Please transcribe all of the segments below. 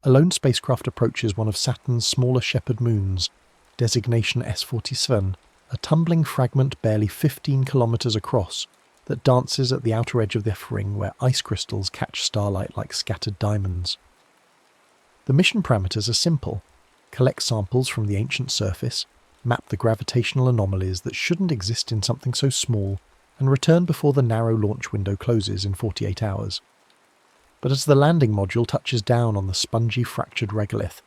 a lone spacecraft approaches one of Saturn's smaller shepherd moons, designation S47, a tumbling fragment barely 15 kilometres across that dances at the outer edge of the ring where ice crystals catch starlight like scattered diamonds. The mission parameters are simple: collect samples from the ancient surface, map the gravitational anomalies that shouldn't exist in something so small, and return before the narrow launch window closes in 48 hours. But as the landing module touches down on the spongy fractured regolith,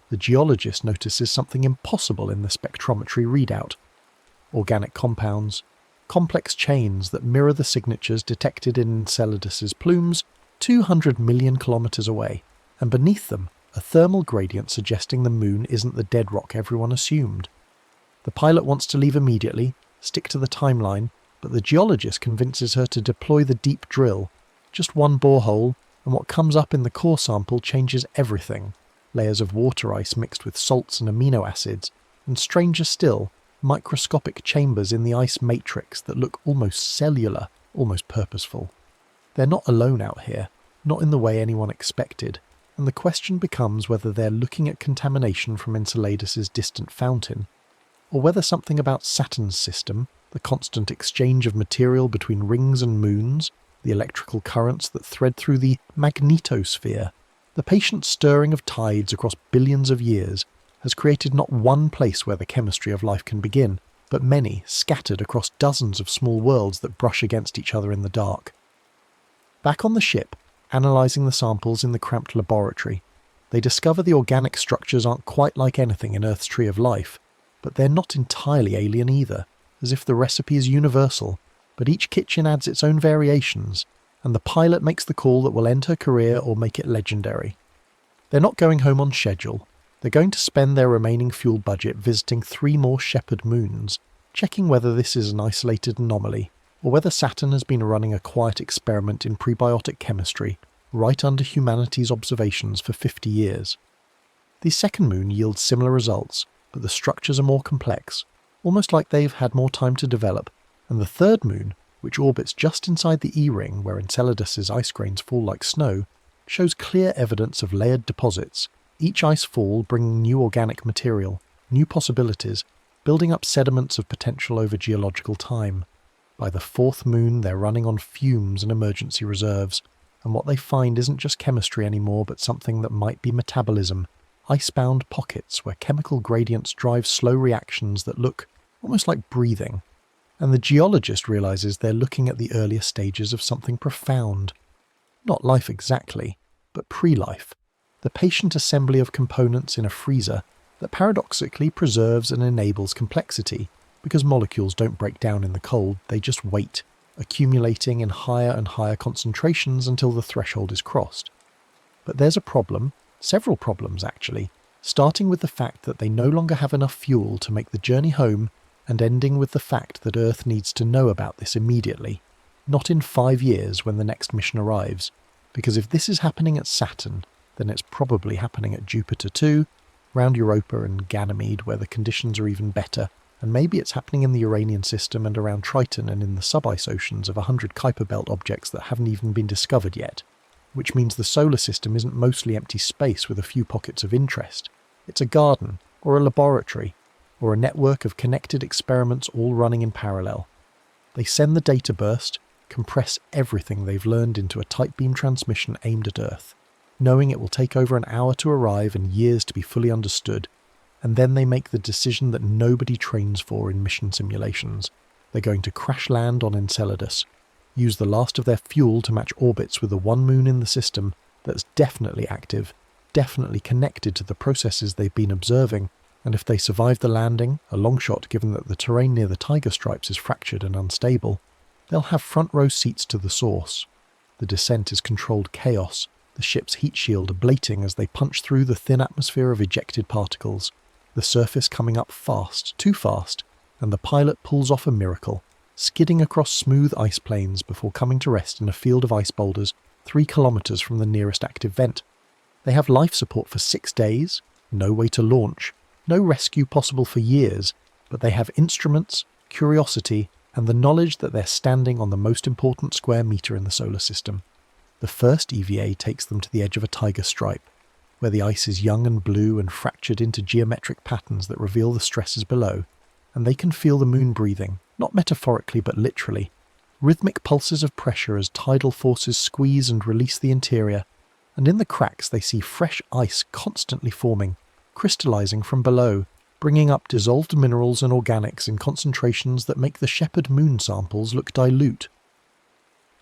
the geologist notices something impossible in the spectrometry readout: organic compounds, complex chains that mirror the signatures detected in Enceladus's plumes 200 million kilometres away, and beneath them a thermal gradient suggesting the moon isn't the dead rock everyone assumed. The pilot wants to leave immediately, stick to the timeline, but the geologist convinces her to deploy the deep drill. Just one borehole, and what comes up in the core sample changes everything: layers of water ice mixed with salts and amino acids, and stranger still, microscopic chambers in the ice matrix that look almost cellular, almost purposeful. They're not alone out here, not in the way anyone expected, and the question becomes whether they're looking at contamination from Enceladus's distant fountain, or whether something about Saturn's system, the constant exchange of material between rings and moons, the electrical currents that thread through the magnetosphere, the patient stirring of tides across billions of years, has created not one place where the chemistry of life can begin, but many scattered across dozens of small worlds that brush against each other in the dark. Back on the ship, analysing the samples in the cramped laboratory, they discover the organic structures aren't quite like anything in Earth's tree of life, but they're not entirely alien either, as if the recipe is universal, but each kitchen adds its own variations, and the pilot makes the call that will end her career or make it legendary. They're not going home on schedule. They're going to spend their remaining fuel budget visiting 3 more shepherd moons, checking whether this is an isolated anomaly, or whether Saturn has been running a quiet experiment in prebiotic chemistry right under humanity's observations for 50 years. The second moon yields similar results, but the structures are more complex, almost like they've had more time to develop, and the third moon, which orbits just inside the E-ring where Enceladus's ice grains fall like snow, shows clear evidence of layered deposits, each ice fall bringing new organic material, new possibilities, building up sediments of potential over geological time. By the fourth moon they're running on fumes and emergency reserves, and what they find isn't just chemistry anymore but something that might be metabolism, icebound pockets where chemical gradients drive slow reactions that look almost like breathing. And the geologist realises they're looking at the earlier stages of something profound. Not life exactly, but pre-life. The patient assembly of components in a freezer that paradoxically preserves and enables complexity, because molecules don't break down in the cold, they just wait, accumulating in higher and higher concentrations until the threshold is crossed. But there's a problem, several problems actually, starting with the fact that they no longer have enough fuel to make the journey home, and ending with the fact that Earth needs to know about this immediately, not in 5 years when the next mission arrives, because if this is happening at Saturn, then it's probably happening at Jupiter too, round Europa and Ganymede where the conditions are even better, and maybe it's happening in the Uranian system and around Triton and in the sub-ice oceans of 100 Kuiper Belt objects that haven't even been discovered yet, which means the solar system isn't mostly empty space with a few pockets of interest. It's a garden, or a laboratory, or a network of connected experiments all running in parallel. They send the data burst, compress everything they've learned into a tight beam transmission aimed at Earth, knowing it will take over an hour to arrive and years to be fully understood, and then they make the decision that nobody trains for in mission simulations. They're going to crash land on Enceladus, use the last of their fuel to match orbits with the one moon in the system that's definitely active, definitely connected to the processes they've been observing, and if they survive the landing, a long shot given that the terrain near the tiger stripes is fractured and unstable, they'll have front row seats to the source. The descent is controlled chaos, the ship's heat shield ablating as they punch through the thin atmosphere of ejected particles, the surface coming up fast, too fast, and the pilot pulls off a miracle, skidding across smooth ice plains before coming to rest in a field of ice boulders 3 kilometres from the nearest active vent. They have life support for 6 days, no way to launch, no rescue possible for years, but they have instruments, curiosity, and the knowledge that they're standing on the most important square metre in the solar system. The first EVA takes them to the edge of a tiger stripe. where the ice is young and blue and fractured into geometric patterns that reveal the stresses below, and they can feel the moon breathing, not metaphorically but literally, rhythmic pulses of pressure as tidal forces squeeze and release the interior, and in the cracks they see fresh ice constantly forming, crystallizing from below, bringing up dissolved minerals and organics in concentrations that make the shepherd moon samples look dilute.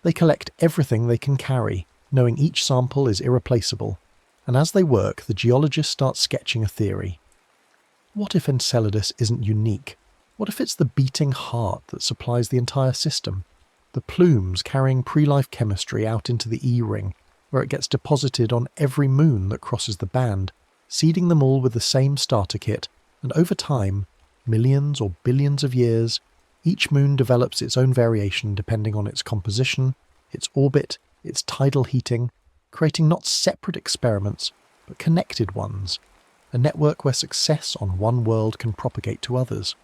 They collect everything they can carry, knowing each sample is irreplaceable, and as they work, the geologists start sketching a theory. What if Enceladus isn't unique? What if it's the beating heart that supplies the entire system? The plumes carrying pre-life chemistry out into the E-ring, where it gets deposited on every moon that crosses the band, seeding them all with the same starter kit, and over time, millions or billions of years, each moon develops its own variation depending on its composition, its orbit, its tidal heating, creating not separate experiments, but connected ones, a network where success on one world can propagate to others.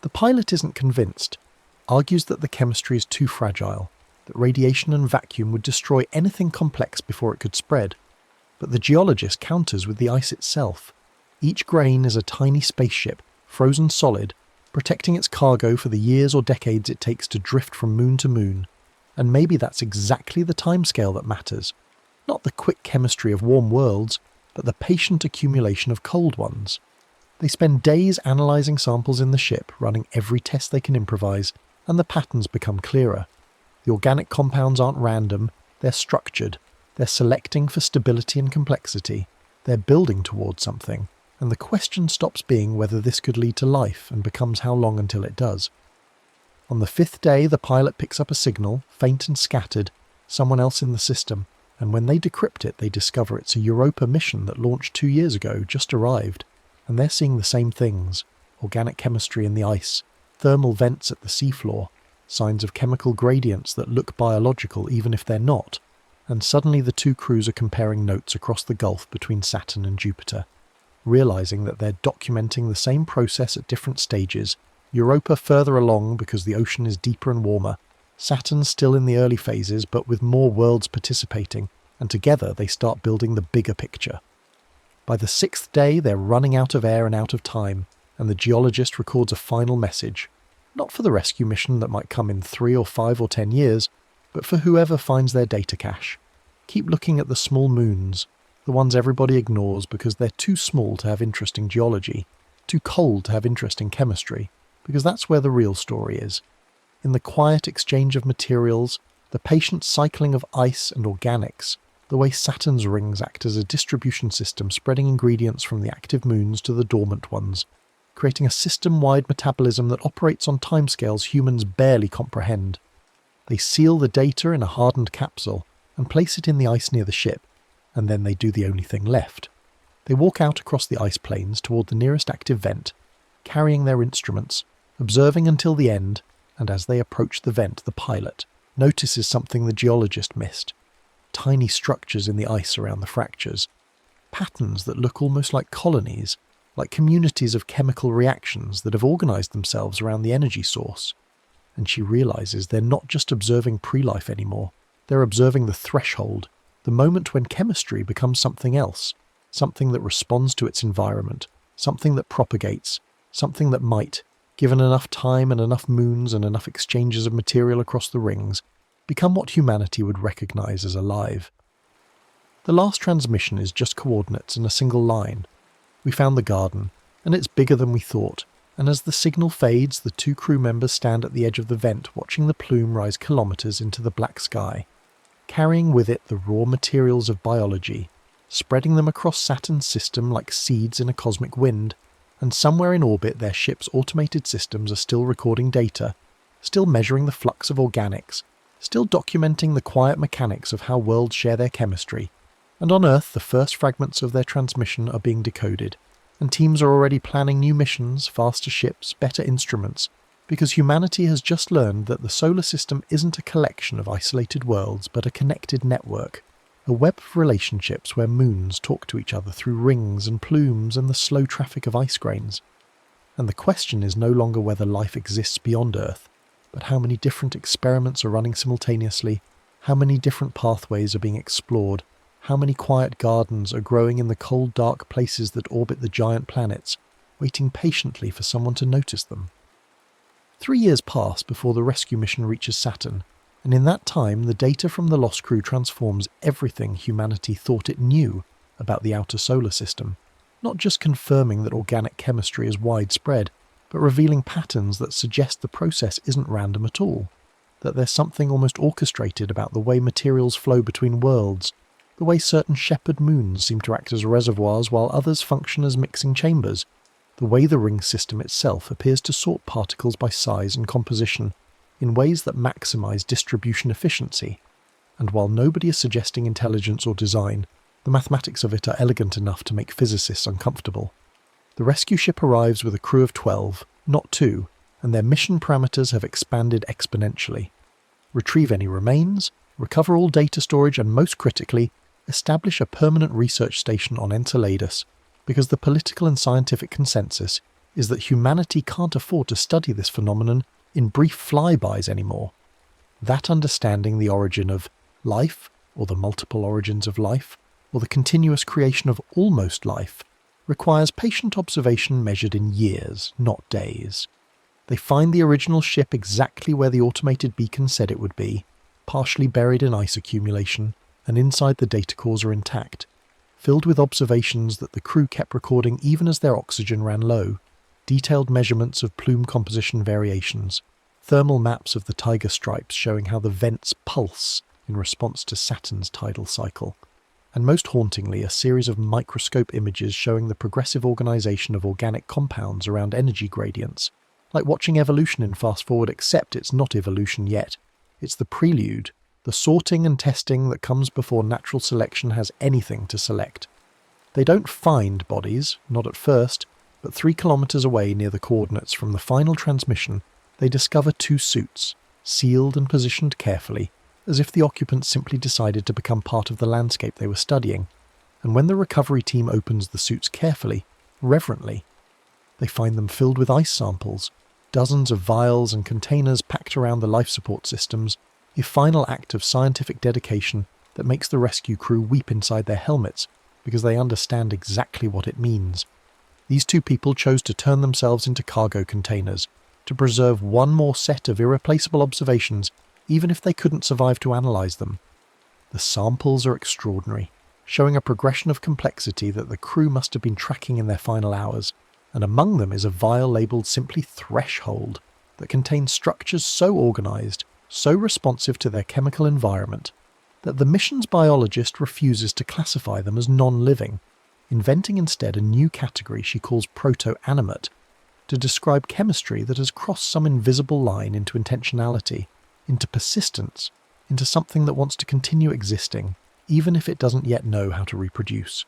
The pilot isn't convinced, argues that the chemistry is too fragile, that radiation and vacuum would destroy anything complex before it could spread, but the geologist counters with the ice itself. Each grain is a tiny spaceship, frozen solid, protecting its cargo for the years or decades it takes to drift from moon to moon. And maybe that's exactly the timescale that matters. Not the quick chemistry of warm worlds, but the patient accumulation of cold ones. They spend days analysing samples in the ship, running every test they can improvise, and the patterns become clearer. The organic compounds aren't random, they're structured. They're selecting for stability and complexity. They're building towards something. And the question stops being whether this could lead to life and becomes how long until it does. On the 5th day, the pilot picks up a signal, faint and scattered, someone else in the system, and when they decrypt it, they discover it's a Europa mission that launched 2 years ago, just arrived, and they're seeing the same things: organic chemistry in the ice, thermal vents at the seafloor, signs of chemical gradients that look biological even if they're not, and suddenly the two crews are comparing notes across the gulf between Saturn and Jupiter. Realising that they're documenting the same process at different stages, Europa further along because the ocean is deeper and warmer, Saturn still in the early phases but with more worlds participating, and together they start building the bigger picture. By the 6th day they're running out of air and out of time, and the geologist records a final message, not for the rescue mission that might come in 3 or 5 or 10 years, but for whoever finds their data cache. Keep looking at the small moons, the ones everybody ignores because they're too small to have interesting geology, too cold to have interesting chemistry, because that's where the real story is. In the quiet exchange of materials, the patient cycling of ice and organics, the way Saturn's rings act as a distribution system spreading ingredients from the active moons to the dormant ones, creating a system-wide metabolism that operates on timescales humans barely comprehend. They seal the data in a hardened capsule and place it in the ice near the ship, and then they do the only thing left. They walk out across the ice plains toward the nearest active vent, carrying their instruments, observing until the end, and as they approach the vent, the pilot notices something the geologist missed. Tiny structures in the ice around the fractures. Patterns that look almost like colonies, like communities of chemical reactions that have organised themselves around the energy source. And she realises they're not just observing pre-life anymore, they're observing the threshold, the moment when chemistry becomes something else, something that responds to its environment, something that propagates, something that might, given enough time and enough moons and enough exchanges of material across the rings, become what humanity would recognise as alive. The last transmission is just coordinates in a single line. We found the garden, and it's bigger than we thought, and as the signal fades, the 2 crew members stand at the edge of the vent watching the plume rise kilometres into the black sky, carrying with it the raw materials of biology, spreading them across Saturn's system like seeds in a cosmic wind, and somewhere in orbit their ship's automated systems are still recording data, still measuring the flux of organics, still documenting the quiet mechanics of how worlds share their chemistry, and on Earth the first fragments of their transmission are being decoded, and teams are already planning new missions, faster ships, better instruments, because humanity has just learned that the solar system isn't a collection of isolated worlds but a connected network, a web of relationships where moons talk to each other through rings and plumes and the slow traffic of ice grains. And the question is no longer whether life exists beyond Earth, but how many different experiments are running simultaneously, how many different pathways are being explored, How many quiet gardens are growing in the cold, dark places that orbit the giant planets, waiting patiently for someone to notice them? 3 years pass before the rescue mission reaches Saturn, and in that time the data from the lost crew transforms everything humanity thought it knew about the outer solar system, not just confirming that organic chemistry is widespread, but revealing patterns that suggest the process isn't random at all, that there's something almost orchestrated about the way materials flow between worlds, the way certain shepherd moons seem to act as reservoirs while others function as mixing chambers, the way the ring system itself appears to sort particles by size and composition in ways that maximize distribution efficiency. And while nobody is suggesting intelligence or design, the mathematics of it are elegant enough to make physicists uncomfortable. The rescue ship arrives with a crew of 12, not 2, and their mission parameters have expanded exponentially. Retrieve any remains, recover all data storage, and most critically, establish a permanent research station on Enceladus, because the political and scientific consensus is that humanity can't afford to study this phenomenon in brief flybys anymore. That understanding the origin of life, or the multiple origins of life, or the continuous creation of almost life, requires patient observation measured in years, not days. They find the original ship exactly where the automated beacon said it would be, partially buried in ice accumulation, and inside the data cores are intact, filled with observations that the crew kept recording even as their oxygen ran low, detailed measurements of plume composition variations, thermal maps of the tiger stripes showing how the vents pulse in response to Saturn's tidal cycle, and most hauntingly a series of microscope images showing the progressive organization of organic compounds around energy gradients, like watching evolution in fast forward, except it's not evolution yet. It's the prelude, the sorting and testing that comes before natural selection has anything to select. They don't find bodies, not at first, but 3 kilometers away near the coordinates from the final transmission, they discover 2 suits, sealed and positioned carefully, as if the occupants simply decided to become part of the landscape they were studying. And when the recovery team opens the suits carefully, reverently, they find them filled with ice samples, dozens of vials and containers packed around the life support systems, a final act of scientific dedication that makes the rescue crew weep inside their helmets because they understand exactly what it means. These 2 people chose to turn themselves into cargo containers, to preserve one more set of irreplaceable observations, even if they couldn't survive to analyze them. The samples are extraordinary, showing a progression of complexity that the crew must have been tracking in their final hours, and among them is a vial labelled simply Threshold that contains structures so organized, so responsive to their chemical environment, that the mission's biologist refuses to classify them as non-living, inventing instead a new category she calls proto-animate, to describe chemistry that has crossed some invisible line into intentionality, into persistence, into something that wants to continue existing, even if it doesn't yet know how to reproduce.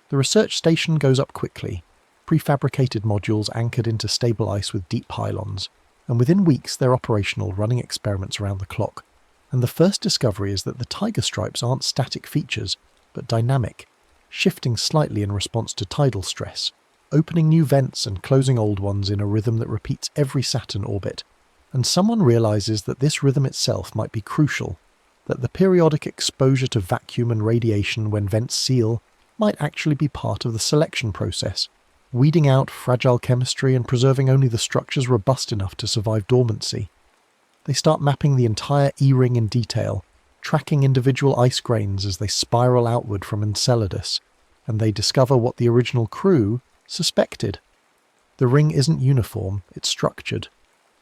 The research station goes up quickly, prefabricated modules anchored into stable ice with deep pylons, and within weeks they're operational, running experiments around the clock. And the first discovery is that the tiger stripes aren't static features, but dynamic, shifting slightly in response to tidal stress, opening new vents and closing old ones in a rhythm that repeats every Saturn orbit. And someone realizes that this rhythm itself might be crucial, that the periodic exposure to vacuum and radiation when vents seal might actually be part of the selection process, weeding out fragile chemistry and preserving only the structures robust enough to survive dormancy. They start mapping the entire E-ring in detail, tracking individual ice grains as they spiral outward from Enceladus, and they discover what the original crew suspected. The ring isn't uniform, it's structured,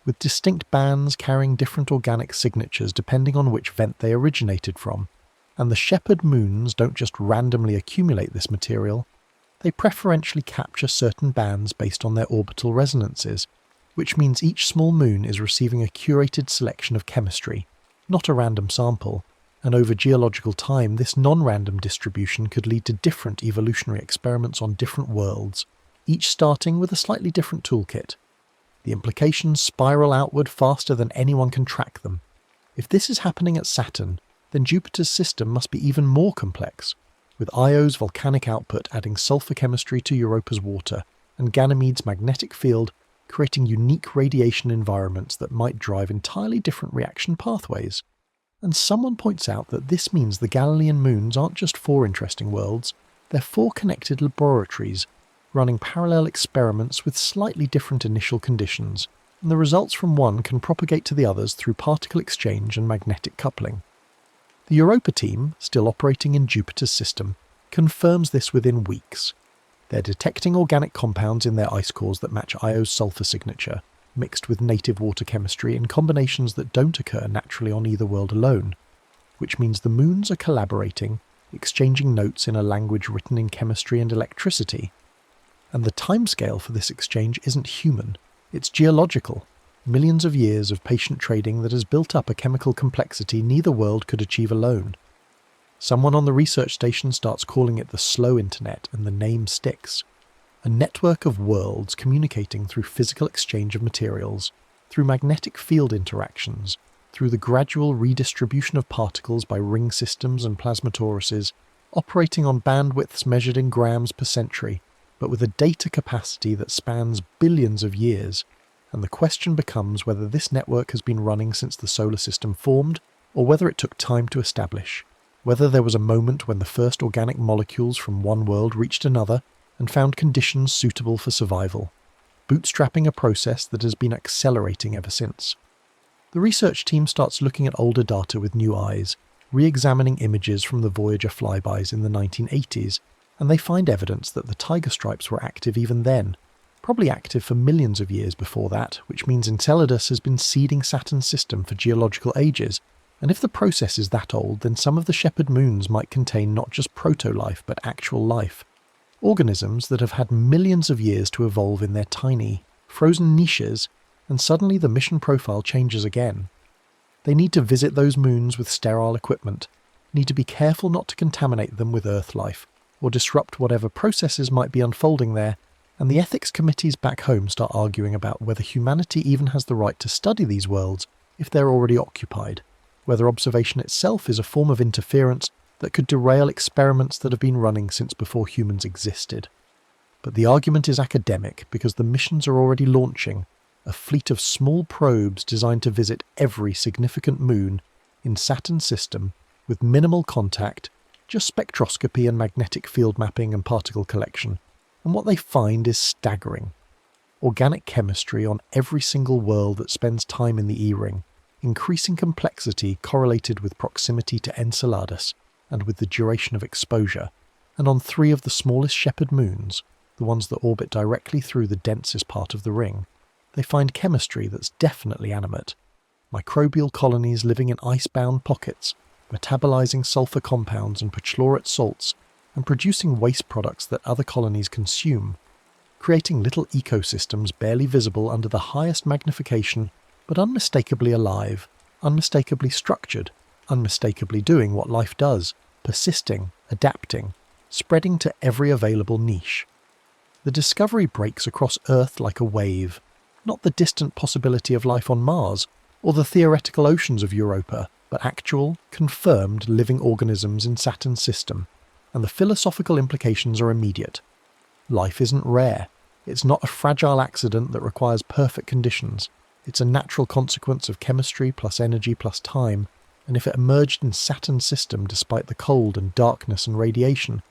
with distinct bands carrying different organic signatures depending on which vent they originated from. And the shepherd moons don't just randomly accumulate this material, they preferentially capture certain bands based on their orbital resonances, which means each small moon is receiving a curated selection of chemistry, not a random sample, and over geological time this non-random distribution could lead to different evolutionary experiments on different worlds, each starting with a slightly different toolkit. The implications spiral outward faster than anyone can track them. If this is happening at Saturn, then Jupiter's system must be even more complex, with Io's volcanic output adding sulfur chemistry to Europa's water, and Ganymede's magnetic field creating unique radiation environments that might drive entirely different reaction pathways. And someone points out that this means the Galilean moons aren't just 4 interesting worlds, they're 4 connected laboratories, running parallel experiments with slightly different initial conditions, and the results from one can propagate to the others through particle exchange and magnetic coupling. The Europa team, still operating in Jupiter's system, confirms this within weeks. They're detecting organic compounds in their ice cores that match Io's sulfur signature, mixed with native water chemistry in combinations that don't occur naturally on either world alone, which means the moons are collaborating, exchanging notes in a language written in chemistry and electricity. And the timescale for this exchange isn't human, it's geological, millions of years of patient trading that has built up a chemical complexity neither world could achieve alone. Someone on the research station starts calling it the slow internet, and the name sticks. A network of worlds communicating through physical exchange of materials, through magnetic field interactions, through the gradual redistribution of particles by ring systems and plasmatoruses, operating on bandwidths measured in grams per century, but with a data capacity that spans billions of years, and the question becomes whether this network has been running since the solar system formed, or whether it took time to establish, whether there was a moment when the first organic molecules from one world reached another and found conditions suitable for survival, bootstrapping a process that has been accelerating ever since. The research team starts looking at older data with new eyes, re-examining images from the Voyager flybys in the 1980s, and they find evidence that the tiger stripes were active even then, probably active for millions of years before that, which means Enceladus has been seeding Saturn's system for geological ages, and if the process is that old, then some of the shepherd moons might contain not just proto-life but actual life, organisms that have had millions of years to evolve in their tiny, frozen niches, and suddenly the mission profile changes again. They need to visit those moons with sterile equipment, need to be careful not to contaminate them with Earth life, or disrupt whatever processes might be unfolding there, and the ethics committees back home start arguing about whether humanity even has the right to study these worlds if they're already occupied, whether observation itself is a form of interference that could derail experiments that have been running since before humans existed. But the argument is academic because the missions are already launching, a fleet of small probes designed to visit every significant moon in Saturn's system with minimal contact, just spectroscopy and magnetic field mapping and particle collection, and what they find is staggering. Organic chemistry on every single world that spends time in the E-ring, increasing complexity correlated with proximity to Enceladus and with the duration of exposure, and on 3 of the smallest shepherd moons, the ones that orbit directly through the densest part of the ring, they find chemistry that's definitely animate. Microbial colonies living in ice-bound pockets, metabolizing sulfur compounds and perchlorate salts, and producing waste products that other colonies consume, creating little ecosystems barely visible under the highest magnification, but unmistakably alive, unmistakably structured, unmistakably doing what life does, persisting, adapting, spreading to every available niche. The discovery breaks across Earth like a wave, not the distant possibility of life on Mars, or the theoretical oceans of Europa, but actual, confirmed living organisms in Saturn's system, and the philosophical implications are immediate. Life isn't rare. It's not a fragile accident that requires perfect conditions. It's a natural consequence of chemistry plus energy plus time, and if it emerged in Saturn's system despite the cold and darkness and radiation,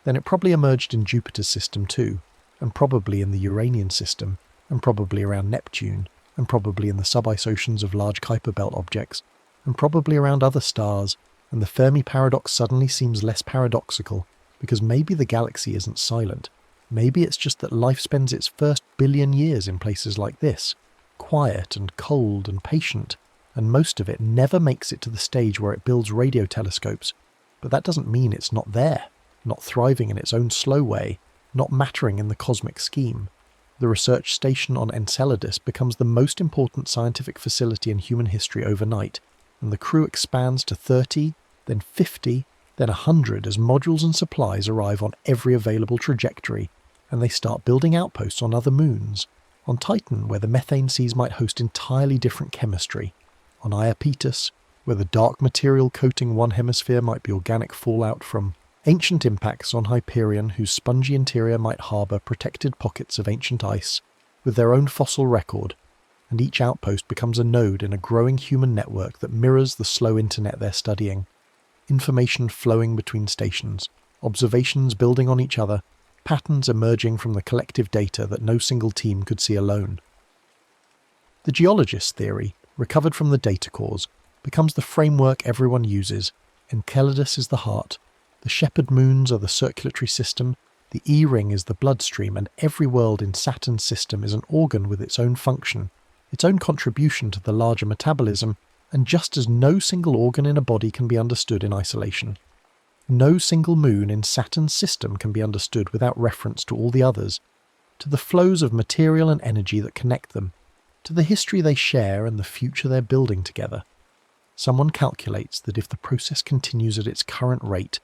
then it probably emerged in Jupiter's system too, and probably in the Uranian system, and probably around Neptune, and probably in the subice oceans of large Kuiper belt objects, and probably around other stars, and the Fermi paradox suddenly seems less paradoxical, because maybe the galaxy isn't silent. Maybe it's just that life spends its first billion years in places like this, quiet and cold and patient, and most of it never makes it to the stage where it builds radio telescopes. But that doesn't mean it's not there, not thriving in its own slow way, not mattering in the cosmic scheme. The research station on Enceladus becomes the most important scientific facility in human history overnight, and the crew expands to 30, then 50, then 100 as modules and supplies arrive on every available trajectory, and they start building outposts on other moons. On Titan, where the methane seas might host entirely different chemistry. On Iapetus, where the dark material coating one hemisphere might be organic fallout from ancient impacts on Hyperion, whose spongy interior might harbour protected pockets of ancient ice, with their own fossil record. and each outpost becomes a node in a growing human network that mirrors the slow internet they're studying. Information flowing between stations, observations building on each other, patterns emerging from the collective data that no single team could see alone. The geologist theory, recovered from the data cores, becomes the framework everyone uses. Enceladus is the heart, the shepherd moons are the circulatory system, the E-ring is the bloodstream, and every world in Saturn's system is an organ with its own function, its own contribution to the larger metabolism, and just as no single organ in a body can be understood in isolation, no single moon in Saturn's system can be understood without reference to all the others, to the flows of material and energy that connect them, to the history they share and the future they're building together. Someone calculates that if the process continues at its current rate,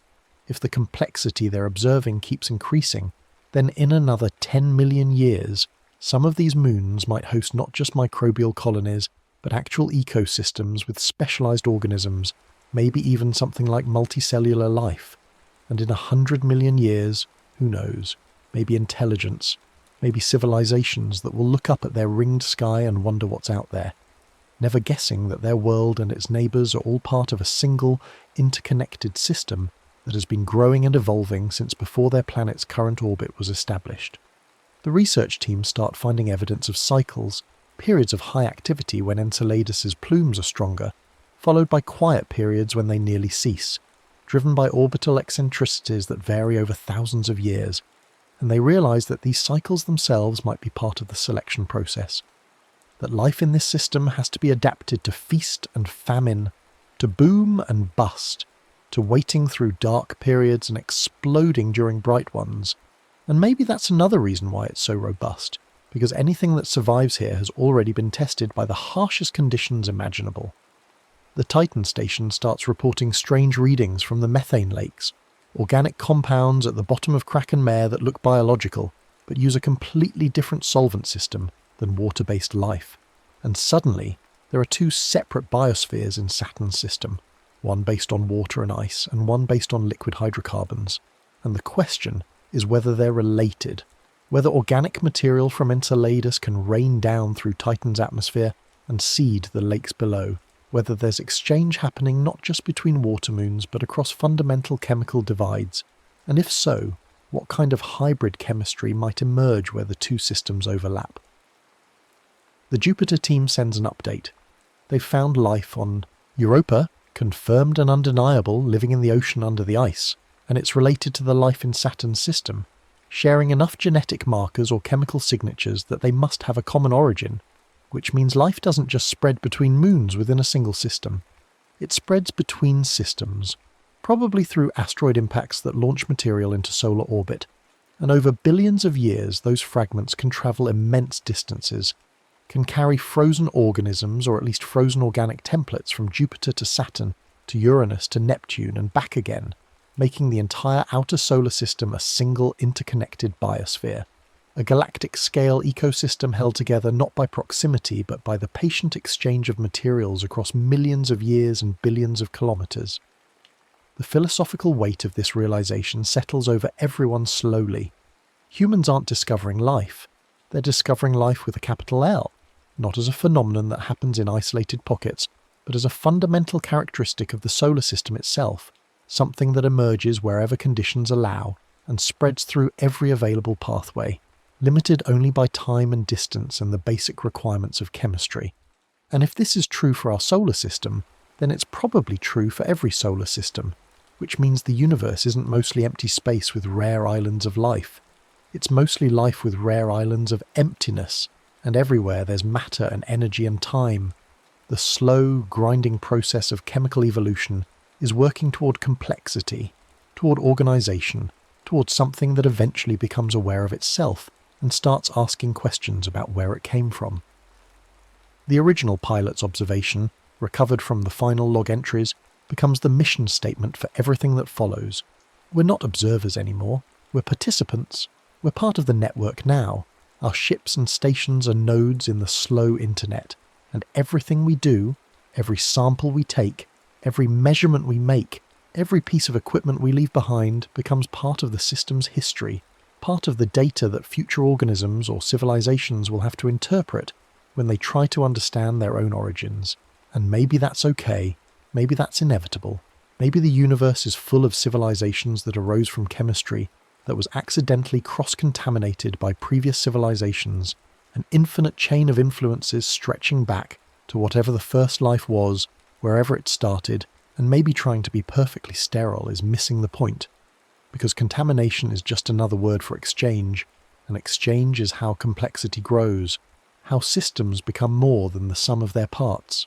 if the complexity they're observing keeps increasing, then in another 10 million years, some of these moons might host not just microbial colonies, but actual ecosystems with specialized organisms, maybe even something like multicellular life. And in 100 million years, who knows, maybe intelligence, maybe civilizations that will look up at their ringed sky and wonder what's out there, never guessing that their world and its neighbours are all part of a single, interconnected system that has been growing and evolving since before their planet's current orbit was established. The research teams start finding evidence of cycles, periods of high activity when Enceladus's plumes are stronger, followed by quiet periods when they nearly cease, driven by orbital eccentricities that vary over thousands of years, and they realise that these cycles themselves might be part of the selection process. That life in this system has to be adapted to feast and famine, to boom and bust, to waiting through dark periods and exploding during bright ones. And maybe that's another reason why it's so robust, because anything that survives here has already been tested by the harshest conditions imaginable. The Triton station starts reporting strange readings from the methane lakes, organic compounds at the bottom of Kraken Mare that look biological, but use a completely different solvent system than water-based life. And suddenly, there are two separate biospheres in Saturn's system, one based on water and ice, and one based on liquid hydrocarbons. And the question is whether they're related, whether organic material from Enceladus can rain down through Titan's atmosphere and seed the lakes below, whether there's exchange happening not just between water moons but across fundamental chemical divides, and if so, what kind of hybrid chemistry might emerge where the two systems overlap. The Jupiter team sends an update. They've found life on Europa, confirmed and undeniable, living in the ocean under the ice, and it's related to the life in Saturn's system, sharing enough genetic markers or chemical signatures that they must have a common origin, which means life doesn't just spread between moons within a single system. It spreads between systems, probably through asteroid impacts that launch material into solar orbit, and over billions of years those fragments can travel immense distances, can carry frozen organisms or at least frozen organic templates from Jupiter to Saturn, to Uranus to Neptune and back again, making the entire outer solar system a single interconnected biosphere, a galactic-scale ecosystem held together not by proximity but by the patient exchange of materials across millions of years and billions of kilometres. The philosophical weight of this realisation settles over everyone slowly. Humans aren't discovering life, they're discovering life with a capital L, not as a phenomenon that happens in isolated pockets, but as a fundamental characteristic of the solar system itself, something that emerges wherever conditions allow and spreads through every available pathway, limited only by time and distance and the basic requirements of chemistry. And if this is true for our solar system, then it's probably true for every solar system, which means the universe isn't mostly empty space with rare islands of life. It's mostly life with rare islands of emptiness, and everywhere there's matter and energy and time. The slow, grinding process of chemical evolution is working toward complexity, toward organisation, toward something that eventually becomes aware of itself and starts asking questions about where it came from. The original pilot's observation, recovered from the final log entries, becomes the mission statement for everything that follows. We're not observers anymore, we're participants. We're part of the network now. Our ships and stations are nodes in the slow internet, and everything we do, every sample we take, every measurement we make, every piece of equipment we leave behind becomes part of the system's history, part of the data that future organisms or civilizations will have to interpret, when they try to understand their own origins. And maybe that's okay, maybe that's inevitable. Maybe the universe is full of civilizations that arose from chemistry that was accidentally cross-contaminated by previous civilizations, an infinite chain of influences stretching back to whatever the first life was, wherever it started, and maybe trying to be perfectly sterile is missing the point. Because contamination is just another word for exchange, and exchange is how complexity grows, how systems become more than the sum of their parts.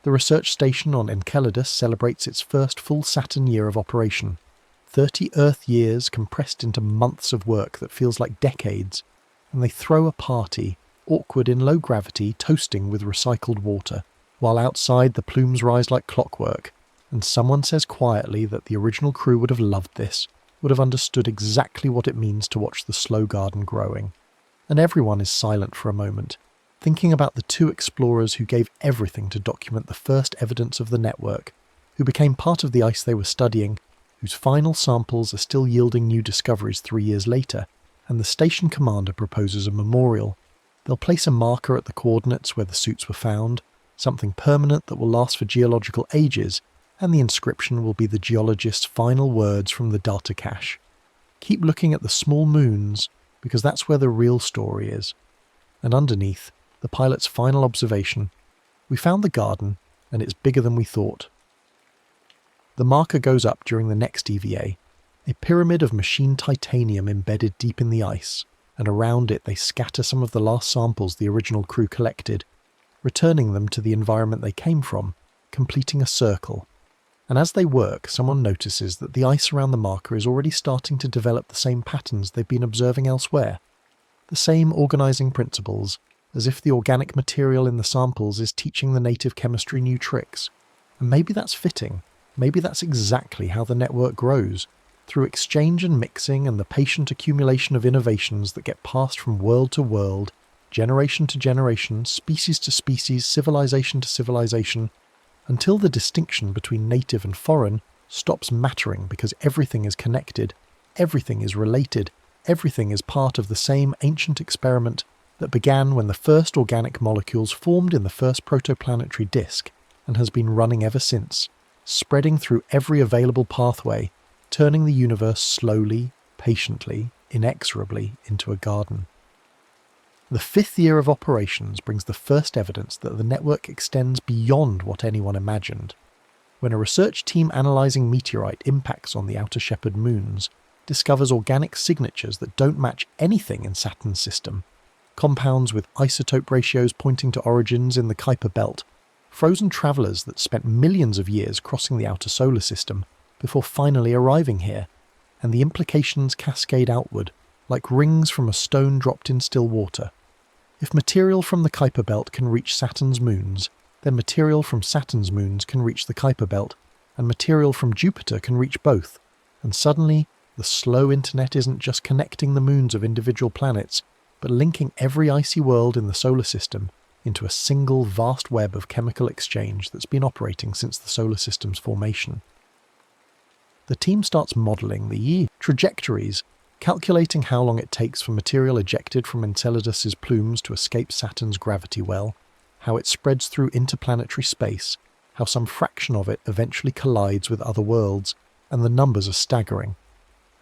The research station on Enceladus celebrates its first full Saturn year of operation. 30 Earth years compressed into months of work that feels like decades, and they throw a party, awkward in low gravity, toasting with recycled water, while outside the plumes rise like clockwork, and someone says quietly that the original crew would have loved this, would have understood exactly what it means to watch the slow garden growing. And everyone is silent for a moment, thinking about the two explorers who gave everything to document the first evidence of the network, who became part of the ice they were studying, whose final samples are still yielding new discoveries 3 years later, and the station commander proposes a memorial. They'll place a marker at the coordinates where the suits were found, something permanent that will last for geological ages, and the inscription will be the geologist's final words from the data cache. Keep looking at the small moons, because that's where the real story is. And underneath, the pilot's final observation: we found the garden, and it's bigger than we thought. The marker goes up during the next EVA, a pyramid of machined titanium embedded deep in the ice, and around it they scatter some of the last samples the original crew collected, returning them to the environment they came from, completing a circle. And as they work, someone notices that the ice around the marker is already starting to develop the same patterns they've been observing elsewhere, the same organising principles, as if the organic material in the samples is teaching the native chemistry new tricks. And maybe that's fitting. Maybe that's exactly how the network grows, through exchange and mixing and the patient accumulation of innovations that get passed from world to world, generation to generation, species to species, civilization to civilization, until the distinction between native and foreign stops mattering because everything is connected, everything is related, everything is part of the same ancient experiment that began when the first organic molecules formed in the first protoplanetary disk and has been running ever since, spreading through every available pathway, turning the universe slowly, patiently, inexorably into a garden. The 5th year of operations brings the first evidence that the network extends beyond what anyone imagined. When a research team analysing meteorite impacts on the outer shepherd moons discovers organic signatures that don't match anything in Saturn's system, compounds with isotope ratios pointing to origins in the Kuiper belt, frozen travellers that spent millions of years crossing the outer solar system before finally arriving here, and the implications cascade outward, like rings from a stone dropped in still water. If material from the Kuiper belt can reach Saturn's moons, then material from Saturn's moons can reach the Kuiper belt, and material from Jupiter can reach both, and suddenly the slow internet isn't just connecting the moons of individual planets, but linking every icy world in the solar system into a single vast web of chemical exchange that's been operating since the solar system's formation. The team starts modelling the trajectories, calculating how long it takes for material ejected from Enceladus's plumes to escape Saturn's gravity well, how it spreads through interplanetary space, how some fraction of it eventually collides with other worlds, and the numbers are staggering.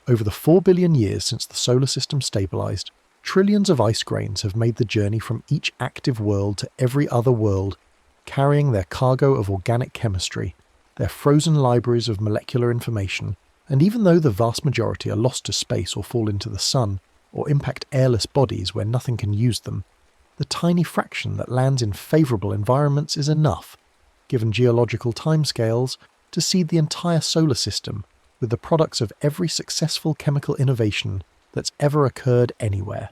Over the 4 billion years since the solar system stabilised, trillions of ice grains have made the journey from each active world to every other world, carrying their cargo of organic chemistry, their frozen libraries of molecular information, and even though the vast majority are lost to space or fall into the sun, or impact airless bodies where nothing can use them, the tiny fraction that lands in favourable environments is enough, given geological timescales, to seed the entire solar system with the products of every successful chemical innovation that's ever occurred anywhere.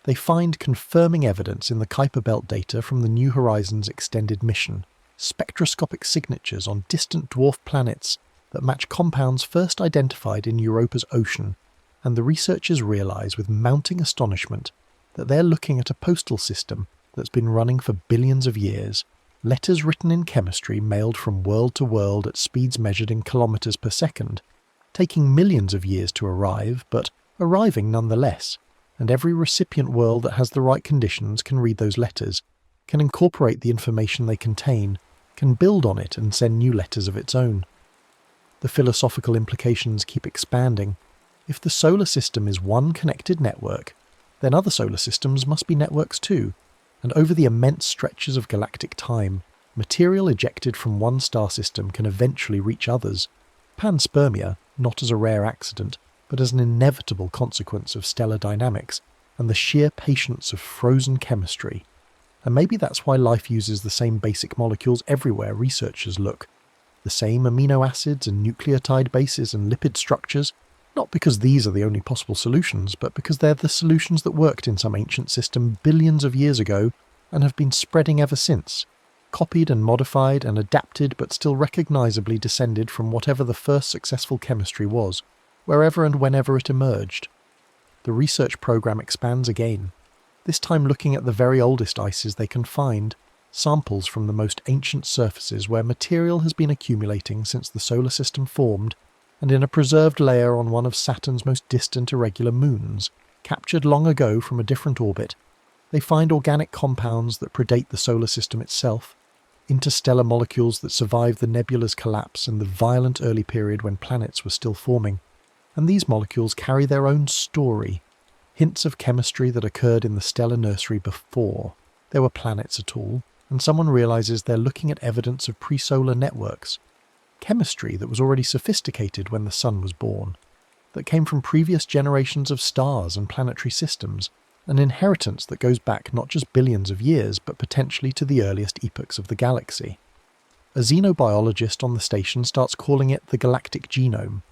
They find confirming evidence in the Kuiper belt data from the New Horizons extended mission, spectroscopic signatures on distant dwarf planets that match compounds first identified in Europa's ocean, and the researchers realise with mounting astonishment that they're looking at a postal system that's been running for billions of years, letters written in chemistry mailed from world to world at speeds measured in kilometres per second, taking millions of years to arrive, but arriving nonetheless, and every recipient world that has the right conditions can read those letters, can incorporate the information they contain, can build on it and send new letters of its own. The philosophical implications keep expanding. If the solar system is one connected network, then other solar systems must be networks too, and over the immense stretches of galactic time, material ejected from one star system can eventually reach others. Panspermia, not as a rare accident, but as an inevitable consequence of stellar dynamics and the sheer patience of frozen chemistry. And maybe that's why life uses the same basic molecules everywhere researchers look. The same amino acids and nucleotide bases and lipid structures, not because these are the only possible solutions, but because they're the solutions that worked in some ancient system billions of years ago and have been spreading ever since, copied and modified and adapted but still recognizably descended from whatever the first successful chemistry was, wherever and whenever it emerged. The research program expands again, this time looking at the very oldest ices they can find, samples from the most ancient surfaces where material has been accumulating since the solar system formed, and in a preserved layer on one of Saturn's most distant irregular moons, captured long ago from a different orbit, they find organic compounds that predate the solar system itself, interstellar molecules that survived the nebula's collapse and the violent early period when planets were still forming. And these molecules carry their own story, hints of chemistry that occurred in the stellar nursery before there were planets at all, and someone realizes they're looking at evidence of pre-solar networks. Chemistry that was already sophisticated when the sun was born, that came from previous generations of stars and planetary systems, an inheritance that goes back not just billions of years, but potentially to the earliest epochs of the galaxy. A xenobiologist on the station starts calling it the galactic genome,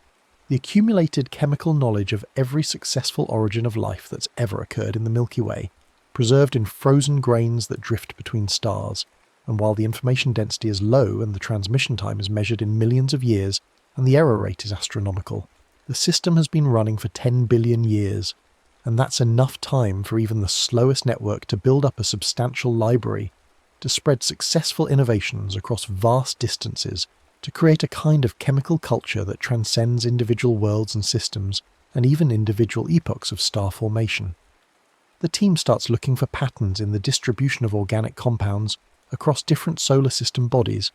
the accumulated chemical knowledge of every successful origin of life that's ever occurred in the Milky Way, preserved in frozen grains that drift between stars. And while the information density is low and the transmission time is measured in millions of years and the error rate is astronomical, the system has been running for 10 billion years, and that's enough time for even the slowest network to build up a substantial library, to spread successful innovations across vast distances, to create a kind of chemical culture that transcends individual worlds and systems, and even individual epochs of star formation. The team starts looking for patterns in the distribution of organic compounds across different solar system bodies,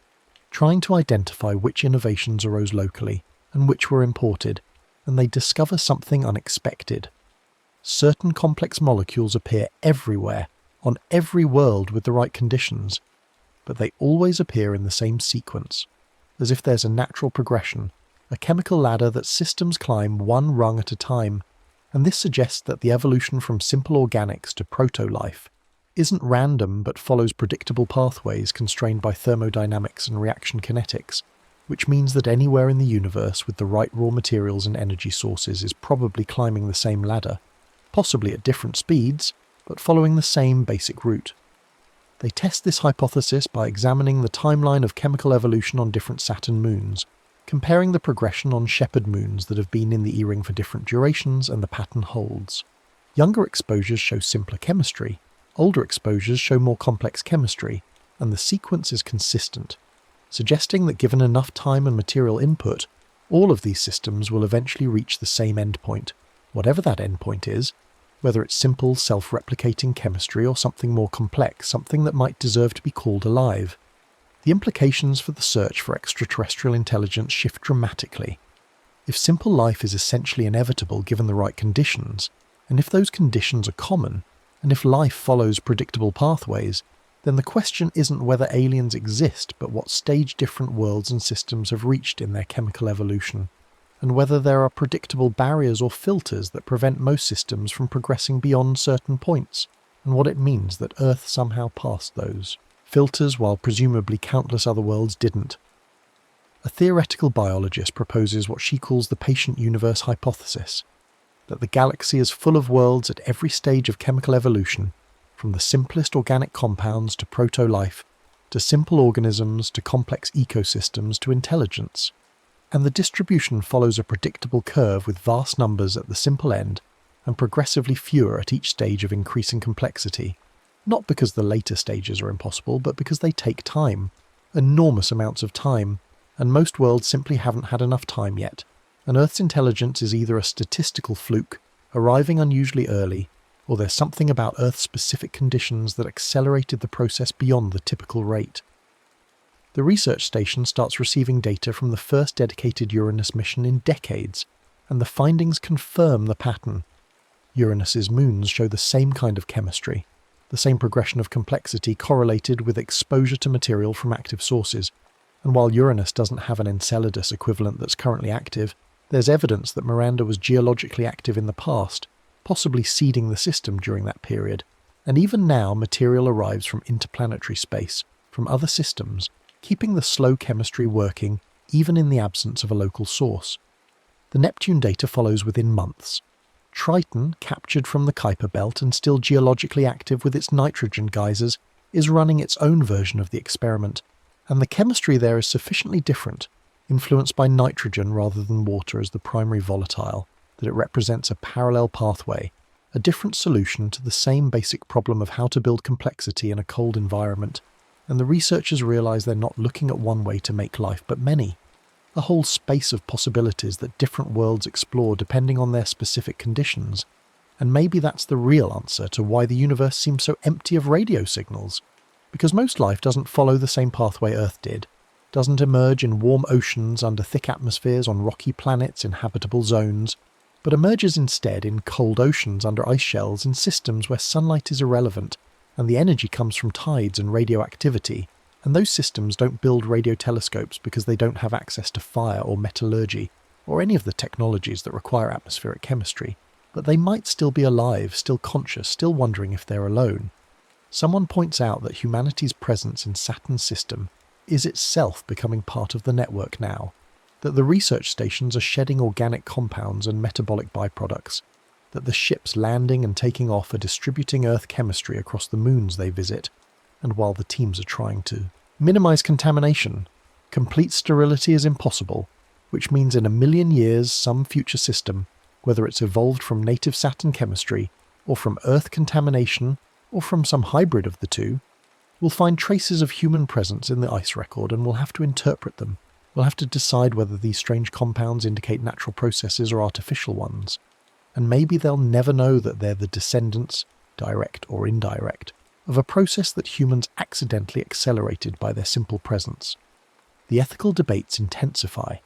trying to identify which innovations arose locally and which were imported, and they discover something unexpected. Certain complex molecules appear everywhere, on every world with the right conditions, but they always appear in the same sequence, as if there's a natural progression, a chemical ladder that systems climb one rung at a time, and this suggests that the evolution from simple organics to proto-life isn't random but follows predictable pathways constrained by thermodynamics and reaction kinetics, which means that anywhere in the universe with the right raw materials and energy sources is probably climbing the same ladder, possibly at different speeds, but following the same basic route. They test this hypothesis by examining the timeline of chemical evolution on different Saturn moons, comparing the progression on shepherd moons that have been in the E-ring for different durations, and the pattern holds. Younger exposures show simpler chemistry, older exposures show more complex chemistry, and the sequence is consistent, suggesting that given enough time and material input, all of these systems will eventually reach the same endpoint, whatever that endpoint is, whether it's simple self-replicating chemistry or something more complex, something that might deserve to be called alive. The implications for the search for extraterrestrial intelligence shift dramatically. If simple life is essentially inevitable given the right conditions, and if those conditions are common, and if life follows predictable pathways, then the question isn't whether aliens exist, but what stage different worlds and systems have reached in their chemical evolution, and whether there are predictable barriers or filters that prevent most systems from progressing beyond certain points, and what it means that Earth somehow passed those filters while presumably countless other worlds didn't. A theoretical biologist proposes what she calls the patient universe hypothesis, that the galaxy is full of worlds at every stage of chemical evolution, from the simplest organic compounds to proto-life, to simple organisms to complex ecosystems to intelligence, and the distribution follows a predictable curve with vast numbers at the simple end and progressively fewer at each stage of increasing complexity, not because the later stages are impossible, but because they take time, enormous amounts of time, and most worlds simply haven't had enough time yet, and Earth's intelligence is either a statistical fluke, arriving unusually early, or there's something about Earth-specific conditions that accelerated the process beyond the typical rate. The research station starts receiving data from the first dedicated Uranus mission in decades, and the findings confirm the pattern. Uranus's moons show the same kind of chemistry, the same progression of complexity correlated with exposure to material from active sources, and while Uranus doesn't have an Enceladus equivalent that's currently active, there's evidence that Miranda was geologically active in the past, possibly seeding the system during that period, and even now material arrives from interplanetary space, from other systems, keeping the slow chemistry working even in the absence of a local source. The Neptune data follows within months. Triton, captured from the Kuiper belt and still geologically active with its nitrogen geysers, is running its own version of the experiment, and the chemistry there is sufficiently different, influenced by nitrogen rather than water as the primary volatile, that it represents a parallel pathway, a different solution to the same basic problem of how to build complexity in a cold environment, and the researchers realize they're not looking at one way to make life but many. A whole space of possibilities that different worlds explore depending on their specific conditions, and maybe that's the real answer to why the universe seems so empty of radio signals, because most life doesn't follow the same pathway Earth did, doesn't emerge in warm oceans under thick atmospheres on rocky planets in habitable zones, but emerges instead in cold oceans under ice shells in systems where sunlight is irrelevant and the energy comes from tides and radioactivity, and those systems don't build radio telescopes because they don't have access to fire or metallurgy or any of the technologies that require atmospheric chemistry, but they might still be alive, still conscious, still wondering if they're alone. Someone points out that humanity's presence in Saturn's system is itself becoming part of the network now, that the research stations are shedding organic compounds and metabolic byproducts, that the ships landing and taking off are distributing Earth chemistry across the moons they visit, and while the teams are trying to minimize contamination, complete sterility is impossible, which means in 1,000,000 years some future system, whether it's evolved from native Saturn chemistry, or from Earth contamination, or from some hybrid of the two, will find traces of human presence in the ice record and will have to interpret them. We'll have to decide whether these strange compounds indicate natural processes or artificial ones. And maybe they'll never know that they're the descendants, direct or indirect, of a process that humans accidentally accelerated by their simple presence. The ethical debates intensify.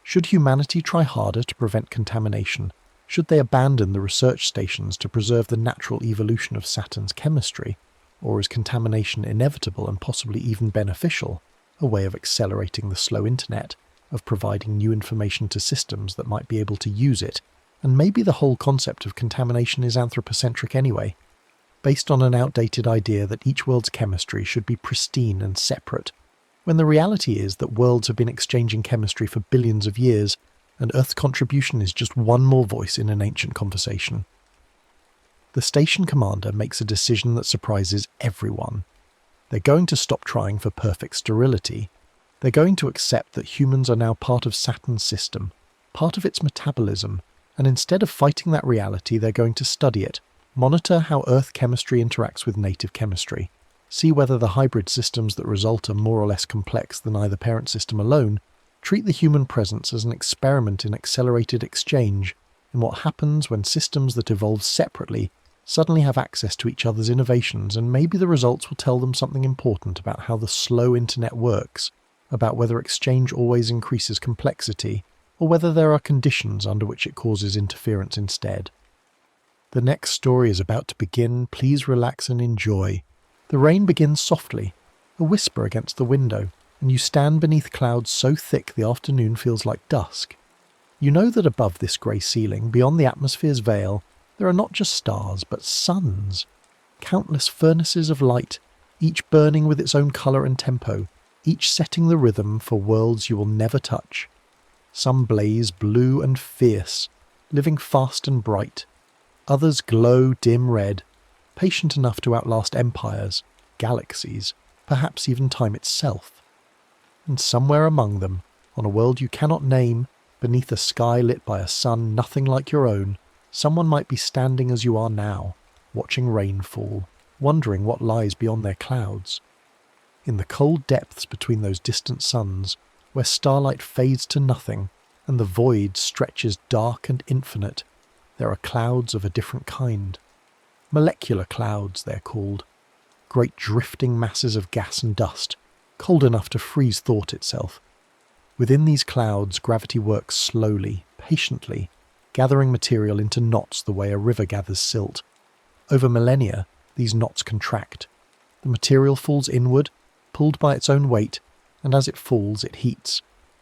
Should humanity try harder to prevent contamination? Should they abandon the research stations to preserve the natural evolution of Saturn's chemistry? Or is contamination inevitable and possibly even beneficial? A way of accelerating the slow internet, of providing new information to systems that might be able to use it, and maybe the whole concept of contamination is anthropocentric anyway, based on an outdated idea that each world's chemistry should be pristine and separate, when the reality is that worlds have been exchanging chemistry for billions of years, and Earth's contribution is just one more voice in an ancient conversation. The station commander makes a decision that surprises everyone. They're going to stop trying for perfect sterility. They're going to accept that humans are now part of Saturn's system, part of its metabolism, and instead of fighting that reality, they're going to study it, monitor how Earth chemistry interacts with native chemistry, see whether the hybrid systems that result are more or less complex than either parent system alone, treat the human presence as an experiment in accelerated exchange, in what happens when systems that evolve separately suddenly have access to each other's innovations, and maybe the results will tell them something important about how the slow internet works, about whether exchange always increases complexity, or whether there are conditions under which it causes interference instead. The next story is about to begin. Please relax and enjoy. The rain begins softly, a whisper against the window, and you stand beneath clouds so thick the afternoon feels like dusk. You know that above this grey ceiling, beyond the atmosphere's veil, there are not just stars, but suns. Countless furnaces of light, each burning with its own colour and tempo, each setting the rhythm for worlds you will never touch. Some blaze blue and fierce, living fast and bright. Others glow dim red, patient enough to outlast empires, galaxies, perhaps even time itself. And somewhere among them, on a world you cannot name, beneath a sky lit by a sun nothing like your own, someone might be standing as you are now, watching rain fall, wondering what lies beyond their clouds. In the cold depths between those distant suns, where starlight fades to nothing and the void stretches dark and infinite, there are clouds of a different kind. Molecular clouds, they're called. Great drifting masses of gas and dust, cold enough to freeze thought itself. Within these clouds, gravity works slowly, patiently, gathering material into knots the way a river gathers silt. Over millennia, these knots contract. The material falls inward, pulled by its own weight, and as it falls, it heats.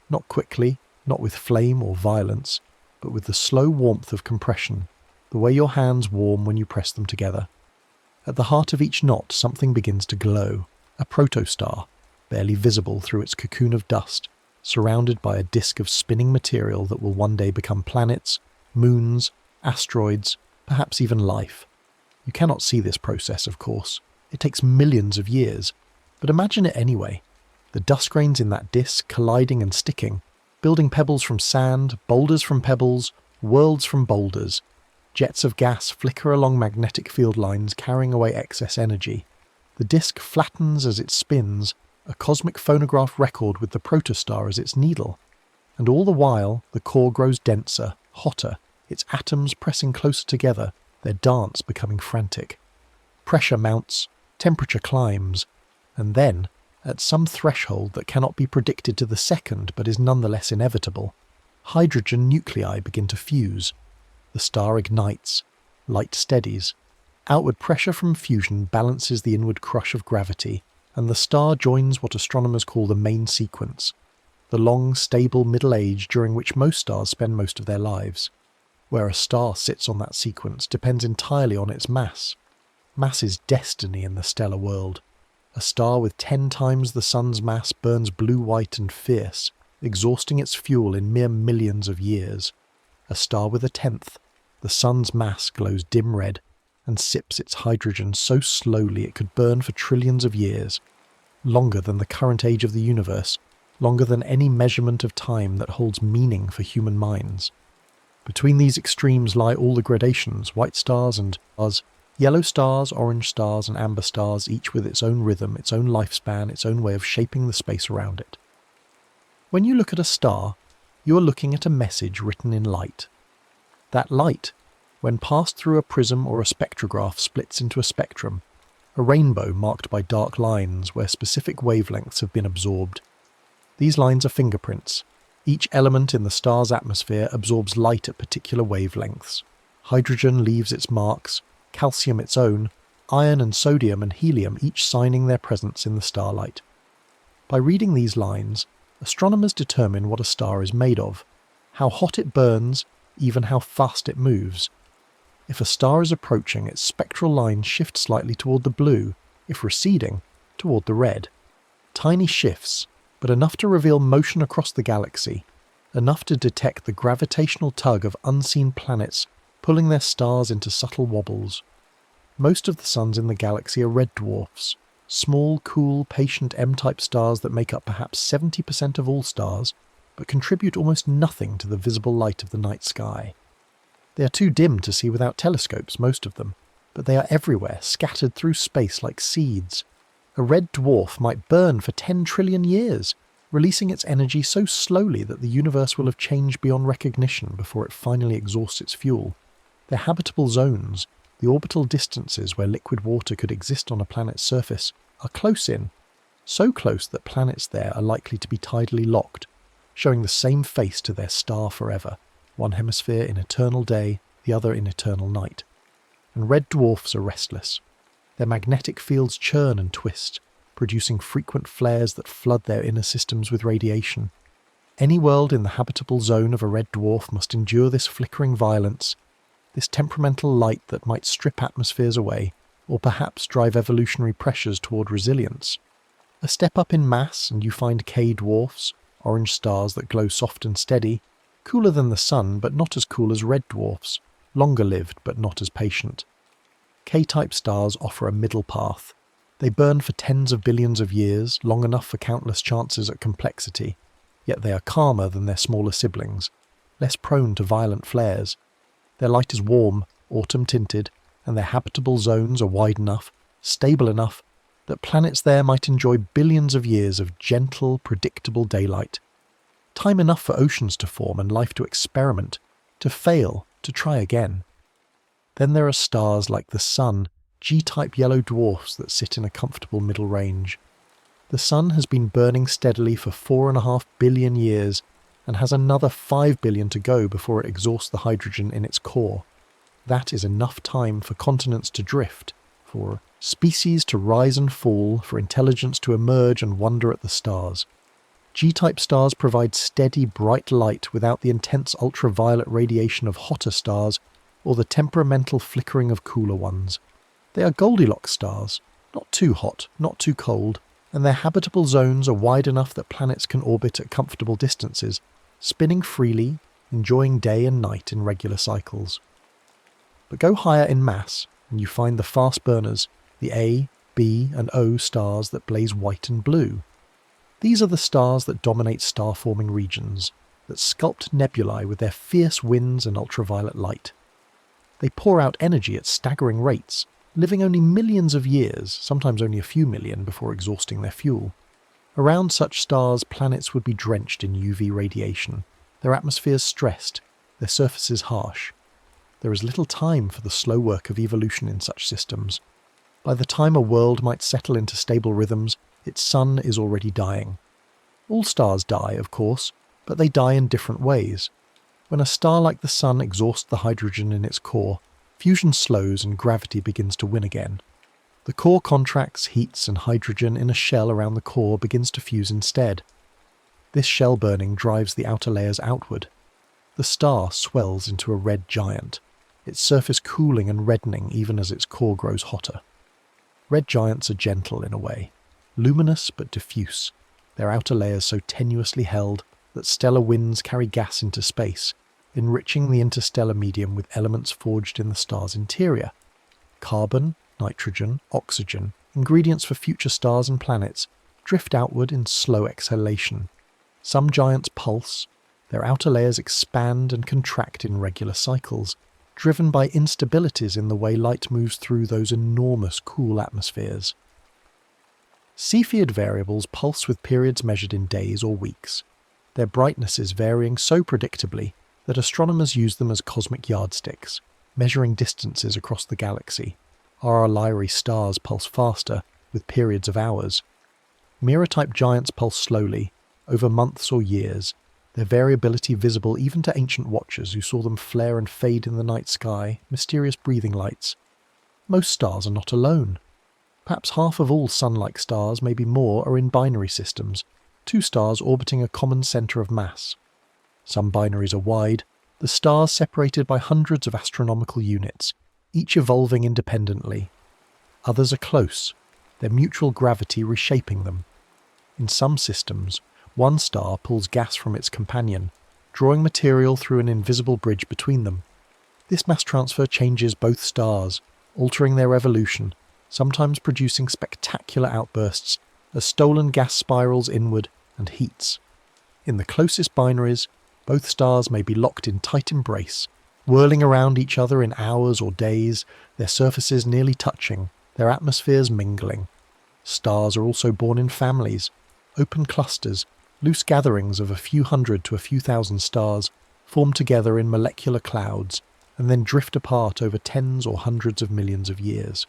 Not quickly, not with flame or violence, but with the slow warmth of compression, the way your hands warm when you press them together. At the heart of each knot, something begins to glow, a protostar, barely visible through its cocoon of dust, surrounded by a disk of spinning material that will one day become planets, moons, asteroids, perhaps even life. You cannot see this process, of course. It takes millions of years, but imagine it anyway. The dust grains in that disk colliding and sticking, building pebbles from sand, boulders from pebbles, worlds from boulders. Jets of gas flicker along magnetic field lines, carrying away excess energy. The disk flattens as it spins, a cosmic phonograph record with the protostar as its needle. And all the while, the core grows denser, hotter, its atoms pressing closer together, their dance becoming frantic. Pressure mounts, temperature climbs, and then, at some threshold that cannot be predicted to the second but is nonetheless inevitable, hydrogen nuclei begin to fuse. The star ignites, light steadies. Outward pressure from fusion balances the inward crush of gravity, and the star joins what astronomers call the main sequence, the long, stable middle age during which most stars spend most of their lives. Where a star sits on that sequence depends entirely on its mass. Mass is destiny in the stellar world. A star with 10 times the sun's mass burns blue-white and fierce, exhausting its fuel in mere millions of years. A star with 1/10, the sun's mass glows dim red, and sips its hydrogen so slowly it could burn for trillions of years, longer than the current age of the universe, longer than any measurement of time that holds meaning for human minds. Between these extremes lie all the gradations, white stars and stars, yellow stars, orange stars and amber stars, each with its own rhythm, its own lifespan, its own way of shaping the space around it. When you look at a star, you are looking at a message written in light. That light, when passed through a prism or a spectrograph, splits into a spectrum, a rainbow marked by dark lines where specific wavelengths have been absorbed. These lines are fingerprints. Each element in the star's atmosphere absorbs light at particular wavelengths. Hydrogen leaves its marks, calcium its own, iron and sodium and helium each signing their presence in the starlight. By reading these lines, astronomers determine what a star is made of, how hot it burns, even how fast it moves. If a star is approaching, its spectral lines shift slightly toward the blue, if receding, toward the red. Tiny shifts, but enough to reveal motion across the galaxy, enough to detect the gravitational tug of unseen planets pulling their stars into subtle wobbles. Most of the suns in the galaxy are red dwarfs, small, cool, patient M-type stars that make up perhaps 70% of all stars, but contribute almost nothing to the visible light of the night sky. They are too dim to see without telescopes, most of them, but they are everywhere, scattered through space like seeds. A red dwarf might burn for 10 trillion years, releasing its energy so slowly that the universe will have changed beyond recognition before it finally exhausts its fuel. Their habitable zones, the orbital distances where liquid water could exist on a planet's surface, are close in, so close that planets there are likely to be tidally locked, showing the same face to their star forever, one hemisphere in eternal day, the other in eternal night. And red dwarfs are restless. Their magnetic fields churn and twist, producing frequent flares that flood their inner systems with radiation. Any world in the habitable zone of a red dwarf must endure this flickering violence, this temperamental light that might strip atmospheres away, or perhaps drive evolutionary pressures toward resilience. A step up in mass and you find K dwarfs, orange stars that glow soft and steady, cooler than the sun but not as cool as red dwarfs, longer lived but not as patient. K-type stars offer a middle path. They burn for tens of billions of years, long enough for countless chances at complexity, yet they are calmer than their smaller siblings, less prone to violent flares. Their light is warm, autumn-tinted, and their habitable zones are wide enough, stable enough, that planets there might enjoy billions of years of gentle, predictable daylight. Time enough for oceans to form and life to experiment, to fail, to try again. Then there are stars like the Sun, G-type yellow dwarfs that sit in a comfortable middle range. The Sun has been burning steadily for 4.5 billion years and has another 5 billion to go before it exhausts the hydrogen in its core. That is enough time for continents to drift, for species to rise and fall, for intelligence to emerge and wonder at the stars. G-type stars provide steady, bright light without the intense ultraviolet radiation of hotter stars or the temperamental flickering of cooler ones. They are Goldilocks stars, not too hot, not too cold, and their habitable zones are wide enough that planets can orbit at comfortable distances, spinning freely, enjoying day and night in regular cycles. But go higher in mass, and you find the fast burners, the A, B, and O stars that blaze white and blue. These are the stars that dominate star-forming regions, that sculpt nebulae with their fierce winds and ultraviolet light. They pour out energy at staggering rates, living only millions of years, sometimes only a few million, before exhausting their fuel. Around such stars, planets would be drenched in UV radiation, their atmospheres stressed, their surfaces harsh. There is little time for the slow work of evolution in such systems. By the time a world might settle into stable rhythms, its sun is already dying. All stars die, of course, but they die in different ways. When a star like the Sun exhausts the hydrogen in its core, fusion slows and gravity begins to win again. The core contracts, heats, and hydrogen in a shell around the core begins to fuse instead. This shell burning drives the outer layers outward. The star swells into a red giant, its surface cooling and reddening even as its core grows hotter. Red giants are gentle in a way, luminous but diffuse, their outer layers so tenuously held that stellar winds carry gas into space, enriching the interstellar medium with elements forged in the star's interior. Carbon, nitrogen, oxygen, ingredients for future stars and planets, drift outward in slow exhalation. Some giants pulse, their outer layers expand and contract in regular cycles, driven by instabilities in the way light moves through those enormous cool atmospheres. Cepheid variables pulse with periods measured in days or weeks, their brightnesses varying so predictably that astronomers use them as cosmic yardsticks, measuring distances across the galaxy. Our Lyrae stars pulse faster, with periods of hours. Mirror-type giants pulse slowly, over months or years, their variability visible even to ancient watchers who saw them flare and fade in the night sky, mysterious breathing lights. Most stars are not alone. Perhaps half of all sun-like stars, maybe more, are in binary systems, two stars orbiting a common centre of mass. Some binaries are wide, the stars separated by hundreds of astronomical units, each evolving independently. Others are close, their mutual gravity reshaping them. In some systems, one star pulls gas from its companion, drawing material through an invisible bridge between them. This mass transfer changes both stars, altering their evolution, sometimes producing spectacular outbursts as stolen gas spirals inward and heats. In the closest binaries, both stars may be locked in tight embrace, whirling around each other in hours or days, their surfaces nearly touching, their atmospheres mingling. Stars are also born in families, open clusters, loose gatherings of a few hundred to a few thousand stars, form together in molecular clouds, and then drift apart over tens or hundreds of millions of years.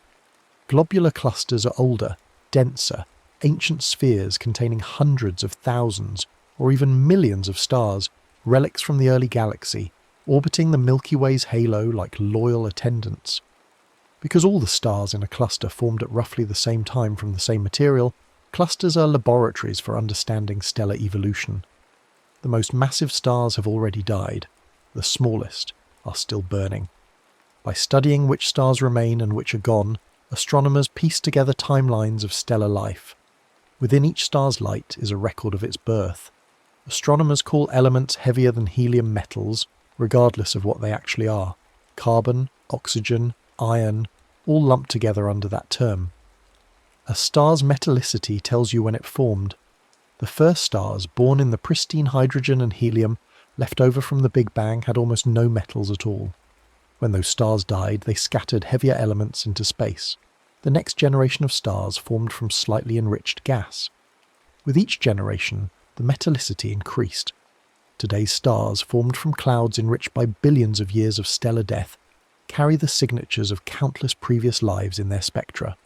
Globular clusters are older, denser, ancient spheres containing hundreds of thousands, or even millions of stars, relics from the early galaxy, orbiting the Milky Way's halo like loyal attendants. Because all the stars in a cluster formed at roughly the same time from the same material, clusters are laboratories for understanding stellar evolution. The most massive stars have already died. The smallest are still burning. By studying which stars remain and which are gone, astronomers piece together timelines of stellar life. Within each star's light is a record of its birth. Astronomers call elements heavier than helium metals, regardless of what they actually are. Carbon, oxygen, iron, all lumped together under that term. A star's metallicity tells you when it formed. The first stars, born in the pristine hydrogen and helium left over from the Big Bang, had almost no metals at all. When those stars died, they scattered heavier elements into space. The next generation of stars formed from slightly enriched gas. With each generation, the metallicity increased. Today's stars, formed from clouds enriched by billions of years of stellar death, carry the signatures of countless previous lives in their spectra.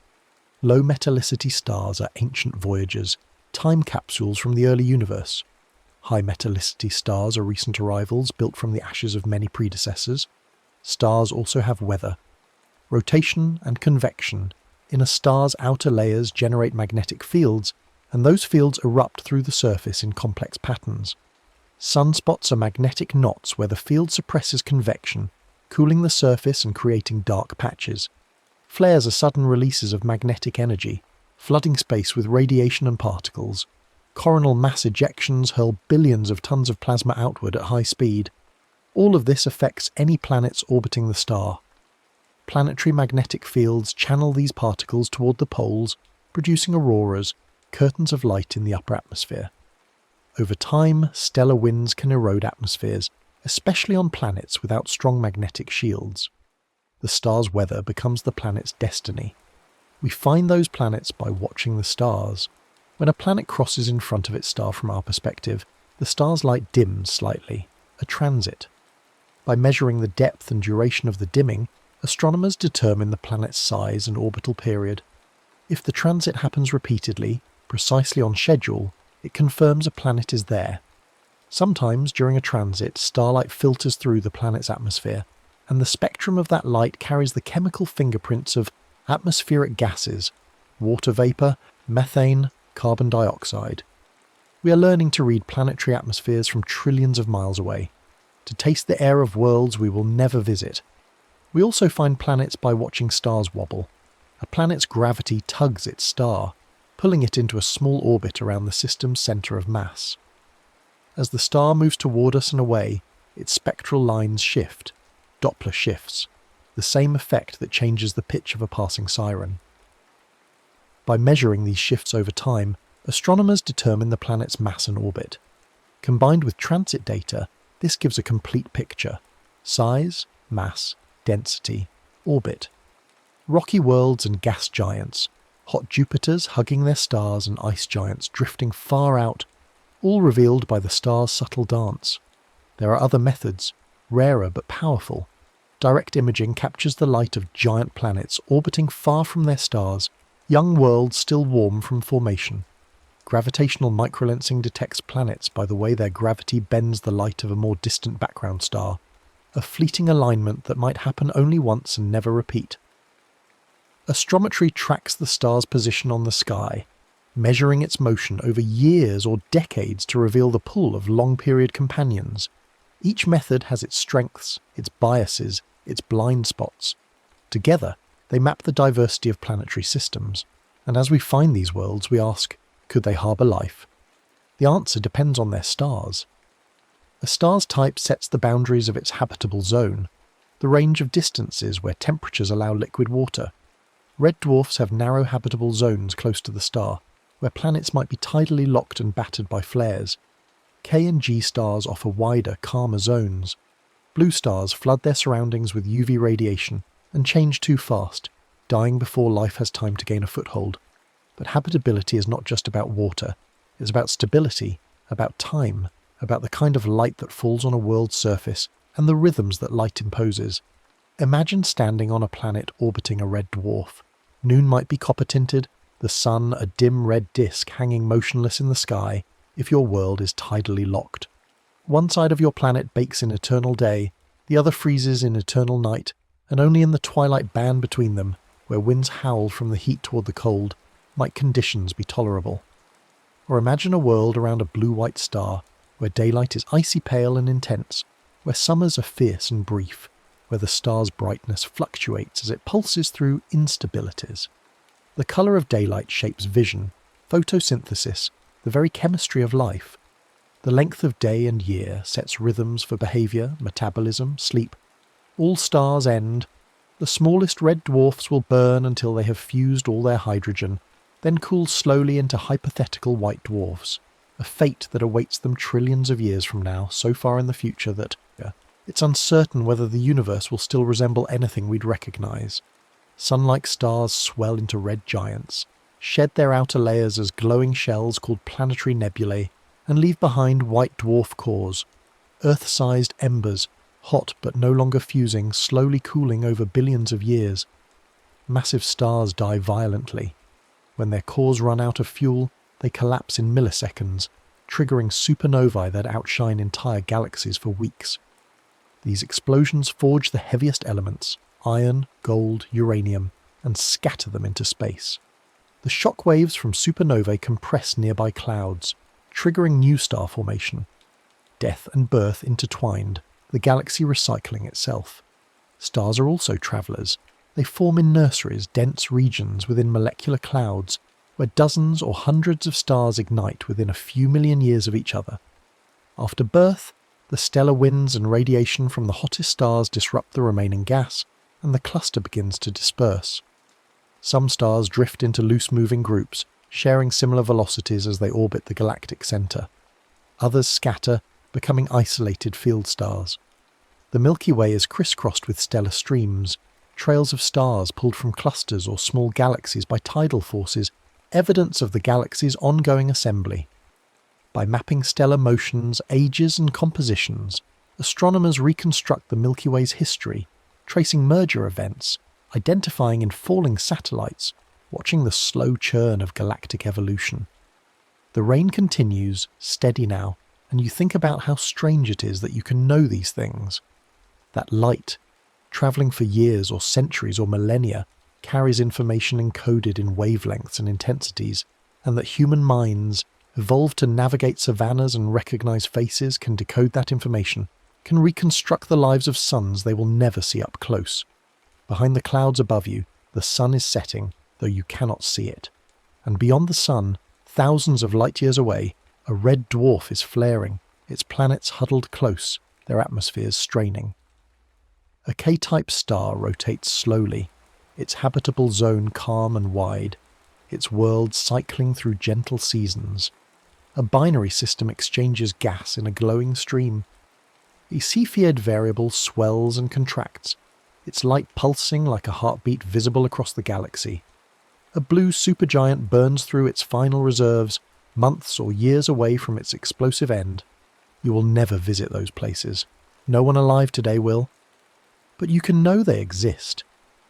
Low metallicity stars are ancient voyagers, time capsules from the early universe. High metallicity stars are recent arrivals built from the ashes of many predecessors. Stars also have weather. Rotation and convection in a star's outer layers generate magnetic fields, and those fields erupt through the surface in complex patterns. Sunspots are magnetic knots where the field suppresses convection, cooling the surface and creating dark patches. Flares are sudden releases of magnetic energy, flooding space with radiation and particles. Coronal mass ejections hurl billions of tons of plasma outward at high speed. All of this affects any planets orbiting the star. Planetary magnetic fields channel these particles toward the poles, producing auroras, curtains of light in the upper atmosphere. Over time, stellar winds can erode atmospheres, especially on planets without strong magnetic shields. The star's weather becomes the planet's destiny. We find those planets by watching the stars. When a planet crosses in front of its star from our perspective, the star's light dims slightly, a transit. By measuring the depth and duration of the dimming, astronomers determine the planet's size and orbital period. If the transit happens repeatedly, precisely on schedule, it confirms a planet is there. Sometimes, during a transit, starlight filters through the planet's atmosphere, and the spectrum of that light carries the chemical fingerprints of atmospheric gases, water vapour, methane, carbon dioxide. We are learning to read planetary atmospheres from trillions of miles away, to taste the air of worlds we will never visit. We also find planets by watching stars wobble. A planet's gravity tugs its star, pulling it into a small orbit around the system's centre of mass. As the star moves toward us and away, its spectral lines shift, Doppler shifts, the same effect that changes the pitch of a passing siren. By measuring these shifts over time, astronomers determine the planet's mass and orbit. Combined with transit data, this gives a complete picture: size, mass, density, orbit. Rocky worlds and gas giants, hot Jupiters hugging their stars and ice giants drifting far out, all revealed by the star's subtle dance. There are other methods, rarer but powerful. Direct imaging captures the light of giant planets orbiting far from their stars, young worlds still warm from formation. Gravitational microlensing detects planets by the way their gravity bends the light of a more distant background star, a fleeting alignment that might happen only once and never repeat. Astrometry tracks the star's position on the sky, measuring its motion over years or decades to reveal the pull of long-period companions. Each method has its strengths, its biases, its blind spots. Together, they map the diversity of planetary systems, and as we find these worlds, we ask, could they harbour life? The answer depends on their stars. A star's type sets the boundaries of its habitable zone, the range of distances where temperatures allow liquid water. Red dwarfs have narrow habitable zones close to the star, where planets might be tidally locked and battered by flares. K and G stars offer wider, calmer zones. Blue stars flood their surroundings with UV radiation and change too fast, dying before life has time to gain a foothold. But habitability is not just about water. It's about stability, about time, about the kind of light that falls on a world's surface and the rhythms that light imposes. Imagine standing on a planet orbiting a red dwarf. Noon might be copper-tinted, the sun a dim red disk hanging motionless in the sky if your world is tidally locked. One side of your planet bakes in eternal day, the other freezes in eternal night, and only in the twilight band between them, where winds howl from the heat toward the cold, might conditions be tolerable. Or imagine a world around a blue-white star, where daylight is icy pale and intense, where summers are fierce and brief, where the star's brightness fluctuates as it pulses through instabilities. The colour of daylight shapes vision, photosynthesis, the very chemistry of life. The length of day and year sets rhythms for behaviour, metabolism, sleep. All stars end. The smallest red dwarfs will burn until they have fused all their hydrogen, then cool slowly into hypothetical white dwarfs, a fate that awaits them trillions of years from now, so far in the future that it's uncertain whether the universe will still resemble anything we'd recognise. Sun-like stars swell into red giants, shed their outer layers as glowing shells called planetary nebulae, and leave behind white dwarf cores, Earth-sized embers, hot but no longer fusing, slowly cooling over billions of years. Massive stars die violently. When their cores run out of fuel, they collapse in milliseconds, triggering supernovae that outshine entire galaxies for weeks. These explosions forge the heaviest elements, iron, gold, uranium, and scatter them into space. The shock waves from supernovae compress nearby clouds, triggering new star formation. Death and birth intertwined, the galaxy recycling itself. Stars are also travellers. They form in nurseries, dense regions within molecular clouds, where dozens or hundreds of stars ignite within a few million years of each other. After birth, the stellar winds and radiation from the hottest stars disrupt the remaining gas, and the cluster begins to disperse. Some stars drift into loose-moving groups, sharing similar velocities as they orbit the galactic centre. Others scatter, becoming isolated field stars. The Milky Way is crisscrossed with stellar streams, trails of stars pulled from clusters or small galaxies by tidal forces, evidence of the galaxy's ongoing assembly. By mapping stellar motions, ages and compositions, astronomers reconstruct the Milky Way's history, tracing merger events, identifying in falling satellites, watching the slow churn of galactic evolution. The rain continues, steady now, and you think about how strange it is that you can know these things. That light, travelling for years or centuries or millennia, carries information encoded in wavelengths and intensities, and that human minds, evolved to navigate savannas and recognise faces, can decode that information, can reconstruct the lives of suns they will never see up close. Behind the clouds above you, the sun is setting, though you cannot see it. And beyond the sun, thousands of light years away, a red dwarf is flaring, its planets huddled close, their atmospheres straining. A K-type star rotates slowly, its habitable zone calm and wide, its world cycling through gentle seasons. A binary system exchanges gas in a glowing stream. A Cepheid variable swells and contracts, its light pulsing like a heartbeat visible across the galaxy. A blue supergiant burns through its final reserves, months or years away from its explosive end. You will never visit those places. No one alive today will. But you can know they exist.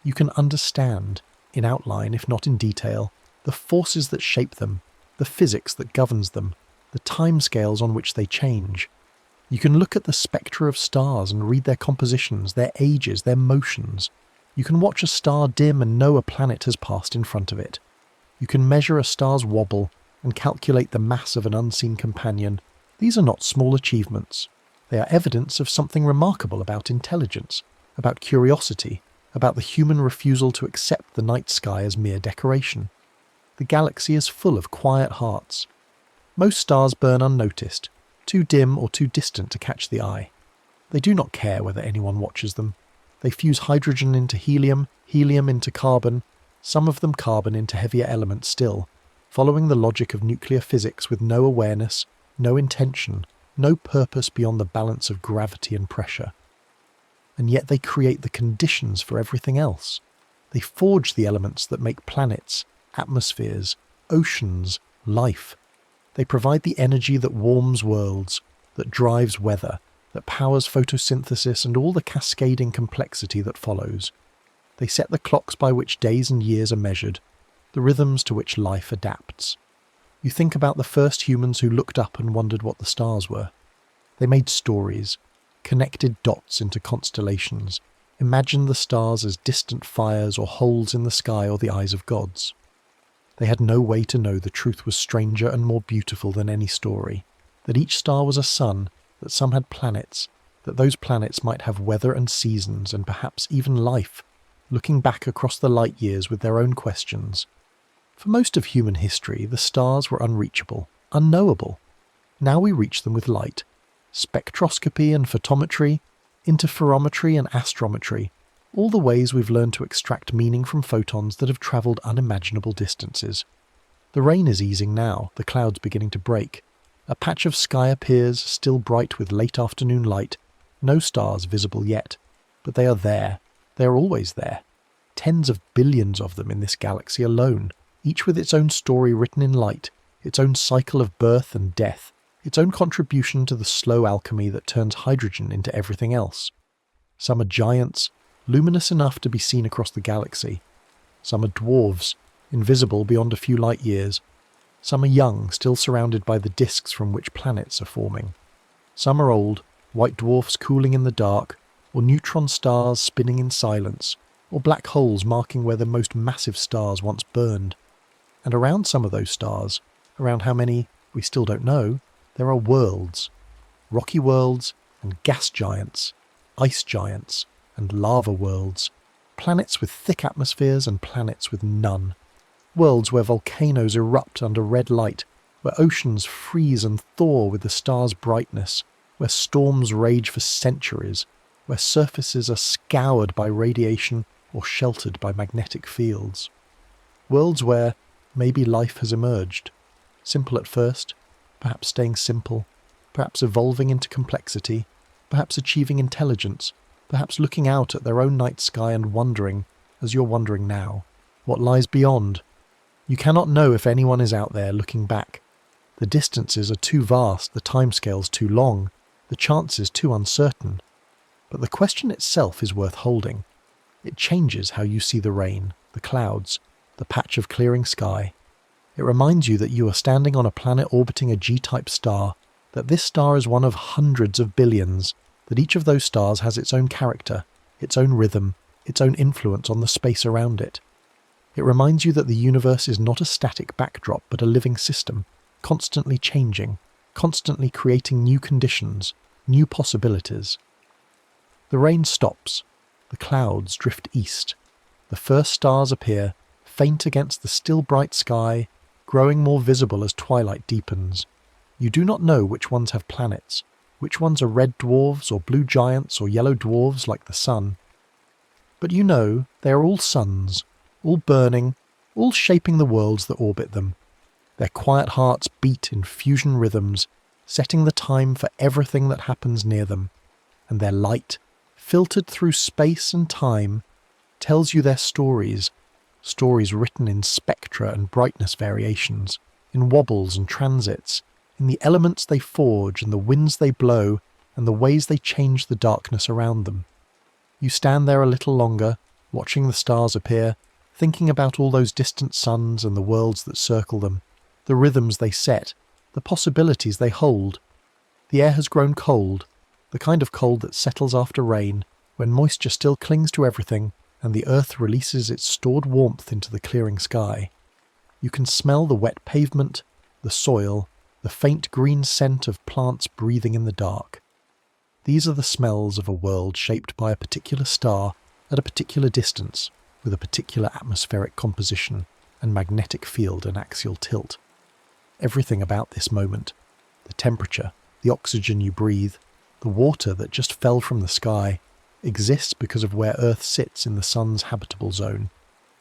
You can understand, in outline if not in detail, the forces that shape them, the physics that governs them, the timescales on which they change. You can look at the spectra of stars and read their compositions, their ages, their motions. You can watch a star dim and know a planet has passed in front of it. You can measure a star's wobble and calculate the mass of an unseen companion. These are not small achievements. They are evidence of something remarkable about intelligence, about curiosity, about the human refusal to accept the night sky as mere decoration. The galaxy is full of quiet hearts. Most stars burn unnoticed, too dim or too distant to catch the eye. They do not care whether anyone watches them. They fuse hydrogen into helium, helium into carbon, some of them carbon into heavier elements still, following the logic of nuclear physics with no awareness, no intention, no purpose beyond the balance of gravity and pressure. And yet they create the conditions for everything else. They forge the elements that make planets, atmospheres, oceans, life. They provide the energy that warms worlds, that drives weather, that powers photosynthesis and all the cascading complexity that follows. They set the clocks by which days and years are measured, the rhythms to which life adapts. You think about the first humans who looked up and wondered what the stars were. They made stories, connected dots into constellations, imagined the stars as distant fires or holes in the sky or the eyes of gods. They had no way to know the truth was stranger and more beautiful than any story, that each star was a sun, that some had planets, that those planets might have weather and seasons and perhaps even life, looking back across the light years with their own questions. For most of human history, the stars were unreachable, unknowable. Now we reach them with light. Spectroscopy and photometry, interferometry and astrometry, all the ways we've learned to extract meaning from photons that have travelled unimaginable distances. The rain is easing now, the clouds beginning to break. A patch of sky appears, still bright with late afternoon light. No stars visible yet, but they are there. They are always there. Tens of billions of them in this galaxy alone, each with its own story written in light, its own cycle of birth and death, its own contribution to the slow alchemy that turns hydrogen into everything else. Some are giants, luminous enough to be seen across the galaxy. Some are dwarves, invisible beyond a few light years. Some are young, still surrounded by the disks from which planets are forming. Some are old, white dwarfs cooling in the dark, or neutron stars spinning in silence, or black holes marking where the most massive stars once burned. And around some of those stars, around how many we still don't know, there are worlds. Rocky worlds and gas giants, ice giants and lava worlds, planets with thick atmospheres and planets with none. Worlds where volcanoes erupt under red light, where oceans freeze and thaw with the star's brightness, where storms rage for centuries, where surfaces are scoured by radiation or sheltered by magnetic fields. Worlds where maybe life has emerged. Simple at first, perhaps staying simple, perhaps evolving into complexity, perhaps achieving intelligence, perhaps looking out at their own night sky and wondering, as you're wondering now, what lies beyond. You cannot know if anyone is out there looking back. The distances are too vast, the timescales too long, the chances too uncertain. But the question itself is worth holding. It changes how you see the rain, the clouds, the patch of clearing sky. It reminds you that you are standing on a planet orbiting a G-type star, that this star is one of hundreds of billions, that each of those stars has its own character, its own rhythm, its own influence on the space around it. It reminds you that the universe is not a static backdrop but a living system, constantly changing, constantly creating new conditions, new possibilities. The rain stops, the clouds drift east, the first stars appear, faint against the still bright sky, growing more visible as twilight deepens. You do not know which ones have planets, which ones are red dwarfs or blue giants or yellow dwarfs like the sun. But you know they are all suns, all burning, all shaping the worlds that orbit them. Their quiet hearts beat in fusion rhythms, setting the time for everything that happens near them, and their light, filtered through space and time, tells you their stories, stories written in spectra and brightness variations, in wobbles and transits, in the elements they forge and the winds they blow and the ways they change the darkness around them. You stand there a little longer, watching the stars appear, thinking about all those distant suns and the worlds that circle them, the rhythms they set, the possibilities they hold. The air has grown cold, the kind of cold that settles after rain, when moisture still clings to everything and the earth releases its stored warmth into the clearing sky. You can smell the wet pavement, the soil, the faint green scent of plants breathing in the dark. These are the smells of a world shaped by a particular star at a particular distance, with a particular atmospheric composition and magnetic field and axial tilt. Everything about this moment, the temperature, the oxygen you breathe, the water that just fell from the sky, exists because of where Earth sits in the sun's habitable zone,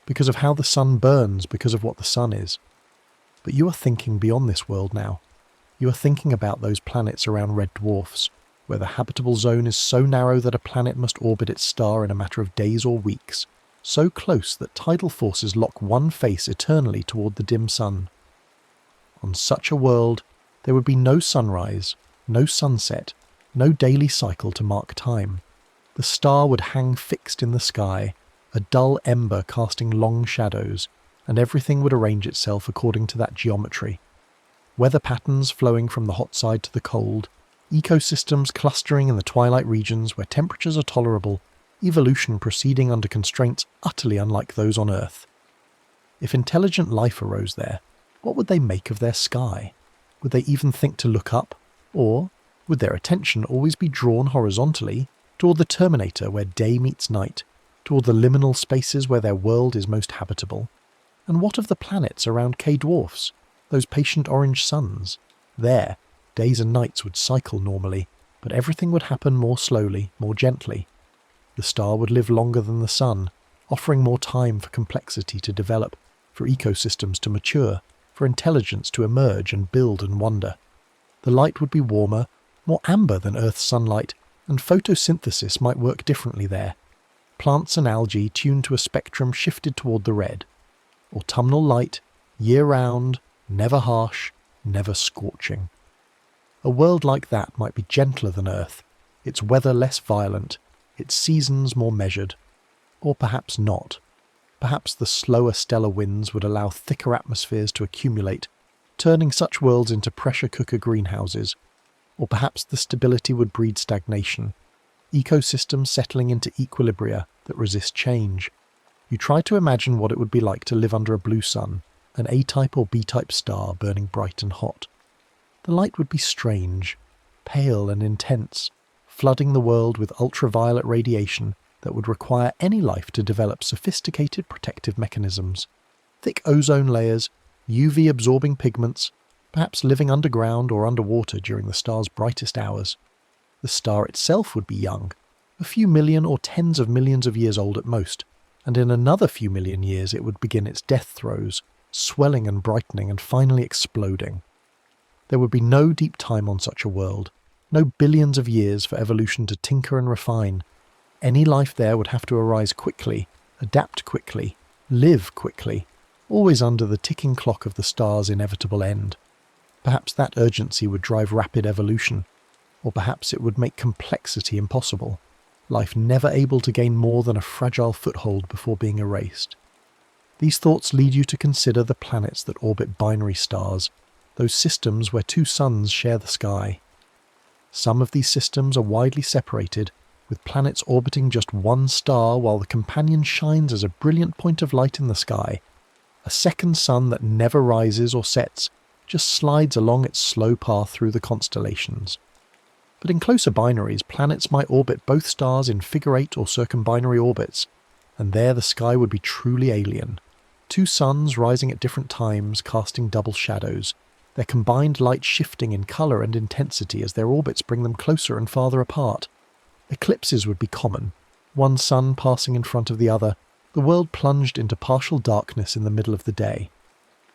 because of how the sun burns, because of what the sun is. But you are thinking beyond this world now. You are thinking about those planets around red dwarfs, where the habitable zone is so narrow that a planet must orbit its star in a matter of days or weeks, so close that tidal forces lock one face eternally toward the dim sun. On such a world, there would be no sunrise, no sunset, no daily cycle to mark time. The star would hang fixed in the sky, a dull ember casting long shadows, and everything would arrange itself according to that geometry. Weather patterns flowing from the hot side to the cold, ecosystems clustering in the twilight regions where temperatures are tolerable, evolution proceeding under constraints utterly unlike those on Earth. If intelligent life arose there, what would they make of their sky? Would they even think to look up? Or would their attention always be drawn horizontally toward the terminator where day meets night, toward the liminal spaces where their world is most habitable? And what of the planets around K-dwarfs, those patient orange suns? There, days and nights would cycle normally, but everything would happen more slowly, more gently. The star would live longer than the sun, offering more time for complexity to develop, for ecosystems to mature, for intelligence to emerge and build and wonder. The light would be warmer, more amber than Earth's sunlight, and photosynthesis might work differently there. Plants and algae tuned to a spectrum shifted toward the red. Autumnal light, year-round, never harsh, never scorching. A world like that might be gentler than Earth, its weather less violent, its seasons more measured. Or perhaps not. Perhaps the slower stellar winds would allow thicker atmospheres to accumulate, turning such worlds into pressure cooker greenhouses. Or perhaps the stability would breed stagnation, ecosystems settling into equilibria that resist change. You try to imagine what it would be like to live under a blue sun, an A-type or B-type star burning bright and hot. The light would be strange, pale and intense, flooding the world with ultraviolet radiation that would require any life to develop sophisticated protective mechanisms. Thick ozone layers, UV-absorbing pigments, perhaps living underground or underwater during the star's brightest hours. The star itself would be young, a few million or tens of millions of years old at most, and in another few million years it would begin its death throes, swelling and brightening and finally exploding. There would be no deep time on such a world, no billions of years for evolution to tinker and refine. Any life there would have to arise quickly, adapt quickly, live quickly, always under the ticking clock of the star's inevitable end. Perhaps that urgency would drive rapid evolution, or perhaps it would make complexity impossible, life never able to gain more than a fragile foothold before being erased. These thoughts lead you to consider the planets that orbit binary stars, those systems where two suns share the sky. Some of these systems are widely separated, with planets orbiting just one star while the companion shines as a brilliant point of light in the sky. A second sun that never rises or sets, just slides along its slow path through the constellations. But in closer binaries, planets might orbit both stars in figure-8 or circumbinary orbits, and there the sky would be truly alien. Two suns rising at different times, casting double shadows, their combined light shifting in colour and intensity as their orbits bring them closer and farther apart. Eclipses would be common, one sun passing in front of the other, the world plunged into partial darkness in the middle of the day.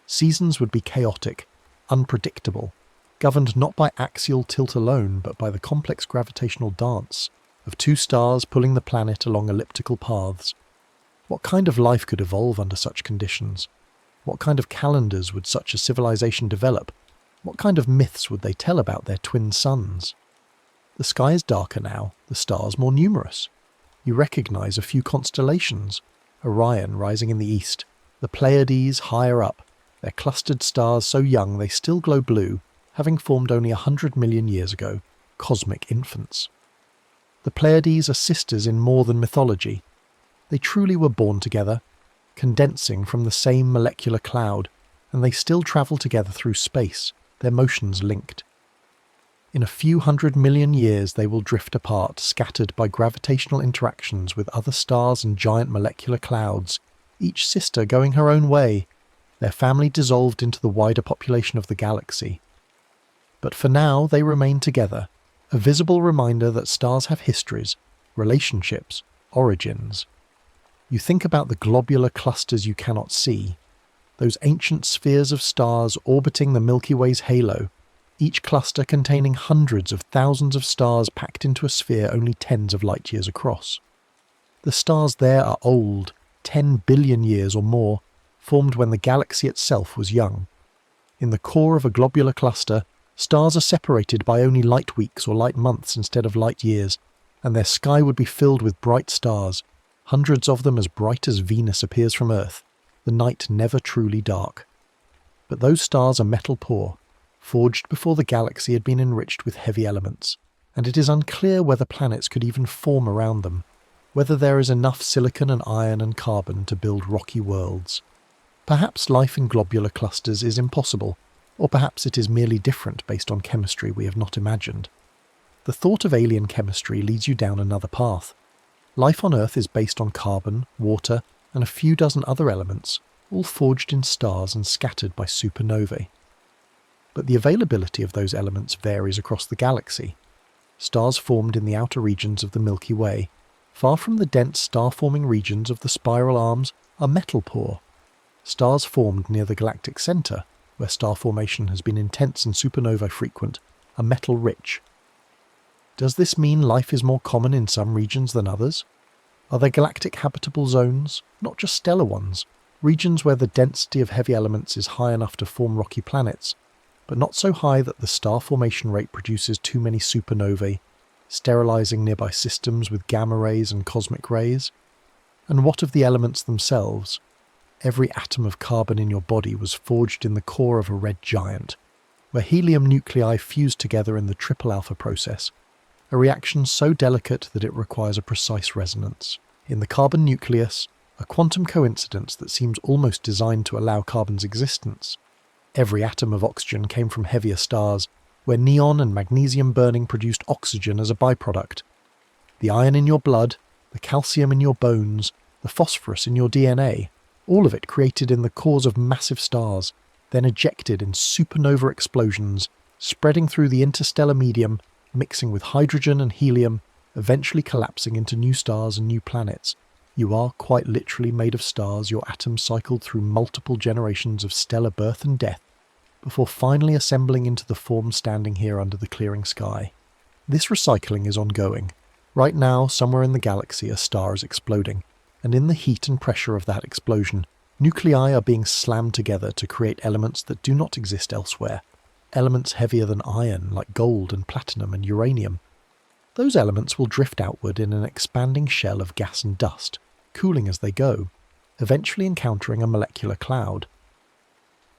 Seasons would be chaotic, unpredictable, governed not by axial tilt alone but by the complex gravitational dance of two stars pulling the planet along elliptical paths. What kind of life could evolve under such conditions? What kind of calendars would such a civilization develop? What kind of myths would they tell about their twin suns? The sky is darker now, the stars more numerous. You recognise a few constellations, Orion rising in the east, the Pleiades higher up, their clustered stars so young they still glow blue, having formed only 100 million years ago, cosmic infants. The Pleiades are sisters in more than mythology. They truly were born together, condensing from the same molecular cloud, and they still travel together through space, their motions linked. In a few 100 million years they will drift apart, scattered by gravitational interactions with other stars and giant molecular clouds, each sister going her own way, their family dissolved into the wider population of the galaxy. But for now they remain together, a visible reminder that stars have histories, relationships, origins. You think about the globular clusters you cannot see, those ancient spheres of stars orbiting the Milky Way's halo, each cluster containing hundreds of thousands of stars packed into a sphere only tens of light years across. The stars there are old, 10 billion years or more, formed when the galaxy itself was young. In the core of a globular cluster, stars are separated by only light weeks or light months instead of light years, and their sky would be filled with bright stars, hundreds of them as bright as Venus appears from Earth, the night never truly dark. But those stars are metal poor, forged before the galaxy had been enriched with heavy elements, and it is unclear whether planets could even form around them, whether there is enough silicon and iron and carbon to build rocky worlds. Perhaps life in globular clusters is impossible, or perhaps it is merely different based on chemistry we have not imagined. The thought of alien chemistry leads you down another path. Life on Earth is based on carbon, water, and a few dozen other elements, all forged in stars and scattered by supernovae. But the availability of those elements varies across the galaxy. Stars formed in the outer regions of the Milky Way, far from the dense star-forming regions of the spiral arms, are metal poor. Stars formed near the galactic centre, where star formation has been intense and supernova frequent, are metal rich. Does this mean life is more common in some regions than others? Are there galactic habitable zones, not just stellar ones, regions where the density of heavy elements is high enough to form rocky planets, but not so high that the star formation rate produces too many supernovae, sterilizing nearby systems with gamma rays and cosmic rays? And what of the elements themselves? Every atom of carbon in your body was forged in the core of a red giant, where helium nuclei fuse together in the triple alpha process, a reaction so delicate that it requires a precise resonance. In the carbon nucleus, a quantum coincidence that seems almost designed to allow carbon's existence. Every atom of oxygen came from heavier stars, where neon and magnesium burning produced oxygen as a byproduct. The iron in your blood, the calcium in your bones, the phosphorus in your DNA, all of it created in the cores of massive stars, then ejected in supernova explosions, spreading through the interstellar medium, mixing with hydrogen and helium, eventually collapsing into new stars and new planets. You are quite literally made of stars. Your atoms cycled through multiple generations of stellar birth and death, before finally assembling into the form standing here under the clearing sky. This recycling is ongoing. Right now, somewhere in the galaxy, a star is exploding, and in the heat and pressure of that explosion, nuclei are being slammed together to create elements that do not exist elsewhere, elements heavier than iron, like gold and platinum and uranium. Those elements will drift outward in an expanding shell of gas and dust, cooling as they go, eventually encountering a molecular cloud.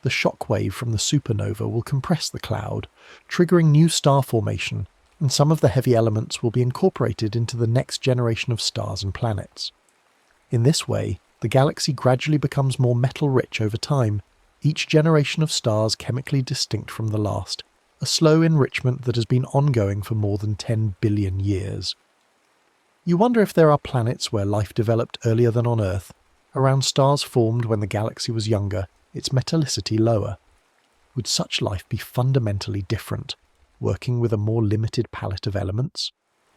The shock wave from the supernova will compress the cloud, triggering new star formation, and some of the heavy elements will be incorporated into the next generation of stars and planets. In this way, the galaxy gradually becomes more metal-rich over time, each generation of stars chemically distinct from the last, a slow enrichment that has been ongoing for more than 10 billion years. You wonder if there are planets where life developed earlier than on Earth, around stars formed when the galaxy was younger, its metallicity lower. Would such life be fundamentally different, working with a more limited palette of elements?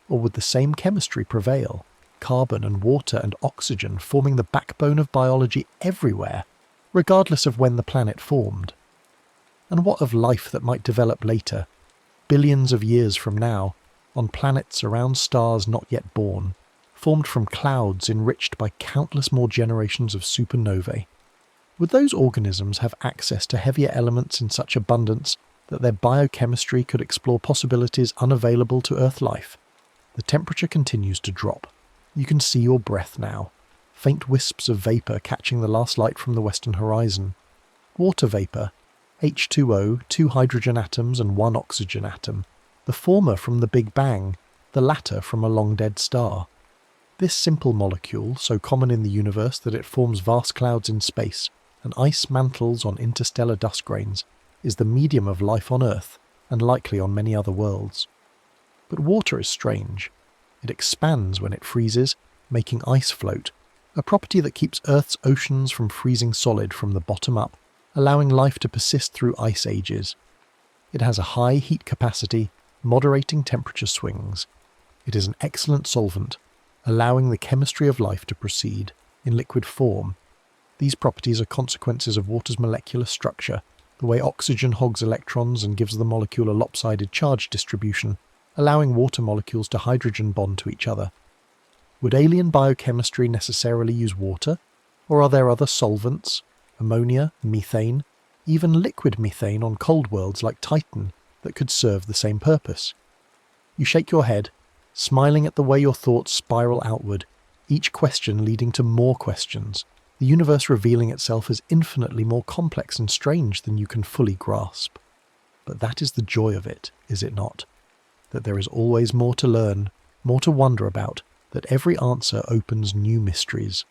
Or would the same chemistry prevail, carbon and water and oxygen forming the backbone of biology everywhere, regardless of when the planet formed? And what of life that might develop later, billions of years from now, on planets around stars not yet born, formed from clouds enriched by countless more generations of supernovae? Would those organisms have access to heavier elements in such abundance that their biochemistry could explore possibilities unavailable to Earth life? The temperature continues to drop. You can see your breath now, faint wisps of vapour catching the last light from the western horizon. Water vapour, H2O, 2 hydrogen atoms and 1 oxygen atom, the former from the Big Bang, the latter from a long-dead star. This simple molecule, so common in the universe that it forms vast clouds in space and ice mantles on interstellar dust grains, is the medium of life on Earth, and likely on many other worlds. But water is strange. It expands when it freezes, making ice float, a property that keeps Earth's oceans from freezing solid from the bottom up, allowing life to persist through ice ages. It has a high heat capacity, moderating temperature swings. It is an excellent solvent, allowing the chemistry of life to proceed in liquid form. These properties are consequences of water's molecular structure, the way oxygen hogs electrons and gives the molecule a lopsided charge distribution, allowing water molecules to hydrogen bond to each other. Would alien biochemistry necessarily use water, or are there other solvents, ammonia, methane, even liquid methane on cold worlds like Titan, that could serve the same purpose? You shake your head, smiling at the way your thoughts spiral outward, each question leading to more questions, the universe revealing itself as infinitely more complex and strange than you can fully grasp. But that is the joy of it, is it not? That there is always more to learn, more to wonder about, that every answer opens new mysteries.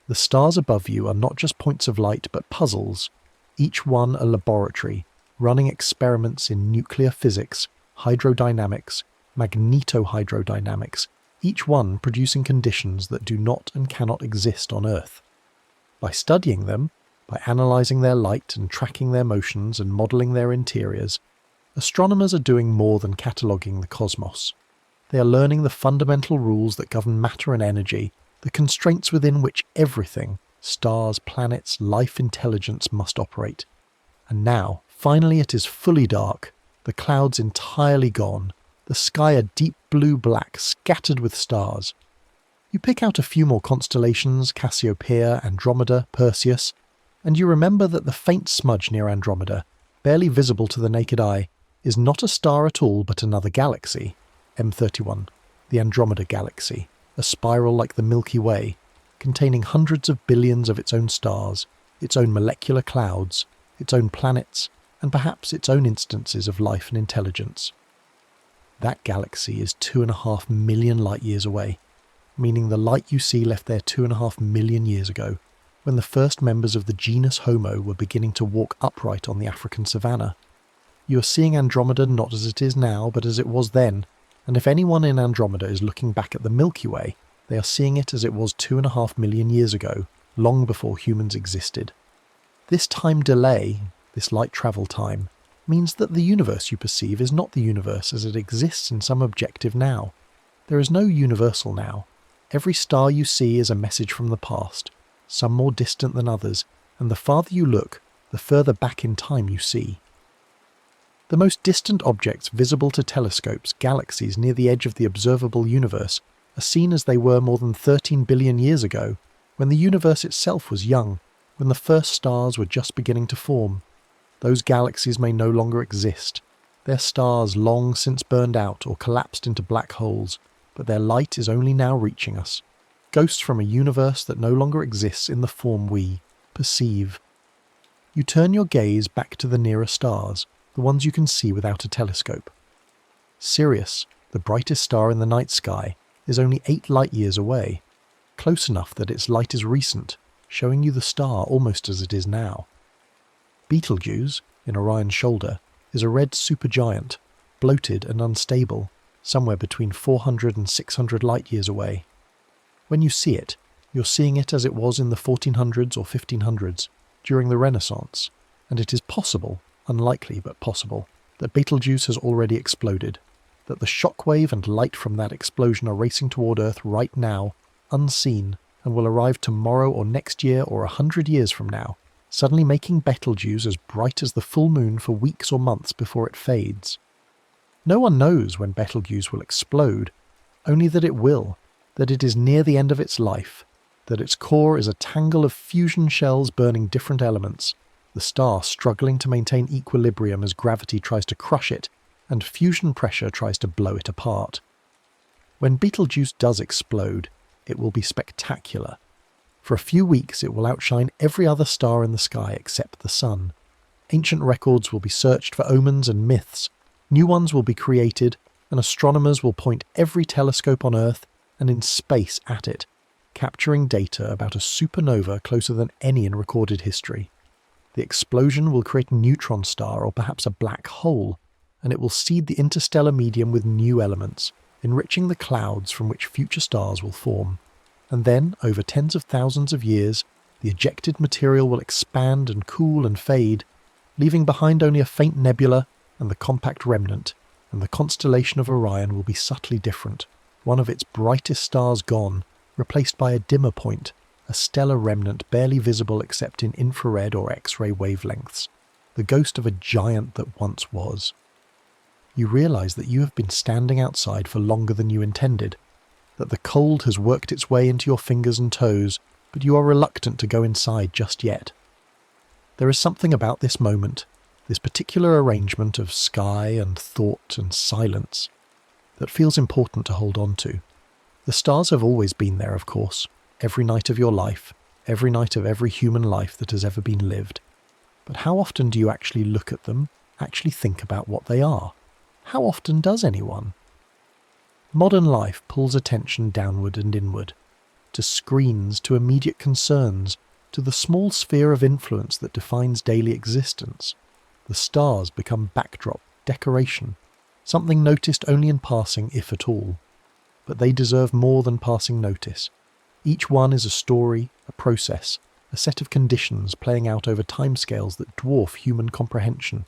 The stars above you are not just points of light but puzzles, each one a laboratory, running experiments in nuclear physics, hydrodynamics, magnetohydrodynamics, each one producing conditions that do not and cannot exist on Earth. By studying them, by analysing their light and tracking their motions and modelling their interiors, astronomers are doing more than cataloguing the cosmos. They are learning the fundamental rules that govern matter and energy, the constraints within which everything, stars, planets, life intelligence, must operate. And now, finally it is fully dark, the clouds entirely gone, the sky a deep blue-black scattered with stars. You pick out a few more constellations, Cassiopeia, Andromeda, Perseus, and you remember that the faint smudge near Andromeda, barely visible to the naked eye, is not a star at all but another galaxy, M31, the Andromeda Galaxy, a spiral like the Milky Way, containing hundreds of billions of its own stars, its own molecular clouds, its own planets, and perhaps its own instances of life and intelligence. That galaxy is 2.5 million light-years away, meaning the light you see left there 2.5 million years ago, when the first members of the genus Homo were beginning to walk upright on the African savanna. You are seeing Andromeda not as it is now, but as it was then, and if anyone in Andromeda is looking back at the Milky Way, they are seeing it as it was 2.5 million years ago, long before humans existed. This time delay, this light travel time, means that the universe you perceive is not the universe as it exists in some objective now. There is no universal now. Every star you see is a message from the past, some more distant than others, and the farther you look, the further back in time you see. The most distant objects visible to telescopes, galaxies near the edge of the observable universe, are seen as they were more than 13 billion years ago, when the universe itself was young, when the first stars were just beginning to form. Those galaxies may no longer exist. Their stars long since burned out or collapsed into black holes, but their light is only now reaching us. Ghosts from a universe that no longer exists in the form we perceive. You turn your gaze back to the nearer stars, the ones you can see without a telescope. Sirius, the brightest star in the night sky, is only 8 light-years away, close enough that its light is recent, showing you the star almost as it is now. Betelgeuse, in Orion's shoulder, is a red supergiant, bloated and unstable, somewhere between 400 and 600 light-years away. When you see it, you're seeing it as it was in the 1400s or 1500s, during the Renaissance, and it is possible, unlikely but possible, that Betelgeuse has already exploded, that the shockwave and light from that explosion are racing toward Earth right now, unseen, and will arrive tomorrow or next year or 100 years from now, suddenly making Betelgeuse as bright as the full moon for weeks or months before it fades. No one knows when Betelgeuse will explode, only that it will, that it is near the end of its life, that its core is a tangle of fusion shells burning different elements, the star struggling to maintain equilibrium as gravity tries to crush it, and fusion pressure tries to blow it apart. When Betelgeuse does explode, it will be spectacular. For a few weeks it will outshine every other star in the sky except the Sun. Ancient records will be searched for omens and myths, new ones will be created, and astronomers will point every telescope on Earth and in space at it, capturing data about a supernova closer than any in recorded history. The explosion will create a neutron star or perhaps a black hole, and it will seed the interstellar medium with new elements, enriching the clouds from which future stars will form. And then, over tens of thousands of years, the ejected material will expand and cool and fade, leaving behind only a faint nebula and the compact remnant, and the constellation of Orion will be subtly different, one of its brightest stars gone, replaced by a dimmer point, a stellar remnant barely visible except in infrared or X-ray wavelengths, the ghost of a giant that once was. You realise that you have been standing outside for longer than you intended, that the cold has worked its way into your fingers and toes, but you are reluctant to go inside just yet. There is something about this moment, this particular arrangement of sky and thought and silence, that feels important to hold on to. The stars have always been there, of course, every night of your life, every night of every human life that has ever been lived. But how often do you actually look at them, actually think about what they are? How often does anyone? Modern life pulls attention downward and inward, to screens, to immediate concerns, to the small sphere of influence that defines daily existence. The stars become backdrop, decoration, something noticed only in passing, if at all. But they deserve more than passing notice. Each one is a story, a process, a set of conditions playing out over timescales that dwarf human comprehension.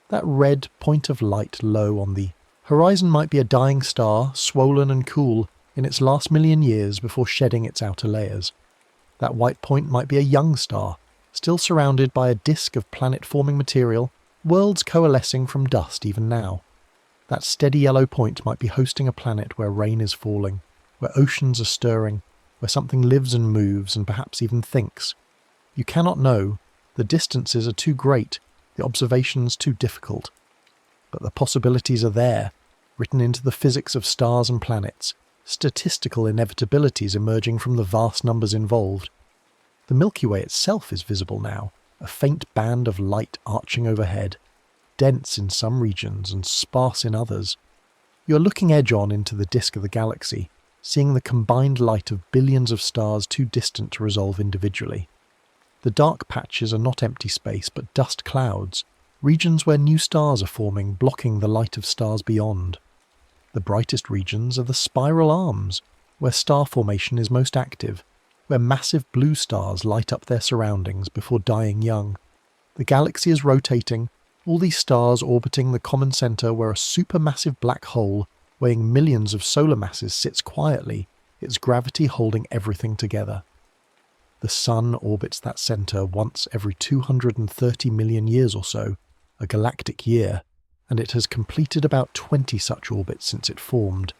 That red point of light low on the horizon might be a dying star, swollen and cool, in its last million years before shedding its outer layers. That white point might be a young star, still surrounded by a disk of planet-forming material, worlds coalescing from dust even now. That steady yellow point might be hosting a planet where rain is falling, where oceans are stirring, where something lives and moves and perhaps even thinks. You cannot know, the distances are too great, the observations too difficult. But the possibilities are there, written into the physics of stars and planets, statistical inevitabilities emerging from the vast numbers involved. The Milky Way itself is visible now, a faint band of light arching overhead, dense in some regions and sparse in others. You are looking edge-on into the disk of the galaxy, seeing the combined light of billions of stars too distant to resolve individually. The dark patches are not empty space but dust clouds, regions where new stars are forming, blocking the light of stars beyond. The brightest regions are the spiral arms, where star formation is most active, where massive blue stars light up their surroundings before dying young. The galaxy is rotating, all these stars orbiting the common centre where a supermassive black hole weighing millions of solar masses sits quietly, its gravity holding everything together. The Sun orbits that centre once every 230 million years or so, a galactic year, and it has completed about 20 such orbits since it formed.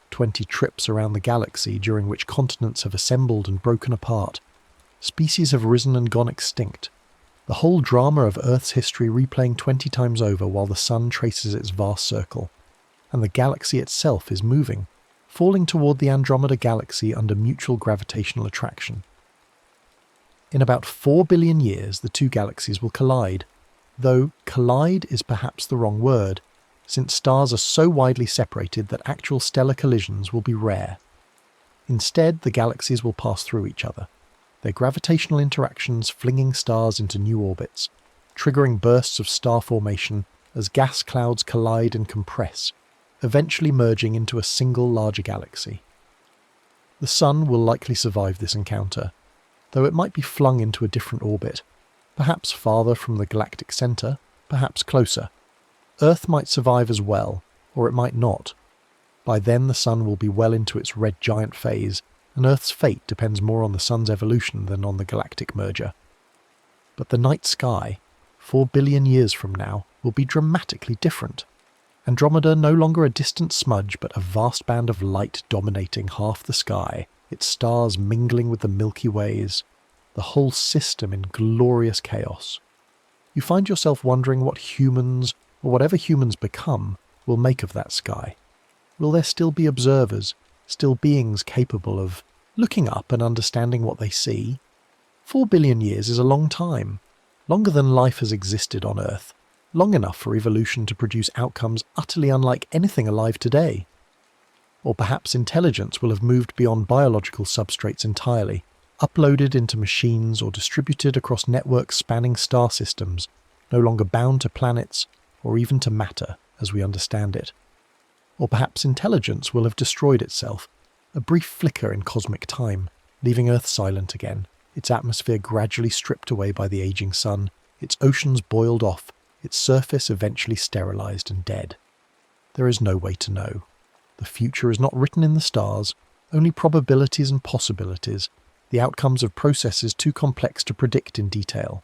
20 trips around the galaxy during which continents have assembled and broken apart. Species have risen and gone extinct. The whole drama of Earth's history replaying 20 times over while the Sun traces its vast circle. And the galaxy itself is moving, falling toward the Andromeda Galaxy under mutual gravitational attraction. In about 4 billion years, the two galaxies will collide, though collide is perhaps the wrong word, since stars are so widely separated that actual stellar collisions will be rare. Instead, the galaxies will pass through each other, their gravitational interactions flinging stars into new orbits, triggering bursts of star formation as gas clouds collide and compress, eventually merging into a single larger galaxy. The Sun will likely survive this encounter, though it might be flung into a different orbit, perhaps farther from the galactic centre, perhaps closer. Earth might survive as well, or it might not. By then the Sun will be well into its red giant phase, and Earth's fate depends more on the Sun's evolution than on the galactic merger. But the night sky, 4 billion years from now, will be dramatically different. Andromeda no longer a distant smudge but a vast band of light dominating half the sky, its stars mingling with the Milky Ways, the whole system in glorious chaos. You find yourself wondering what humans, or whatever humans become, will make of that sky. Will there still be observers, still beings capable of looking up and understanding what they see? 4 billion years is a long time, longer than life has existed on Earth, long enough for evolution to produce outcomes utterly unlike anything alive today. Or perhaps intelligence will have moved beyond biological substrates entirely, uploaded into machines or distributed across networks spanning star systems, no longer bound to planets or even to matter as we understand it. Or perhaps intelligence will have destroyed itself, a brief flicker in cosmic time, leaving Earth silent again, its atmosphere gradually stripped away by the aging sun, its oceans boiled off, its surface eventually sterilized and dead. There is no way to know. The future is not written in the stars, only probabilities and possibilities, the outcomes of processes too complex to predict in detail.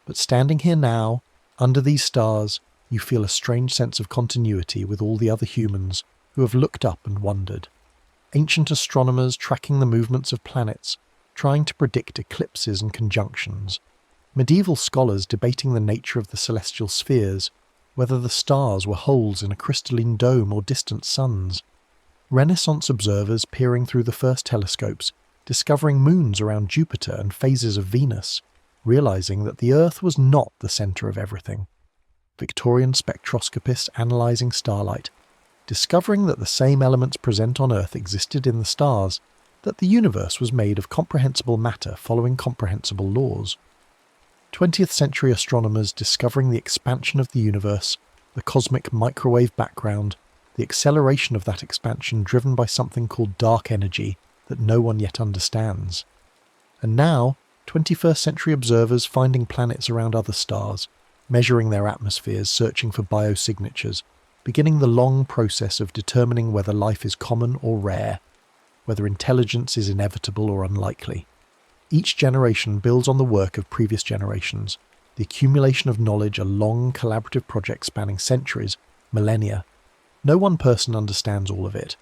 But standing here now, under these stars, you feel a strange sense of continuity with all the other humans who have looked up and wondered. Ancient astronomers tracking the movements of planets, trying to predict eclipses and conjunctions. Medieval scholars debating the nature of the celestial spheres, whether the stars were holes in a crystalline dome or distant suns. Renaissance observers peering through the first telescopes, discovering moons around Jupiter and phases of Venus, realizing that the Earth was not the centre of everything. Victorian spectroscopists analysing starlight, discovering that the same elements present on Earth existed in the stars, that the universe was made of comprehensible matter following comprehensible laws. 20th century astronomers discovering the expansion of the universe, the cosmic microwave background, the acceleration of that expansion driven by something called dark energy that no one yet understands. And now, 21st century observers finding planets around other stars, measuring their atmospheres, searching for biosignatures, beginning the long process of determining whether life is common or rare, whether intelligence is inevitable or unlikely. Each generation builds on the work of previous generations, the accumulation of knowledge a long collaborative project spanning centuries, millennia. No one person understands all of it.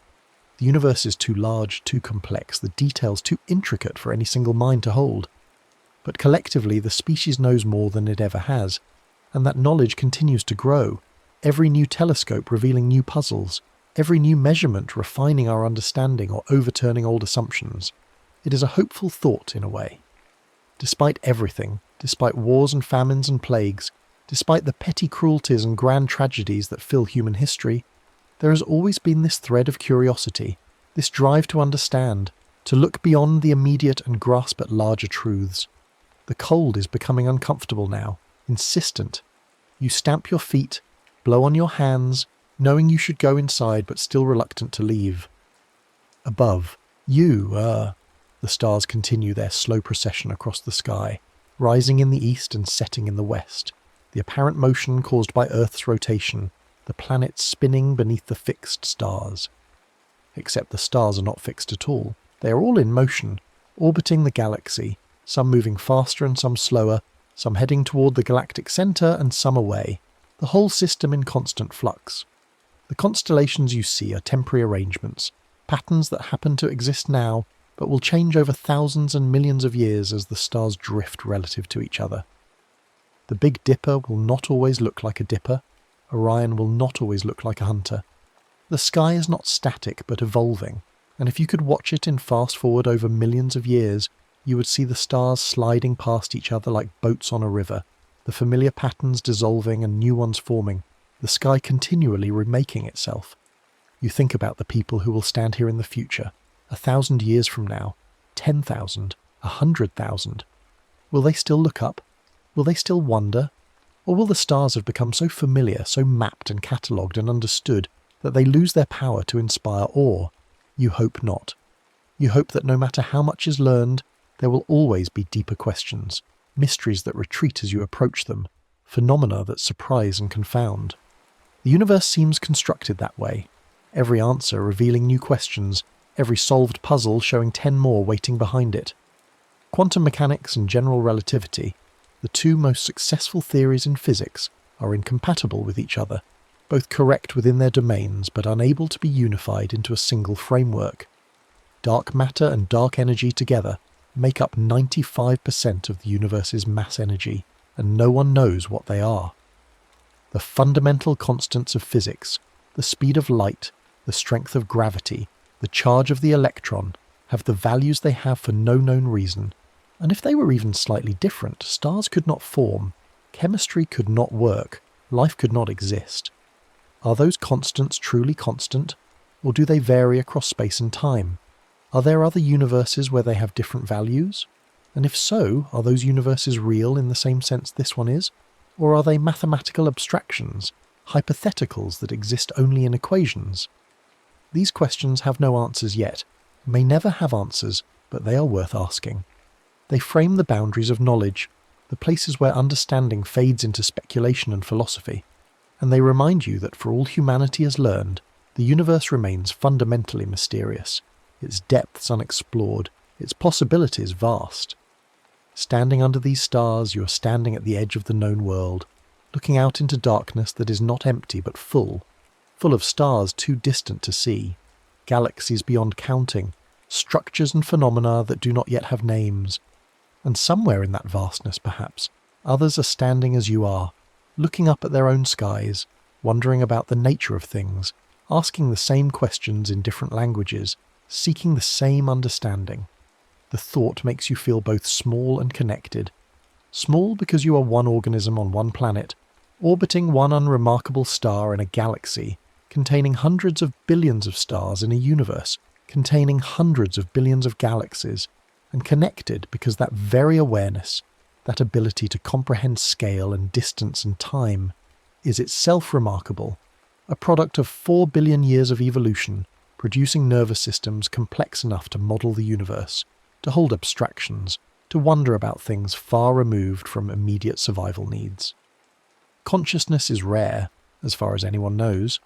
The universe is too large, too complex, the details too intricate for any single mind to hold. But collectively the species knows more than it ever has, and that knowledge continues to grow. every new telescope revealing new puzzles, every new measurement refining our understanding or overturning old assumptions. It is a hopeful thought in a way. Despite everything, despite wars and famines and plagues, despite the petty cruelties and grand tragedies that fill human history, there has always been this thread of curiosity, this drive to understand, to look beyond the immediate and grasp at larger truths. The cold is becoming uncomfortable now, insistent. You stamp your feet, blow on your hands, knowing you should go inside but still reluctant to leave. Above, the stars continue their slow procession across the sky, rising in the east and setting in the west, the apparent motion caused by Earth's rotation, the planets spinning beneath the fixed stars. Except the stars are not fixed at all. They are all in motion, orbiting the galaxy, some moving faster and some slower, some heading toward the galactic centre and some away, the whole system in constant flux. The constellations you see are temporary arrangements, patterns that happen to exist now, but will change over thousands and millions of years as the stars drift relative to each other. The Big Dipper will not always look like a dipper. Orion will not always look like a hunter. The sky is not static but evolving, and if you could watch it in fast forward over millions of years, you would see the stars sliding past each other like boats on a river, the familiar patterns dissolving and new ones forming, the sky continually remaking itself. You think about the people who will stand here in the future, 1,000 years from now, 10,000, 100,000. Will they still look up? Will they still wonder? Or will the stars have become so familiar, so mapped and catalogued and understood that they lose their power to inspire awe? You hope not. You hope that no matter how much is learned, there will always be deeper questions, mysteries that retreat as you approach them, phenomena that surprise and confound. The universe seems constructed that way, every answer revealing new questions, every solved puzzle showing 10 more waiting behind it. Quantum mechanics and general relativity, the two most successful theories in physics, are incompatible with each other, both correct within their domains but unable to be unified into a single framework. Dark matter and dark energy together make up 95% of the universe's mass energy, and no one knows what they are. The fundamental constants of physics, the speed of light, the strength of gravity, the charge of the electron, have the values they have for no known reason, and if they were even slightly different, stars could not form, chemistry could not work, life could not exist. Are those constants truly constant, or do they vary across space and time? Are there other universes where they have different values? And if so, are those universes real in the same sense this one is? Or are they mathematical abstractions, hypotheticals that exist only in equations? These questions have no answers yet, may never have answers, but they are worth asking. They frame the boundaries of knowledge, the places where understanding fades into speculation and philosophy, and they remind you that for all humanity has learned, the universe remains fundamentally mysterious, its depths unexplored, its possibilities vast. Standing under these stars, you are standing at the edge of the known world, looking out into darkness that is not empty but full of stars too distant to see, galaxies beyond counting, structures and phenomena that do not yet have names. And somewhere in that vastness, perhaps, others are standing as you are, looking up at their own skies, wondering about the nature of things, asking the same questions in different languages, seeking the same understanding. The thought makes you feel both small and connected. Small because you are one organism on one planet, orbiting one unremarkable star in a galaxy, containing hundreds of billions of stars in a universe, containing hundreds of billions of galaxies, and connected because that very awareness, that ability to comprehend scale and distance and time, is itself remarkable, a product of 4 billion years of evolution, producing nervous systems complex enough to model the universe, to hold abstractions, to wonder about things far removed from immediate survival needs. Consciousness is rare, as far as anyone knows,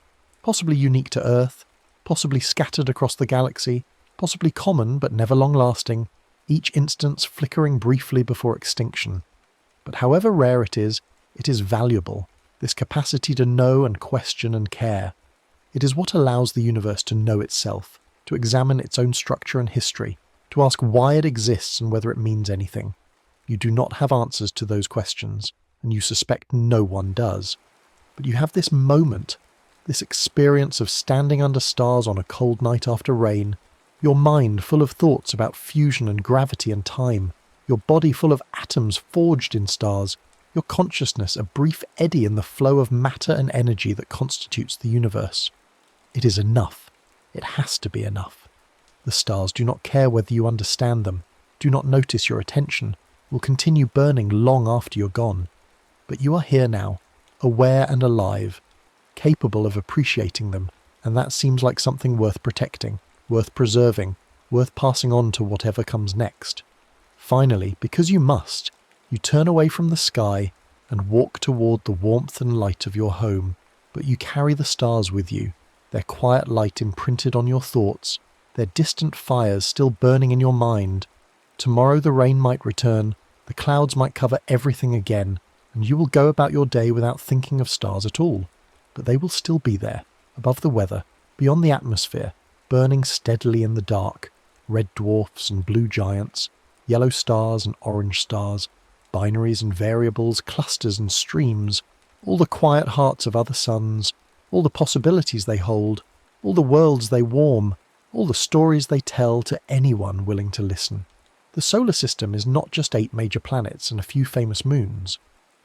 possibly unique to Earth, possibly scattered across the galaxy, possibly common but never long-lasting, each instance flickering briefly before extinction. But however rare it is valuable, this capacity to know and question and care. It is what allows the universe to know itself, to examine its own structure and history, to ask why it exists and whether it means anything. You do not have answers to those questions, and you suspect no one does. But you have this moment, this experience of standing under stars on a cold night after rain, your mind full of thoughts about fusion and gravity and time, your body full of atoms forged in stars, your consciousness a brief eddy in the flow of matter and energy that constitutes the universe. It is enough. It has to be enough. The stars do not care whether you understand them, do not notice your attention, will continue burning long after you're gone. But you are here now, aware and alive, capable of appreciating them, and that seems like something worth protecting, worth preserving, worth passing on to whatever comes next. Finally, because you must, you turn away from the sky and walk toward the warmth and light of your home, but you carry the stars with you, their quiet light imprinted on your thoughts, their distant fires still burning in your mind. Tomorrow the rain might return, the clouds might cover everything again, and you will go about your day without thinking of stars at all. But they will still be there, above the weather, beyond the atmosphere, burning steadily in the dark, red dwarfs and blue giants, yellow stars and orange stars, binaries and variables, clusters and streams, all the quiet hearts of other suns, all the possibilities they hold, all the worlds they warm, all the stories they tell to anyone willing to listen. The solar system is not just 8 major planets and a few famous moons.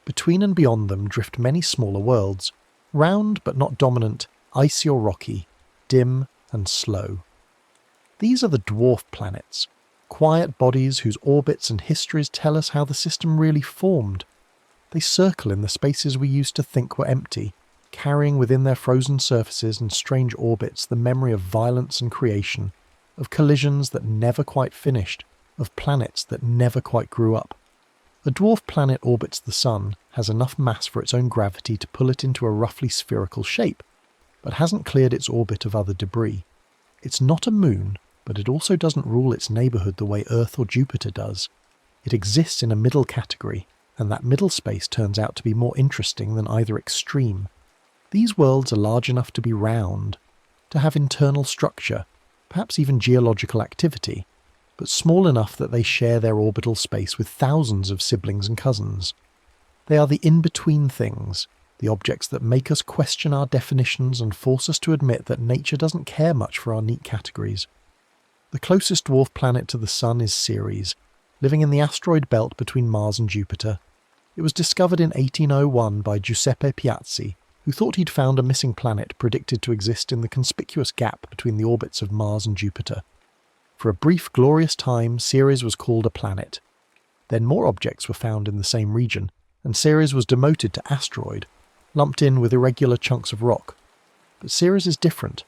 Between and beyond them drift many smaller worlds, round but not dominant, icy or rocky, dim and slow. These are the dwarf planets, quiet bodies whose orbits and histories tell us how the system really formed. They circle in the spaces we used to think were empty, carrying within their frozen surfaces and strange orbits the memory of violence and creation, of collisions that never quite finished, of planets that never quite grew up. A dwarf planet orbits the Sun, has enough mass for its own gravity to pull it into a roughly spherical shape, but hasn't cleared its orbit of other debris. It's not a moon, but it also doesn't rule its neighbourhood the way Earth or Jupiter does. It exists in a middle category, and that middle space turns out to be more interesting than either extreme. These worlds are large enough to be round, to have internal structure, perhaps even geological activity, but small enough that they share their orbital space with thousands of siblings and cousins. They are the in-between things, the objects that make us question our definitions and force us to admit that nature doesn't care much for our neat categories. The closest dwarf planet to the Sun is Ceres, living in the asteroid belt between Mars and Jupiter. It was discovered in 1801 by Giuseppe Piazzi, who thought he'd found a missing planet predicted to exist in the conspicuous gap between the orbits of Mars and Jupiter. For a brief, glorious time, Ceres was called a planet. Then more objects were found in the same region, and Ceres was demoted to asteroid, lumped in with irregular chunks of rock. But Ceres is different.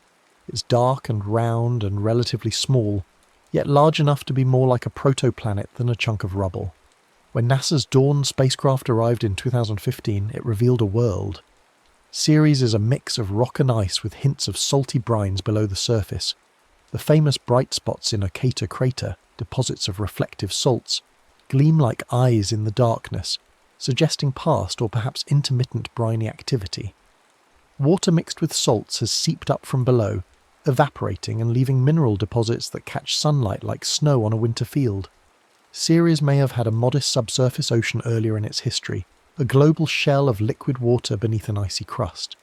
It's dark and round and relatively small, yet large enough to be more like a protoplanet than a chunk of rubble. When NASA's Dawn spacecraft arrived in 2015, it revealed a world. Ceres is a mix of rock and ice with hints of salty brines below the surface. The famous bright spots in Occultations crater, deposits of reflective salts, gleam like eyes in the darkness, suggesting past or perhaps intermittent briny activity. Water mixed with salts has seeped up from below, evaporating and leaving mineral deposits that catch sunlight like snow on a winter field. Ceres may have had a modest subsurface ocean earlier in its history, a global shell of liquid water beneath an icy crust.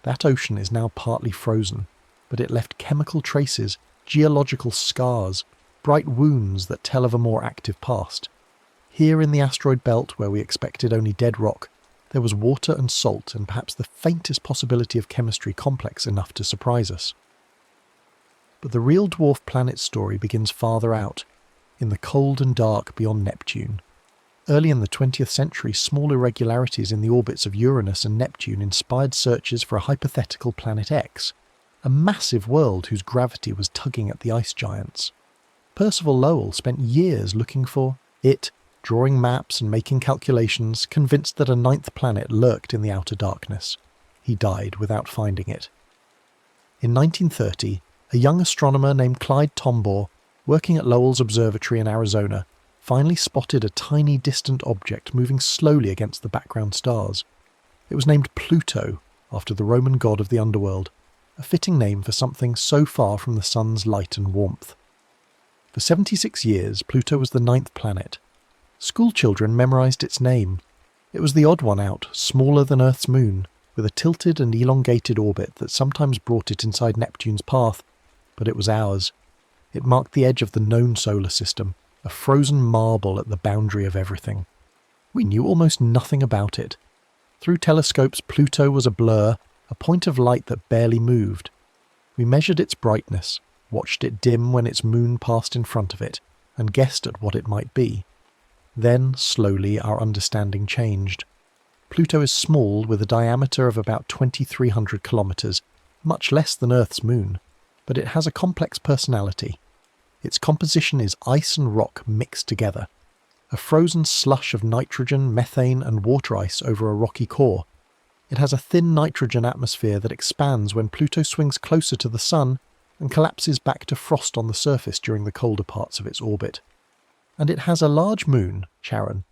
That ocean is now partly frozen, but it left chemical traces, geological scars, bright wounds that tell of a more active past. Here in the asteroid belt, where we expected only dead rock, there was water and salt and perhaps the faintest possibility of chemistry complex enough to surprise us. But the real dwarf planet story begins farther out, in the cold and dark beyond Neptune. Early in the 20th century, small irregularities in the orbits of Uranus and Neptune inspired searches for a hypothetical Planet X, a massive world whose gravity was tugging at the ice giants. Percival Lowell spent years looking for it, drawing maps and making calculations, convinced that a 9th planet lurked in the outer darkness. He died without finding it. In 1930, a young astronomer named Clyde Tombaugh, working at Lowell's observatory in Arizona, finally spotted a tiny distant object moving slowly against the background stars. It was named Pluto, after the Roman god of the underworld, a fitting name for something so far from the sun's light and warmth. For 76 years, Pluto was the 9th planet. Schoolchildren memorized its name. It was the odd one out, smaller than Earth's moon, with a tilted and elongated orbit that sometimes brought it inside Neptune's path, but it was ours. It marked the edge of the known solar system, a frozen marble at the boundary of everything. We knew almost nothing about it. Through telescopes, Pluto was a blur, a point of light that barely moved. We measured its brightness, watched it dim when its moon passed in front of it, and guessed at what it might be. Then, slowly, our understanding changed. Pluto is small, with a diameter of about 2,300 kilometres, much less than Earth's moon, but it has a complex personality. Its composition is ice and rock mixed together, a frozen slush of nitrogen, methane and water ice over a rocky core. It has a thin nitrogen atmosphere that expands when Pluto swings closer to the Sun and collapses back to frost on the surface during the colder parts of its orbit. And it has a large moon, Charon,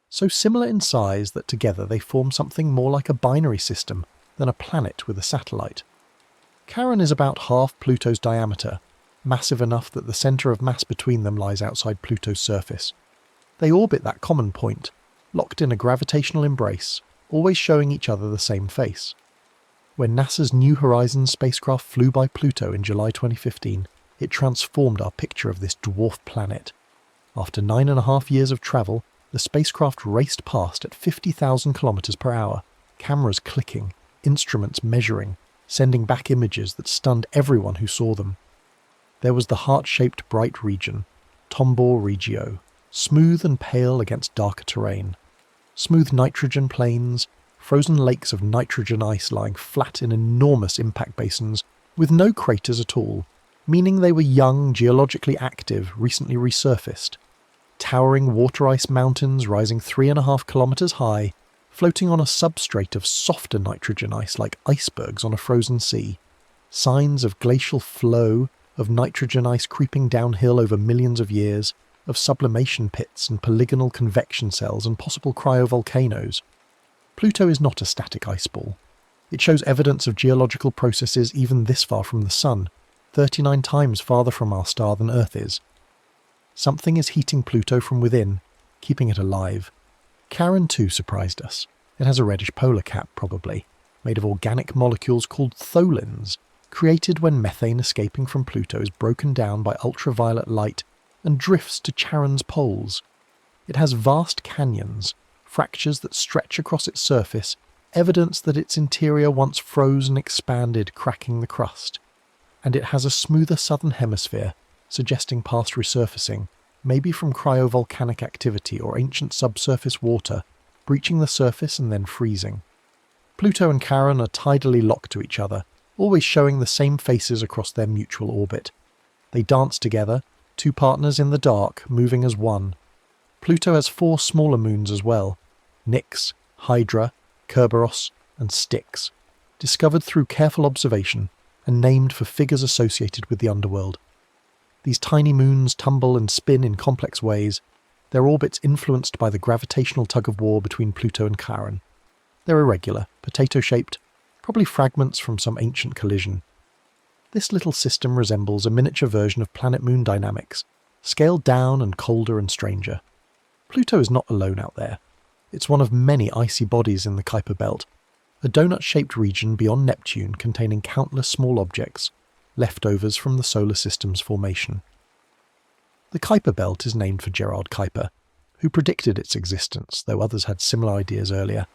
so similar in size that together they form something more like a binary system than a planet with a satellite. Charon is about half Pluto's diameter, massive enough that the centre of mass between them lies outside Pluto's surface. They orbit that common point, locked in a gravitational embrace, always showing each other the same face. When NASA's New Horizons spacecraft flew by Pluto in July 2015, it transformed our picture of this dwarf planet. After 9.5 years of travel, the spacecraft raced past at 50,000 kilometers per hour, cameras clicking, instruments measuring, sending back images that stunned everyone who saw them. There was the heart-shaped bright region, Tombor Regio, smooth and pale against darker terrain. Smooth nitrogen plains, frozen lakes of nitrogen ice lying flat in enormous impact basins with no craters at all, meaning they were young, geologically active, recently resurfaced. Towering water ice mountains rising 3.5 kilometers high, floating on a substrate of softer nitrogen ice like icebergs on a frozen sea. Signs of glacial flow, of nitrogen ice creeping downhill over millions of years, of sublimation pits and polygonal convection cells and possible cryovolcanoes. Pluto is not a static ice ball. It shows evidence of geological processes even this far from the Sun, 39 times farther from our star than Earth is. Something is heating Pluto from within, keeping it alive. Charon too surprised us. It has a reddish polar cap, probably, made of organic molecules called tholins, created when methane escaping from Pluto is broken down by ultraviolet light and drifts to Charon's poles. It has vast canyons, fractures that stretch across its surface, evidence that its interior once froze and expanded, cracking the crust. And it has a smoother southern hemisphere, suggesting past resurfacing, maybe from cryovolcanic activity or ancient subsurface water, breaching the surface and then freezing. Pluto and Charon are tidally locked to each other, always showing the same faces across their mutual orbit. They dance together, two partners in the dark, moving as one. Pluto has 4 smaller moons as well, Nix, Hydra, Kerberos, and Styx, discovered through careful observation and named for figures associated with the underworld. These tiny moons tumble and spin in complex ways, their orbits influenced by the gravitational tug-of-war between Pluto and Charon. They're irregular, potato-shaped, probably fragments from some ancient collision. This little system resembles a miniature version of planet-moon dynamics, scaled down and colder and stranger. Pluto is not alone out there. It's one of many icy bodies in the Kuiper Belt, a donut-shaped region beyond Neptune containing countless small objects, leftovers from the solar system's formation. The Kuiper Belt is named for Gerard Kuiper, who predicted its existence, though others had similar ideas earlier.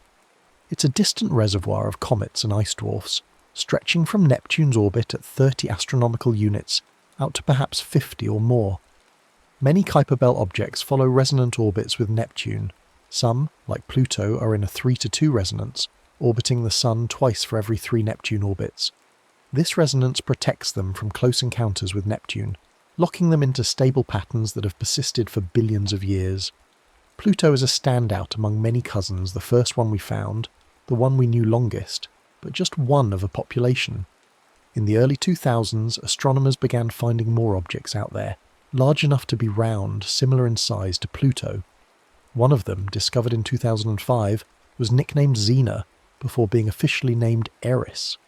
It's a distant reservoir of comets and ice dwarfs, stretching from Neptune's orbit at 30 astronomical units out to perhaps 50 or more. Many Kuiper Belt objects follow resonant orbits with Neptune. Some, like Pluto, are in a 3-to-2 resonance, orbiting the Sun twice for every 3 Neptune orbits. This resonance protects them from close encounters with Neptune, locking them into stable patterns that have persisted for billions of years. Pluto is a standout among many cousins, the first one we found, the one we knew longest, but just one of a population. In the early 2000s, astronomers began finding more objects out there, large enough to be round, similar in size to Pluto. One of them, discovered in 2005, was nicknamed Xena, before being officially named Eris.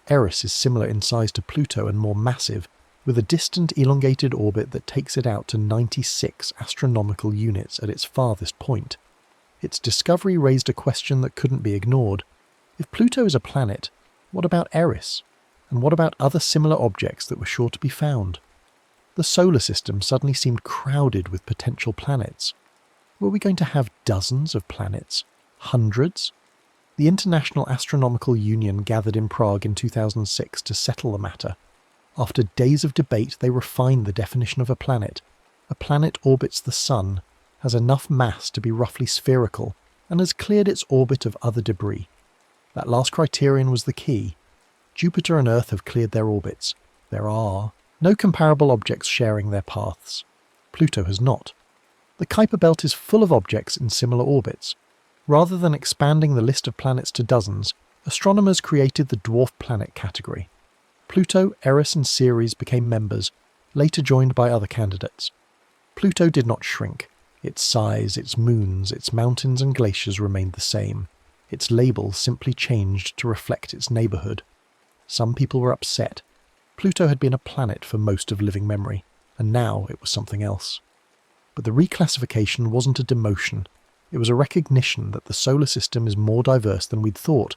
Eris is similar in size to Pluto and more massive, with a distant elongated orbit that takes it out to 96 astronomical units at its farthest point. Its discovery raised a question that couldn't be ignored. If Pluto is a planet, what about Eris? And what about other similar objects that were sure to be found? The solar system suddenly seemed crowded with potential planets. Were we going to have dozens of planets? Hundreds? The International Astronomical Union gathered in Prague in 2006 to settle the matter. After days of debate, they refined the definition of a planet. A planet orbits the Sun, has enough mass to be roughly spherical, and has cleared its orbit of other debris. That last criterion was the key. Jupiter and Earth have cleared their orbits. There are no comparable objects sharing their paths. Pluto has not. The Kuiper belt is full of objects in similar orbits. Rather than expanding the list of planets to dozens, astronomers created the dwarf planet category. Pluto, Eris and Ceres became members, later joined by other candidates. Pluto did not shrink. Its size, its moons, its mountains and glaciers remained the same. Its label simply changed to reflect its neighbourhood. Some people were upset. Pluto had been a planet for most of living memory, and now it was something else. But the reclassification wasn't a demotion. It was a recognition that the solar system is more diverse than we'd thought,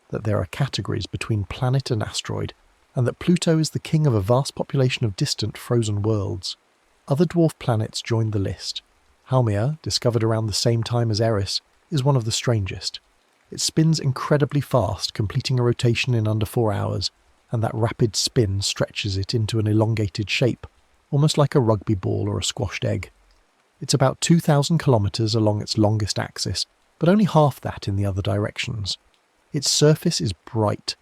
that there are categories between planet and asteroid, and that Pluto is the king of a vast population of distant frozen worlds. Other dwarf planets joined the list. Haumea, discovered around the same time as Eris, is one of the strangest. It spins incredibly fast, completing a rotation in under 4 hours, and that rapid spin stretches it into an elongated shape, almost like a rugby ball or a squashed egg. It's about 2,000 kilometres along its longest axis, but only half that in the other directions. Its surface is bright,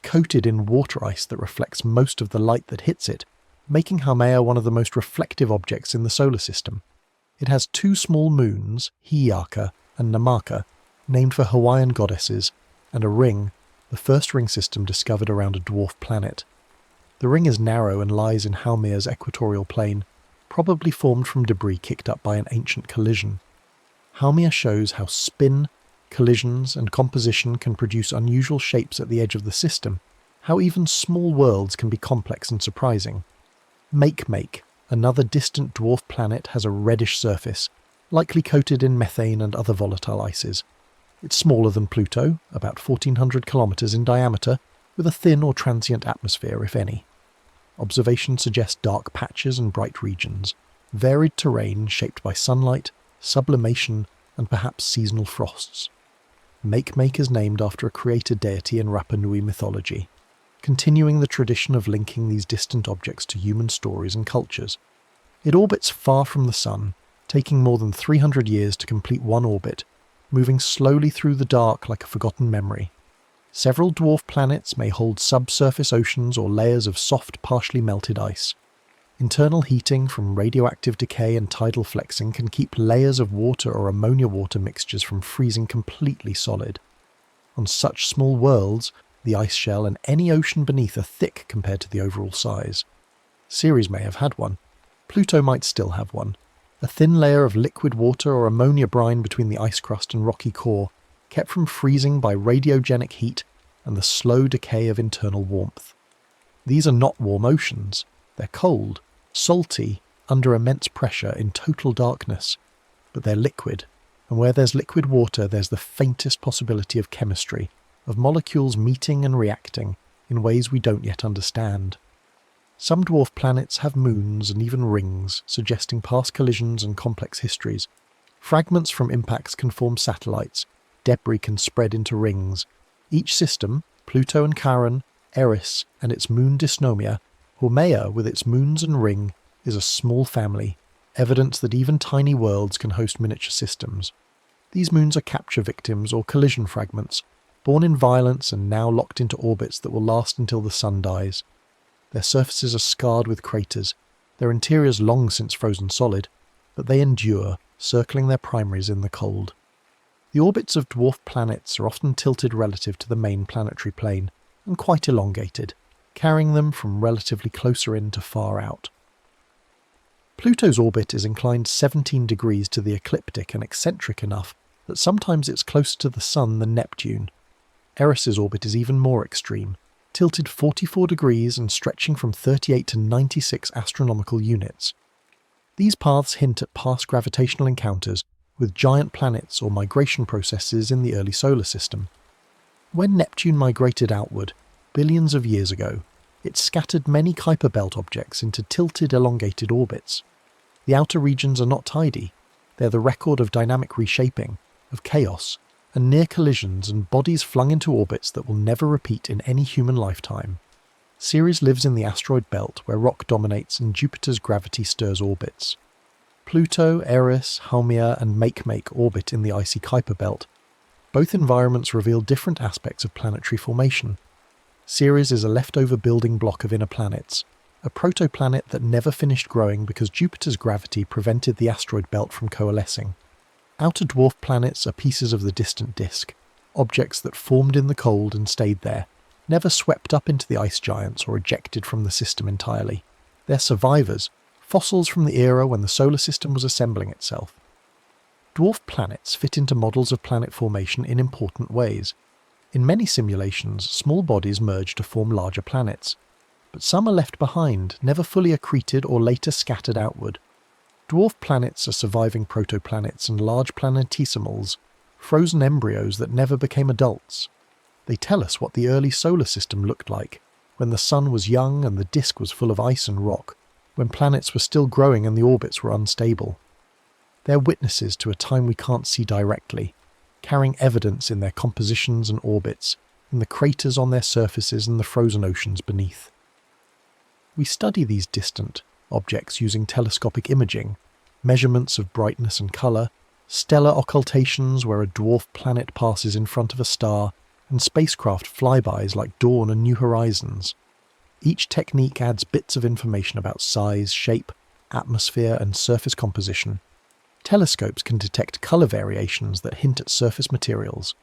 coated in water ice that reflects most of the light that hits it, making Haumea one of the most reflective objects in the solar system. It has 2 small moons, Hi'iaka and Namaka, named for Hawaiian goddesses, and a ring, the first ring system discovered around a dwarf planet. The ring is narrow and lies in Haumea's equatorial plane, probably formed from debris kicked up by an ancient collision. Haumea shows how spin, collisions and composition can produce unusual shapes at the edge of the system, how even small worlds can be complex and surprising. Makemake, another distant dwarf planet, has a reddish surface, likely coated in methane and other volatile ices. It's smaller than Pluto, about 1,400 kilometres in diameter, with a thin or transient atmosphere, if any. Observations suggest dark patches and bright regions, varied terrain shaped by sunlight, sublimation, and perhaps seasonal frosts. Makemake is named after a creator deity in Rapa Nui mythology, continuing the tradition of linking these distant objects to human stories and cultures. It orbits far from the Sun, taking more than 300 years to complete one orbit, moving slowly through the dark like a forgotten memory. Several dwarf planets may hold subsurface oceans or layers of soft, partially melted ice. Internal heating from radioactive decay and tidal flexing can keep layers of water or ammonia-water mixtures from freezing completely solid. On such small worlds, the ice shell and any ocean beneath are thick compared to the overall size. Ceres may have had one. Pluto might still have one. A thin layer of liquid water or ammonia brine between the ice crust and rocky core, kept from freezing by radiogenic heat and the slow decay of internal warmth. These are not warm oceans. They're cold, salty, under immense pressure in total darkness. But they're liquid, and where there's liquid water there's the faintest possibility of chemistry, of molecules meeting and reacting in ways we don't yet understand. Some dwarf planets have moons and even rings, suggesting past collisions and complex histories. Fragments from impacts can form satellites. Debris can spread into rings. Each system, Pluto and Charon, Eris and its moon Dysnomia, Haumea with its moons and ring, is a small family, evidence that even tiny worlds can host miniature systems. These moons are capture victims or collision fragments, born in violence and now locked into orbits that will last until the Sun dies. Their surfaces are scarred with craters, their interiors long since frozen solid, but they endure, circling their primaries in the cold. The orbits of dwarf planets are often tilted relative to the main planetary plane, and quite elongated, carrying them from relatively closer in to far out. Pluto's orbit is inclined 17 degrees to the ecliptic and eccentric enough that sometimes it's closer to the Sun than Neptune. Eris's orbit is even more extreme, tilted 44 degrees and stretching from 38 to 96 astronomical units. These paths hint at past gravitational encounters with giant planets or migration processes in the early solar system. When Neptune migrated outward, billions of years ago, it scattered many Kuiper Belt objects into tilted, elongated orbits. The outer regions are not tidy. They're the record of dynamic reshaping, of chaos, and near collisions and bodies flung into orbits that will never repeat in any human lifetime. Ceres lives in the asteroid belt where rock dominates and Jupiter's gravity stirs orbits. Pluto, Eris, Haumea, and Makemake orbit in the icy Kuiper Belt. Both environments reveal different aspects of planetary formation. Ceres is a leftover building block of inner planets, a protoplanet that never finished growing because Jupiter's gravity prevented the asteroid belt from coalescing. Outer dwarf planets are pieces of the distant disk, objects that formed in the cold and stayed there, never swept up into the ice giants or ejected from the system entirely. They're survivors, fossils from the era when the solar system was assembling itself. Dwarf planets fit into models of planet formation in important ways. In many simulations, small bodies merge to form larger planets, but some are left behind, never fully accreted or later scattered outward. Dwarf planets are surviving protoplanets and large planetesimals, frozen embryos that never became adults. They tell us what the early solar system looked like, when the sun was young and the disk was full of ice and rock, when planets were still growing and the orbits were unstable. They're witnesses to a time we can't see directly, carrying evidence in their compositions and orbits, in the craters on their surfaces and the frozen oceans beneath. We study these distant objects using telescopic imaging, measurements of brightness and colour, stellar occultations where a dwarf planet passes in front of a star, and spacecraft flybys like Dawn and New Horizons. Each technique adds bits of information about size, shape, atmosphere, and surface composition. Telescopes can detect colour variations that hint at surface materials.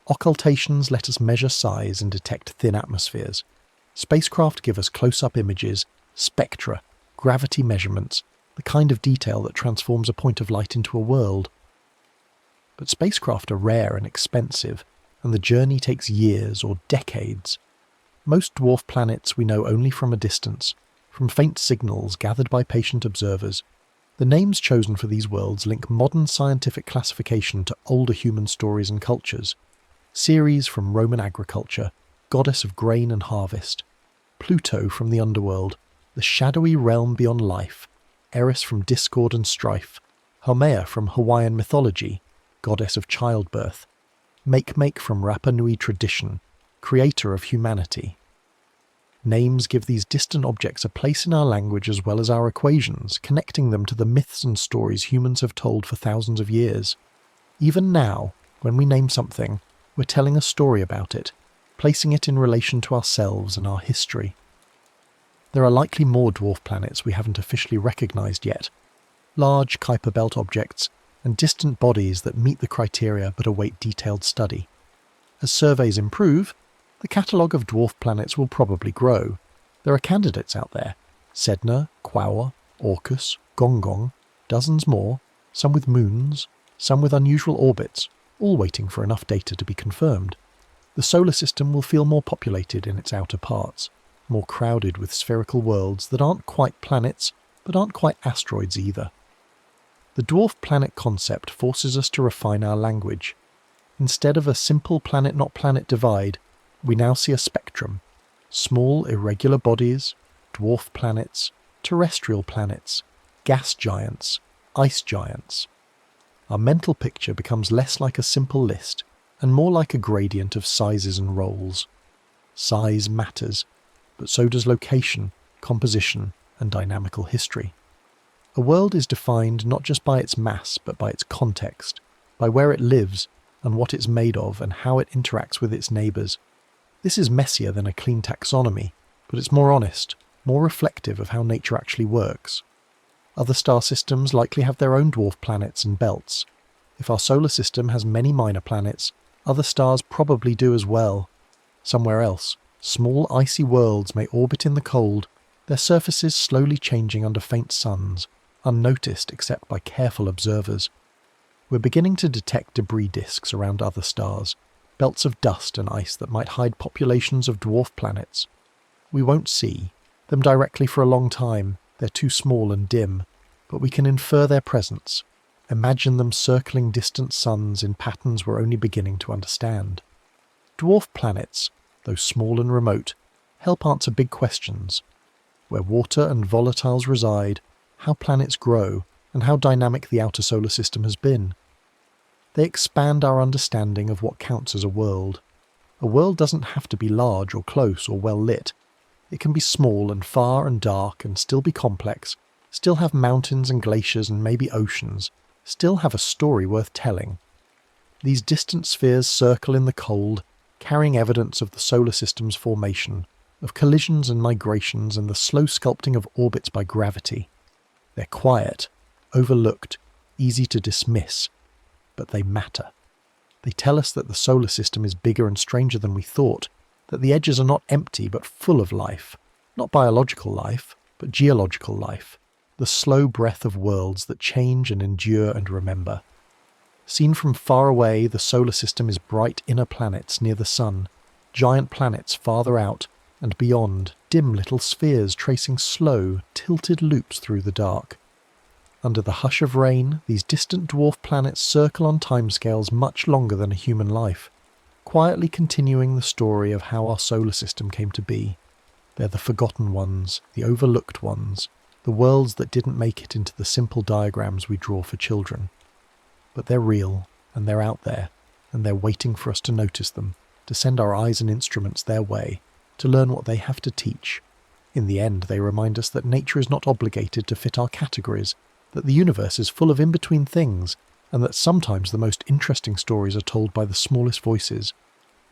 Occultations let us measure size and detect thin atmospheres. Spacecraft give us close-up images, spectra, gravity measurements, the kind of detail that transforms a point of light into a world. But spacecraft are rare and expensive, and the journey takes years or decades. Most dwarf planets we know only from a distance, from faint signals gathered by patient observers. The names chosen for these worlds link modern scientific classification to older human stories and cultures. Ceres from Roman agriculture, goddess of grain and harvest. Pluto from the underworld, the shadowy realm beyond life. Eris from discord and strife. Haumea from Hawaiian mythology, goddess of childbirth. Makemake from Rapa Nui tradition, creator of humanity. Names give these distant objects a place in our language as well as our equations, connecting them to the myths and stories humans have told for thousands of years. Even now, when we name something, we're telling a story about it, placing it in relation to ourselves and our history. There are likely more dwarf planets we haven't officially recognised yet. Large Kuiper Belt objects and distant bodies that meet the criteria but await detailed study. As surveys improve, the catalogue of dwarf planets will probably grow. There are candidates out there: Sedna, Quaoar, Orcus, Gongong, dozens more, some with moons, some with unusual orbits, all waiting for enough data to be confirmed. The solar system will feel more populated in its outer parts, more crowded with spherical worlds that aren't quite planets, but aren't quite asteroids either. The dwarf planet concept forces us to refine our language. Instead of a simple planet-not-planet divide, we now see a spectrum: small, irregular bodies, dwarf planets, terrestrial planets, gas giants, ice giants. Our mental picture becomes less like a simple list and more like a gradient of sizes and roles. Size matters, but so does location, composition, and dynamical history. A world is defined not just by its mass, but by its context, by where it lives and what it's made of and how it interacts with its neighbours. This is messier than a clean taxonomy, but it's more honest, more reflective of how nature actually works. Other star systems likely have their own dwarf planets and belts. If our solar system has many minor planets, other stars probably do as well. Somewhere else, small icy worlds may orbit in the cold, their surfaces slowly changing under faint suns, unnoticed except by careful observers. We're beginning to detect debris disks around other stars, belts of dust and ice that might hide populations of dwarf planets. We won't see them directly for a long time, they're too small and dim, but we can infer their presence, imagine them circling distant suns in patterns we're only beginning to understand. Dwarf planets, though small and remote, help answer big questions. Where water and volatiles reside, how planets grow, and how dynamic the outer solar system has been. They expand our understanding of what counts as a world. A world doesn't have to be large or close or well lit. It can be small and far and dark and still be complex, still have mountains and glaciers and maybe oceans, still have a story worth telling. These distant spheres circle in the cold, carrying evidence of the solar system's formation, of collisions and migrations and the slow sculpting of orbits by gravity. They're quiet, overlooked, easy to dismiss, but they matter. They tell us that the solar system is bigger and stranger than we thought, that the edges are not empty but full of life, not biological life, but geological life, the slow breath of worlds that change and endure and remember. Seen from far away, the solar system is bright inner planets near the sun, giant planets farther out, and beyond, dim little spheres tracing slow, tilted loops through the dark. Under the hush of rain, these distant dwarf planets circle on timescales much longer than a human life, quietly continuing the story of how our solar system came to be. They're the forgotten ones, the overlooked ones, the worlds that didn't make it into the simple diagrams we draw for children. But they're real, and they're out there, and they're waiting for us to notice them, to send our eyes and instruments their way, to learn what they have to teach. In the end, they remind us that nature is not obligated to fit our categories, that the universe is full of in-between things, and that sometimes the most interesting stories are told by the smallest voices.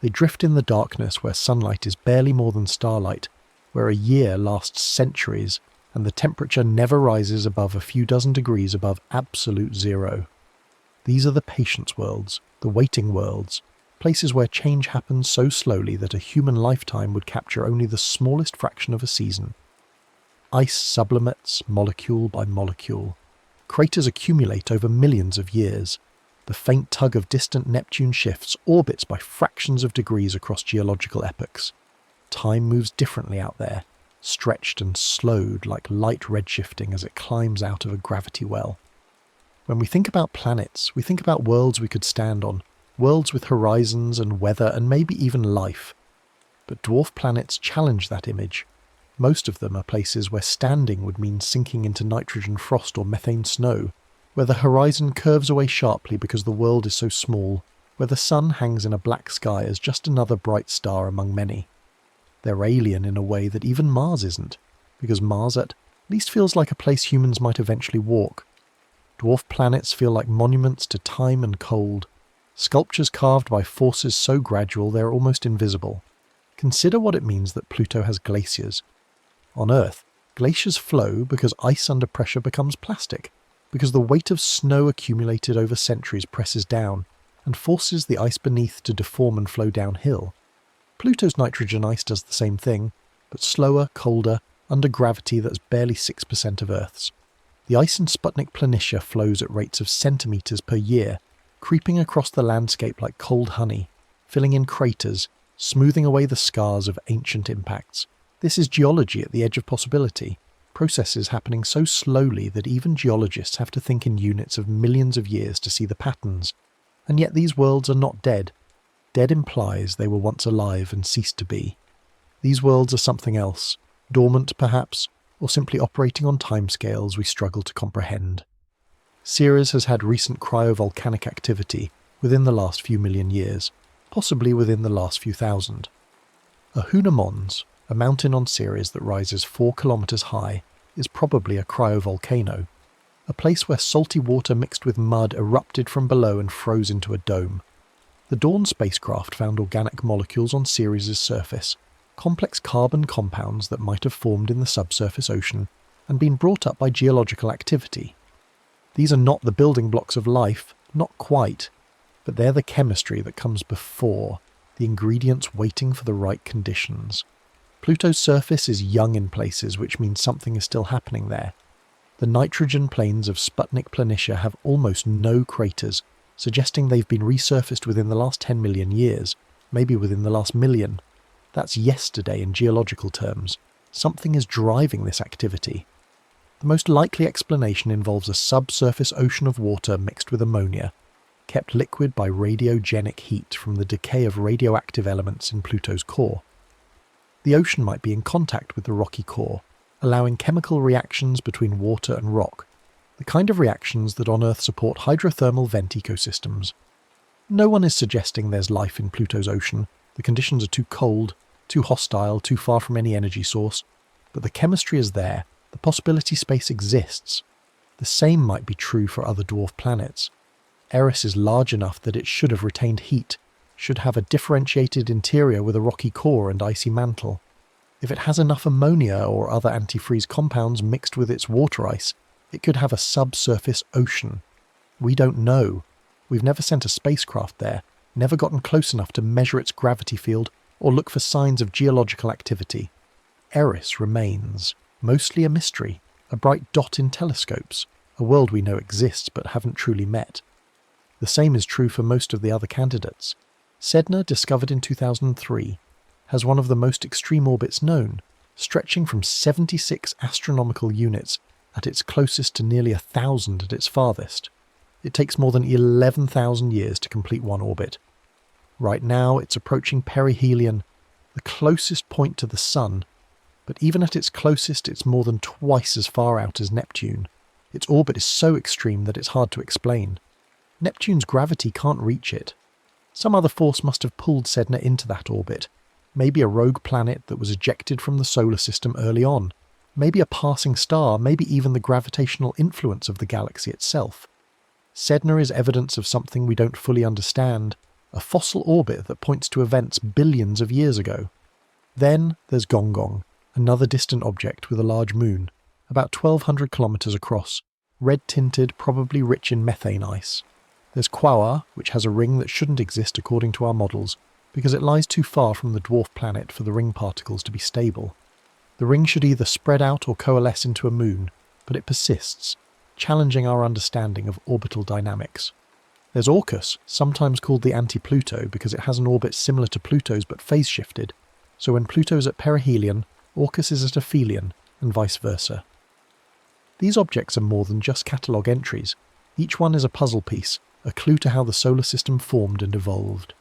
They drift in the darkness where sunlight is barely more than starlight, where a year lasts centuries, and the temperature never rises above a few dozen degrees above absolute zero. These are the patience worlds, the waiting worlds, places where change happens so slowly that a human lifetime would capture only the smallest fraction of a season. Ice sublimates molecule by molecule. Craters accumulate over millions of years. The faint tug of distant Neptune shifts orbits by fractions of degrees across geological epochs. Time moves differently out there, stretched and slowed like light redshifting as it climbs out of a gravity well. When we think about planets, we think about worlds we could stand on, worlds with horizons and weather and maybe even life. But dwarf planets challenge that image. Most of them are places where standing would mean sinking into nitrogen frost or methane snow, where the horizon curves away sharply because the world is so small, where the sun hangs in a black sky as just another bright star among many. They're alien in a way that even Mars isn't, because Mars at least feels like a place humans might eventually walk. Dwarf planets feel like monuments to time and cold, sculptures carved by forces so gradual they're almost invisible. Consider what it means that Pluto has glaciers. On Earth, glaciers flow because ice under pressure becomes plastic, because the weight of snow accumulated over centuries presses down and forces the ice beneath to deform and flow downhill. Pluto's nitrogen ice does the same thing, but slower, colder, under gravity that's barely 6% of Earth's. The ice in Sputnik Planitia flows at rates of centimetres per year, creeping across the landscape like cold honey, filling in craters, smoothing away the scars of ancient impacts. This is geology at the edge of possibility, processes happening so slowly that even geologists have to think in units of millions of years to see the patterns. And yet these worlds are not dead. Dead implies they were once alive and ceased to be. These worlds are something else, dormant perhaps, or simply operating on timescales we struggle to comprehend. Ceres has had recent cryovolcanic activity within the last few million years, possibly within the last few thousand. Ahuna Mons, a mountain on Ceres that rises 4 kilometres high, is probably a cryovolcano, a place where salty water mixed with mud erupted from below and froze into a dome. The Dawn spacecraft found organic molecules on Ceres' surface, complex carbon compounds that might have formed in the subsurface ocean and been brought up by geological activity. These are not the building blocks of life, not quite, but they're the chemistry that comes before, the ingredients waiting for the right conditions. Pluto's surface is young in places, which means something is still happening there. The nitrogen plains of Sputnik Planitia have almost no craters, suggesting they've been resurfaced within the last 10 million years, maybe within the last million. That's yesterday in geological terms. Something is driving this activity. The most likely explanation involves a subsurface ocean of water mixed with ammonia. kept liquid by radiogenic heat from the decay of radioactive elements in Pluto's core. The ocean might be in contact with the rocky core, allowing chemical reactions between water and rock, the kind of reactions that on Earth support hydrothermal vent ecosystems. No one is suggesting there's life in Pluto's ocean. The conditions are too cold, too hostile, too far from any energy source, but the chemistry is there, the possibility space exists. The same might be true for other dwarf planets. Eris is large enough that it should have retained heat, should have a differentiated interior with a rocky core and icy mantle. If it has enough ammonia or other antifreeze compounds mixed with its water ice, it could have a subsurface ocean. We don't know. We've never sent a spacecraft there, never gotten close enough to measure its gravity field or look for signs of geological activity. Eris remains, mostly a mystery, a bright dot in telescopes, a world we know exists but haven't truly met. The same is true for most of the other candidates. Sedna, discovered in 2003, has one of the most extreme orbits known, stretching from 76 astronomical units at its closest to nearly 1,000 at its farthest. It takes more than 11,000 years to complete one orbit. Right now it's approaching perihelion, the closest point to the Sun, but even at its closest it's more than twice as far out as Neptune. Its orbit is so extreme that it's hard to explain. Neptune's gravity can't reach it. Some other force must have pulled Sedna into that orbit. Maybe a rogue planet that was ejected from the solar system early on. Maybe a passing star, maybe even the gravitational influence of the galaxy itself. Sedna is evidence of something we don't fully understand, a fossil orbit that points to events billions of years ago. Then there's Gong, another distant object with a large moon, about 1,200 kilometers across, red-tinted, probably rich in methane ice. There's Quaoar, which has a ring that shouldn't exist according to our models, because it lies too far from the dwarf planet for the ring particles to be stable. The ring should either spread out or coalesce into a moon, but it persists, challenging our understanding of orbital dynamics. There's Orcus, sometimes called the anti-Pluto because it has an orbit similar to Pluto's but phase-shifted, so when Pluto's at perihelion, Orcus is at aphelion, and vice versa. These objects are more than just catalogue entries. Each one is a puzzle piece, a clue to how the solar system formed and evolved.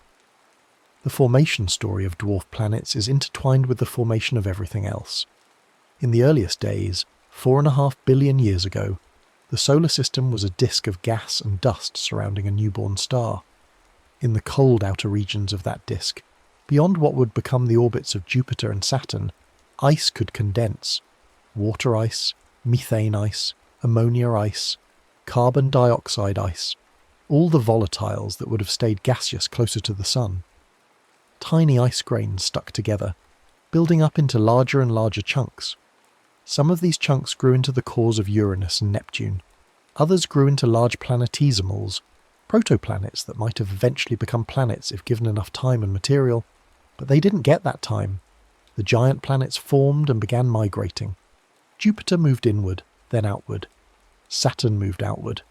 The formation story of dwarf planets is intertwined with the formation of everything else. In the earliest days, 4.5 billion years ago, the solar system was a disk of gas and dust surrounding a newborn star. In the cold outer regions of that disk, beyond what would become the orbits of Jupiter and Saturn, ice could condense. Water ice, methane ice, ammonia ice, carbon dioxide ice, all the volatiles that would have stayed gaseous closer to the Sun. Tiny ice grains stuck together, building up into larger and larger chunks. Some of these chunks grew into the cores of Uranus and Neptune. Others grew into large planetesimals, protoplanets that might have eventually become planets if given enough time and material, but they didn't get that time. The giant planets formed and began migrating. Jupiter moved inward, then outward. Saturn moved outward.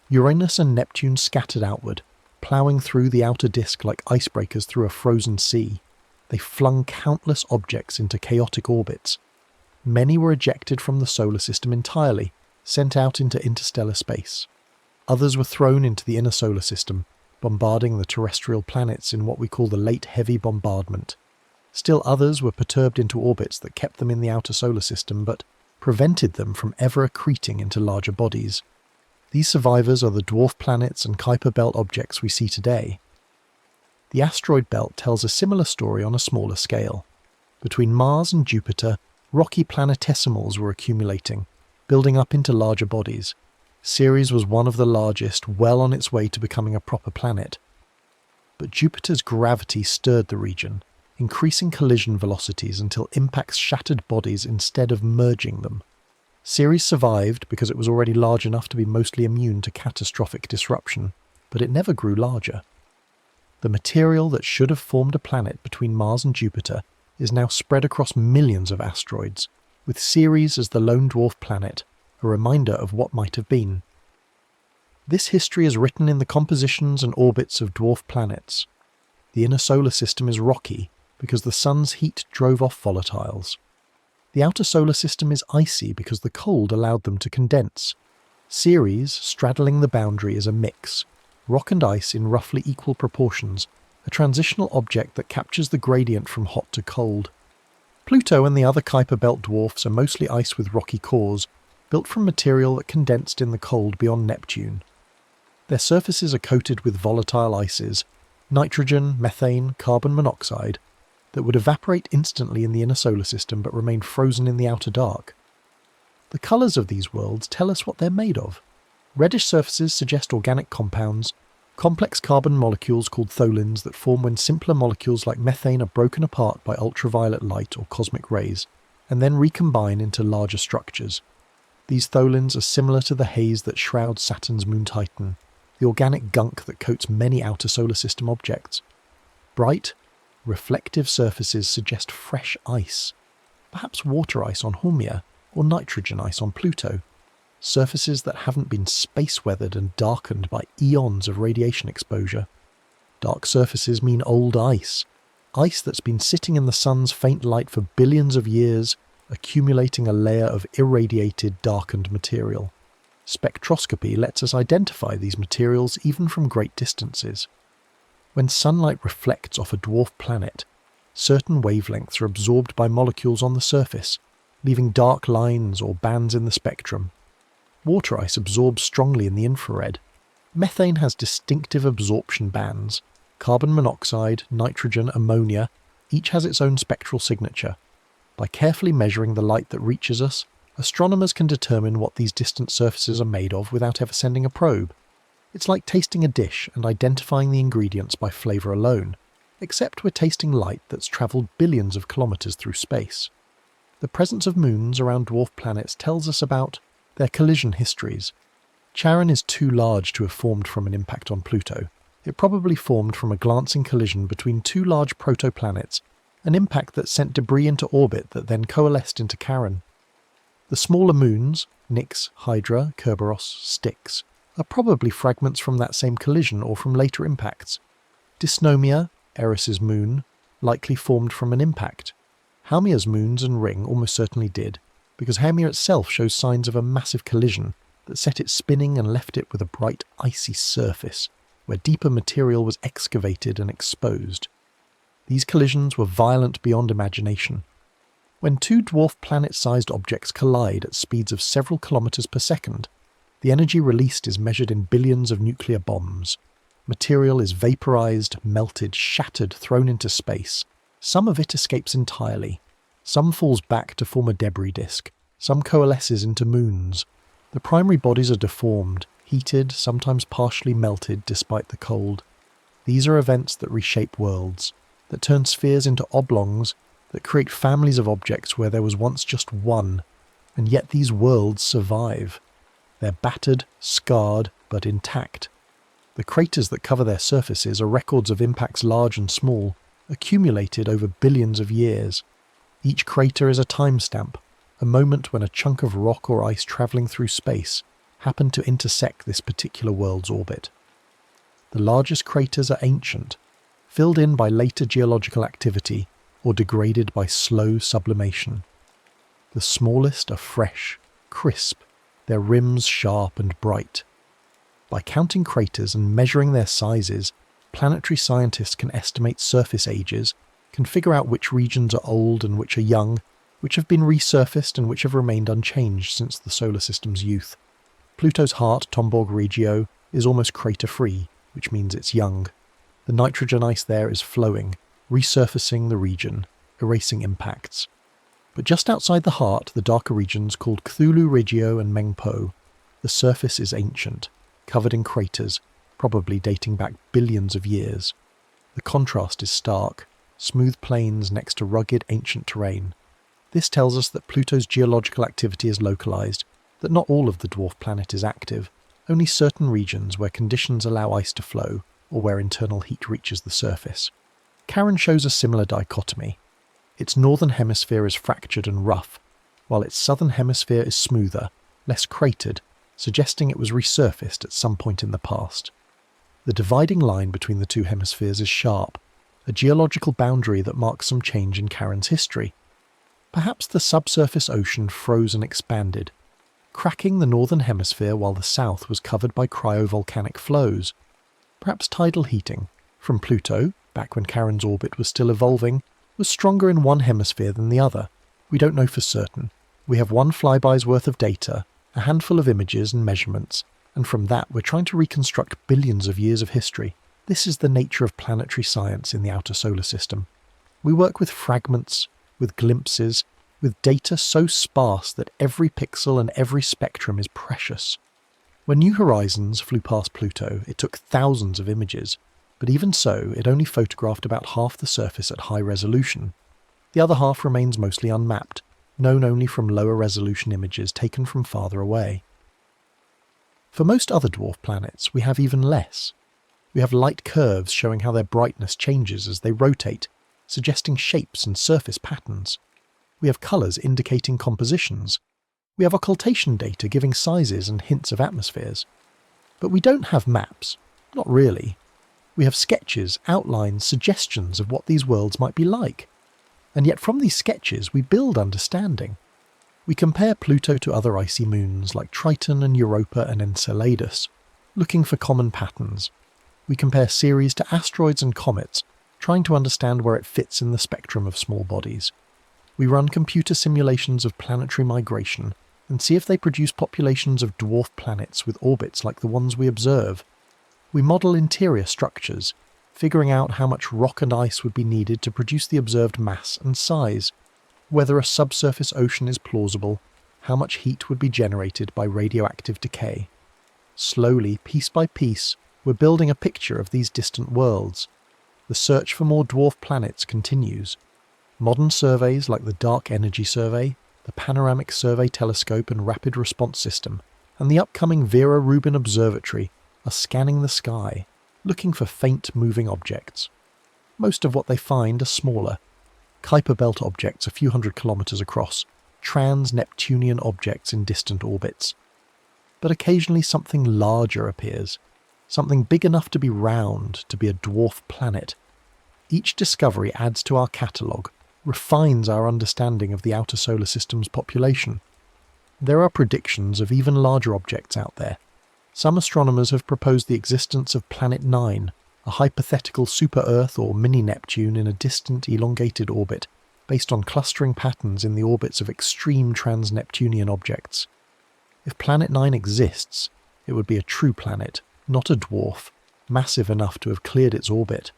Uranus and Neptune scattered outward, ploughing through the outer disk like icebreakers through a frozen sea. They flung countless objects into chaotic orbits. Many were ejected from the solar system entirely, sent out into interstellar space. Others were thrown into the inner solar system, bombarding the terrestrial planets in what we call the late heavy bombardment. Still others were perturbed into orbits that kept them in the outer solar system but prevented them from ever accreting into larger bodies. These survivors are the dwarf planets and Kuiper belt objects we see today. The asteroid belt tells a similar story on a smaller scale. Between Mars and Jupiter, rocky planetesimals were accumulating, building up into larger bodies. Ceres was one of the largest, well on its way to becoming a proper planet. But Jupiter's gravity stirred the region, increasing collision velocities until impacts shattered bodies instead of merging them. Ceres survived because it was already large enough to be mostly immune to catastrophic disruption, but it never grew larger. The material that should have formed a planet between Mars and Jupiter is now spread across millions of asteroids, with Ceres as the lone dwarf planet, a reminder of what might have been. This history is written in the compositions and orbits of dwarf planets. The inner solar system is rocky because the sun's heat drove off volatiles. The outer solar system is icy because the cold allowed them to condense. Ceres, straddling the boundary, is a mix. rock and ice in roughly equal proportions, a transitional object that captures the gradient from hot to cold. Pluto and the other Kuiper belt dwarfs are mostly ice with rocky cores, built from material that condensed in the cold beyond Neptune. Their surfaces are coated with volatile ices, nitrogen, methane, carbon monoxide, that would evaporate instantly in the inner solar system but remain frozen in the outer dark. The colours of these worlds tell us what they're made of. Reddish surfaces suggest organic compounds, complex carbon molecules called tholins that form when simpler molecules like methane are broken apart by ultraviolet light or cosmic rays, and then recombine into larger structures. These tholins are similar to the haze that shrouds Saturn's moon Titan, the organic gunk that coats many outer solar system objects. Bright, reflective surfaces suggest fresh ice, perhaps water ice on Haumea or nitrogen ice on Pluto, surfaces that haven't been space-weathered and darkened by eons of radiation exposure. Dark surfaces mean old ice, ice that's been sitting in the sun's faint light for billions of years, accumulating a layer of irradiated, darkened material. Spectroscopy lets us identify these materials even from great distances. When sunlight reflects off a dwarf planet, certain wavelengths are absorbed by molecules on the surface, leaving dark lines or bands in the spectrum. Water ice absorbs strongly in the infrared. Methane has distinctive absorption bands. Carbon monoxide, nitrogen, ammonia, each has its own spectral signature. By carefully measuring the light that reaches us, astronomers can determine what these distant surfaces are made of without ever sending a probe. It's like tasting a dish and identifying the ingredients by flavour alone, except we're tasting light that's travelled billions of kilometres through space. The presence of moons around dwarf planets tells us about their collision histories. Charon is too large to have formed from an impact on Pluto. It probably formed from a glancing collision between two large protoplanets, an impact that sent debris into orbit that then coalesced into Charon. The smaller moons, Nix, Hydra, Kerberos, Styx, are probably fragments from that same collision or from later impacts. Dysnomia, Eris's moon, likely formed from an impact. Haumea's moons and ring almost certainly did, because Haumea itself shows signs of a massive collision that set it spinning and left it with a bright icy surface, where deeper material was excavated and exposed. These collisions were violent beyond imagination. When two dwarf planet-sized objects collide at speeds of several kilometres per second, the energy released is measured in billions of nuclear bombs. Material is vaporized, melted, shattered, thrown into space. Some of it escapes entirely. Some falls back to form a debris disk. Some coalesces into moons. The primary bodies are deformed, heated, sometimes partially melted despite the cold. These are events that reshape worlds, that turn spheres into oblongs, that create families of objects where there was once just one, and yet these worlds survive. They're battered, scarred, but intact. The craters that cover their surfaces are records of impacts large and small, accumulated over billions of years. Each crater is a timestamp, a moment when a chunk of rock or ice travelling through space happened to intersect this particular world's orbit. The largest craters are ancient, filled in by later geological activity or degraded by slow sublimation. The smallest are fresh, crisp, their rims sharp and bright. By counting craters and measuring their sizes, planetary scientists can estimate surface ages, can figure out which regions are old and which are young, which have been resurfaced and which have remained unchanged since the solar system's youth. Pluto's heart, Tombaugh Regio, is almost crater-free, which means it's young. The nitrogen ice there is flowing, resurfacing the region, erasing impacts. But just outside the heart, the darker regions called Cthulhu Regio and Mengpo, the surface is ancient, covered in craters, probably dating back billions of years. The contrast is stark, smooth plains next to rugged ancient terrain. This tells us that Pluto's geological activity is localized, that not all of the dwarf planet is active, only certain regions where conditions allow ice to flow, or where internal heat reaches the surface. Charon shows a similar dichotomy. Its northern hemisphere is fractured and rough, while its southern hemisphere is smoother, less cratered, suggesting it was resurfaced at some point in the past. The dividing line between the two hemispheres is sharp, a geological boundary that marks some change in Charon's history. Perhaps the subsurface ocean froze and expanded, cracking the northern hemisphere while the south was covered by cryovolcanic flows. Perhaps tidal heating, from Pluto, back when Charon's orbit was still evolving, was stronger in one hemisphere than the other. We don't know for certain. We have one flyby's worth of data, a handful of images and measurements, and from that we're trying to reconstruct billions of years of history. This is the nature of planetary science in the outer solar system. We work with fragments, with glimpses, with data so sparse that every pixel and every spectrum is precious. When New Horizons flew past Pluto, it took thousands of images, but even so, it only photographed about half the surface at high resolution. The other half remains mostly unmapped, known only from lower resolution images taken from farther away. For most other dwarf planets, we have even less. We have light curves showing how their brightness changes as they rotate, suggesting shapes and surface patterns. We have colours indicating compositions. We have occultation data giving sizes and hints of atmospheres. But we don't have maps. Not really. We have sketches, outlines, suggestions of what these worlds might be like. And yet from these sketches we build understanding. We compare Pluto to other icy moons like Triton and Europa and Enceladus, looking for common patterns. We compare Ceres to asteroids and comets, trying to understand where it fits in the spectrum of small bodies. We run computer simulations of planetary migration and see if they produce populations of dwarf planets with orbits like the ones we observe. We model interior structures, figuring out how much rock and ice would be needed to produce the observed mass and size, whether a subsurface ocean is plausible, how much heat would be generated by radioactive decay. Slowly, piece by piece, we're building a picture of these distant worlds. The search for more dwarf planets continues. Modern surveys like the Dark Energy Survey, the Panoramic Survey Telescope and Rapid Response System, and the upcoming Vera Rubin Observatory are scanning the sky, looking for faint moving objects. Most of what they find are smaller, Kuiper Belt objects a few hundred kilometres across, trans-Neptunian objects in distant orbits. But occasionally something larger appears, something big enough to be round, to be a dwarf planet. Each discovery adds to our catalogue, refines our understanding of the outer solar system's population. There are predictions of even larger objects out there. Some astronomers have proposed the existence of Planet 9, a hypothetical super-Earth or mini-Neptune in a distant, elongated orbit, based on clustering patterns in the orbits of extreme trans-Neptunian objects. If Planet 9 exists, it would be a true planet, not a dwarf, massive enough to have cleared its orbit.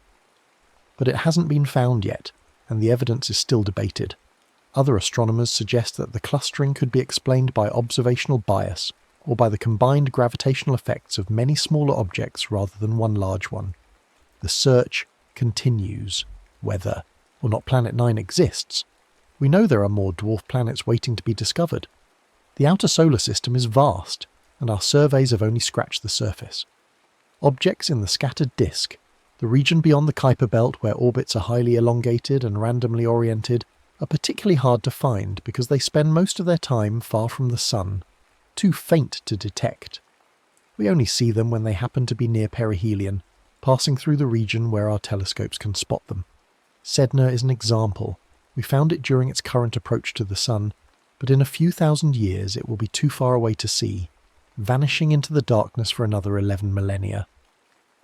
But it hasn't been found yet, and the evidence is still debated. Other astronomers suggest that the clustering could be explained by observational bias, or by the combined gravitational effects of many smaller objects rather than one large one. The search continues, whether or not Planet 9 exists. We know there are more dwarf planets waiting to be discovered. The outer solar system is vast, and our surveys have only scratched the surface. Objects in the scattered disk, the region beyond the Kuiper Belt where orbits are highly elongated and randomly oriented, are particularly hard to find because they spend most of their time far from the Sun, too faint to detect. We only see them when they happen to be near perihelion, passing through the region where our telescopes can spot them. Sedna is an example. We found it during its current approach to the Sun, but in a few thousand years it will be too far away to see, vanishing into the darkness for another 11 millennia.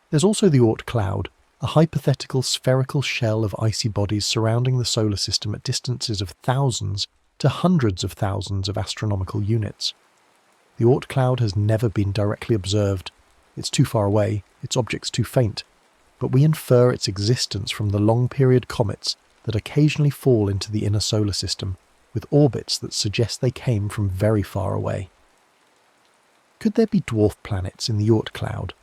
There's also the Oort cloud, a hypothetical spherical shell of icy bodies surrounding the solar system at distances of thousands to hundreds of thousands of astronomical units. The Oort cloud has never been directly observed. It's too far away, its object's too faint, but we infer its existence from the long-period comets that occasionally fall into the inner solar system, with orbits that suggest they came from very far away. Could there be dwarf planets in the Oort cloud?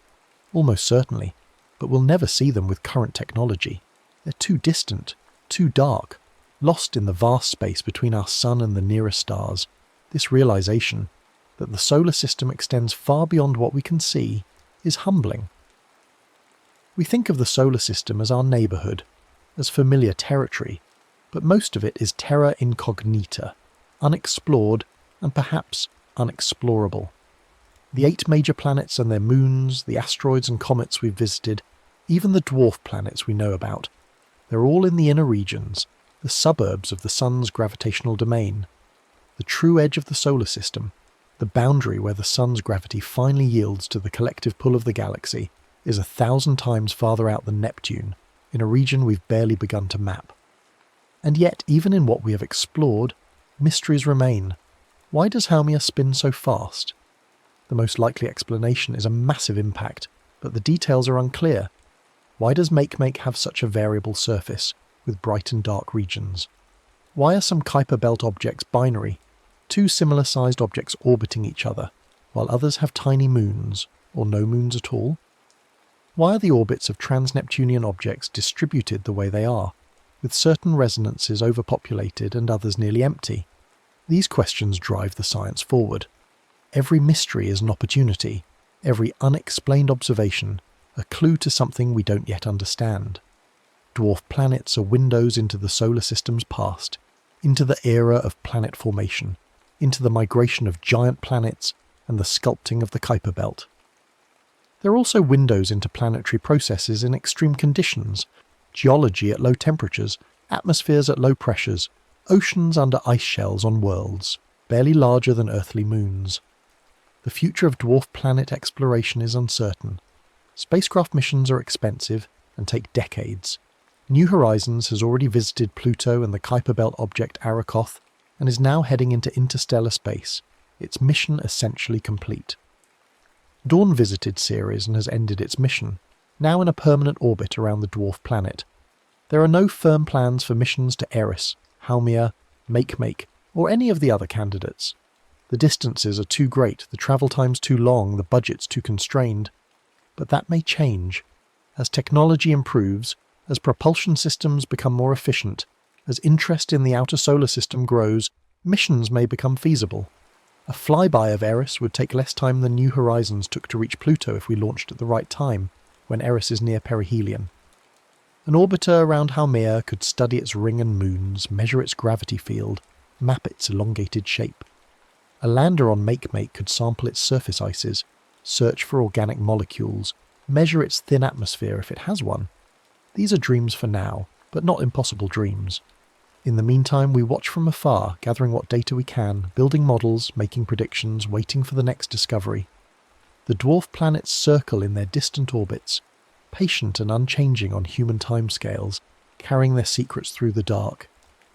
Almost certainly, but we'll never see them with current technology. They're too distant, too dark, lost in the vast space between our Sun and the nearest stars. This realization, that the solar system extends far beyond what we can see, is humbling. We think of the solar system as our neighbourhood, as familiar territory, but most of it is terra incognita, unexplored and perhaps unexplorable. The 8 major planets and their moons, the asteroids and comets we've visited, even the dwarf planets we know about, they're all in the inner regions, the suburbs of the Sun's gravitational domain, the true edge of the solar system, the boundary where the Sun's gravity finally yields to the collective pull of the galaxy, is 1,000 times farther out than Neptune, in a region we've barely begun to map. And yet, even in what we have explored, mysteries remain. Why does Haumea spin so fast? The most likely explanation is a massive impact, but the details are unclear. Why does Makemake have such a variable surface, with bright and dark regions? Why are some Kuiper Belt objects binary, two similar-sized objects orbiting each other, while others have tiny moons, or no moons at all? Why are the orbits of trans-Neptunian objects distributed the way they are, with certain resonances overpopulated and others nearly empty? These questions drive the science forward. Every mystery is an opportunity, every unexplained observation a clue to something we don't yet understand. Dwarf planets are windows into the solar system's past, into the era of planet formation, into the migration of giant planets and the sculpting of the Kuiper Belt. They're also windows into planetary processes in extreme conditions, geology at low temperatures, atmospheres at low pressures, oceans under ice shells on worlds, barely larger than earthly moons. The future of dwarf planet exploration is uncertain. Spacecraft missions are expensive and take decades. New Horizons has already visited Pluto and the Kuiper Belt object Arakoth and is now heading into interstellar space, its mission essentially complete. Dawn visited Ceres and has ended its mission, now in a permanent orbit around the dwarf planet. There are no firm plans for missions to Eris, Haumea, Makemake, or any of the other candidates. The distances are too great, the travel times too long, the budgets too constrained. But that may change. As technology improves, as propulsion systems become more efficient, as interest in the outer solar system grows, missions may become feasible. A flyby of Eris would take less time than New Horizons took to reach Pluto if we launched at the right time, when Eris is near perihelion. An orbiter around Haumea could study its ring and moons, measure its gravity field, map its elongated shape. A lander on Makemake could sample its surface ices, search for organic molecules, measure its thin atmosphere if it has one. These are dreams for now, but not impossible dreams. In the meantime, we watch from afar, gathering what data we can, building models, making predictions, waiting for the next discovery. The dwarf planets circle in their distant orbits, patient and unchanging on human timescales, carrying their secrets through the dark.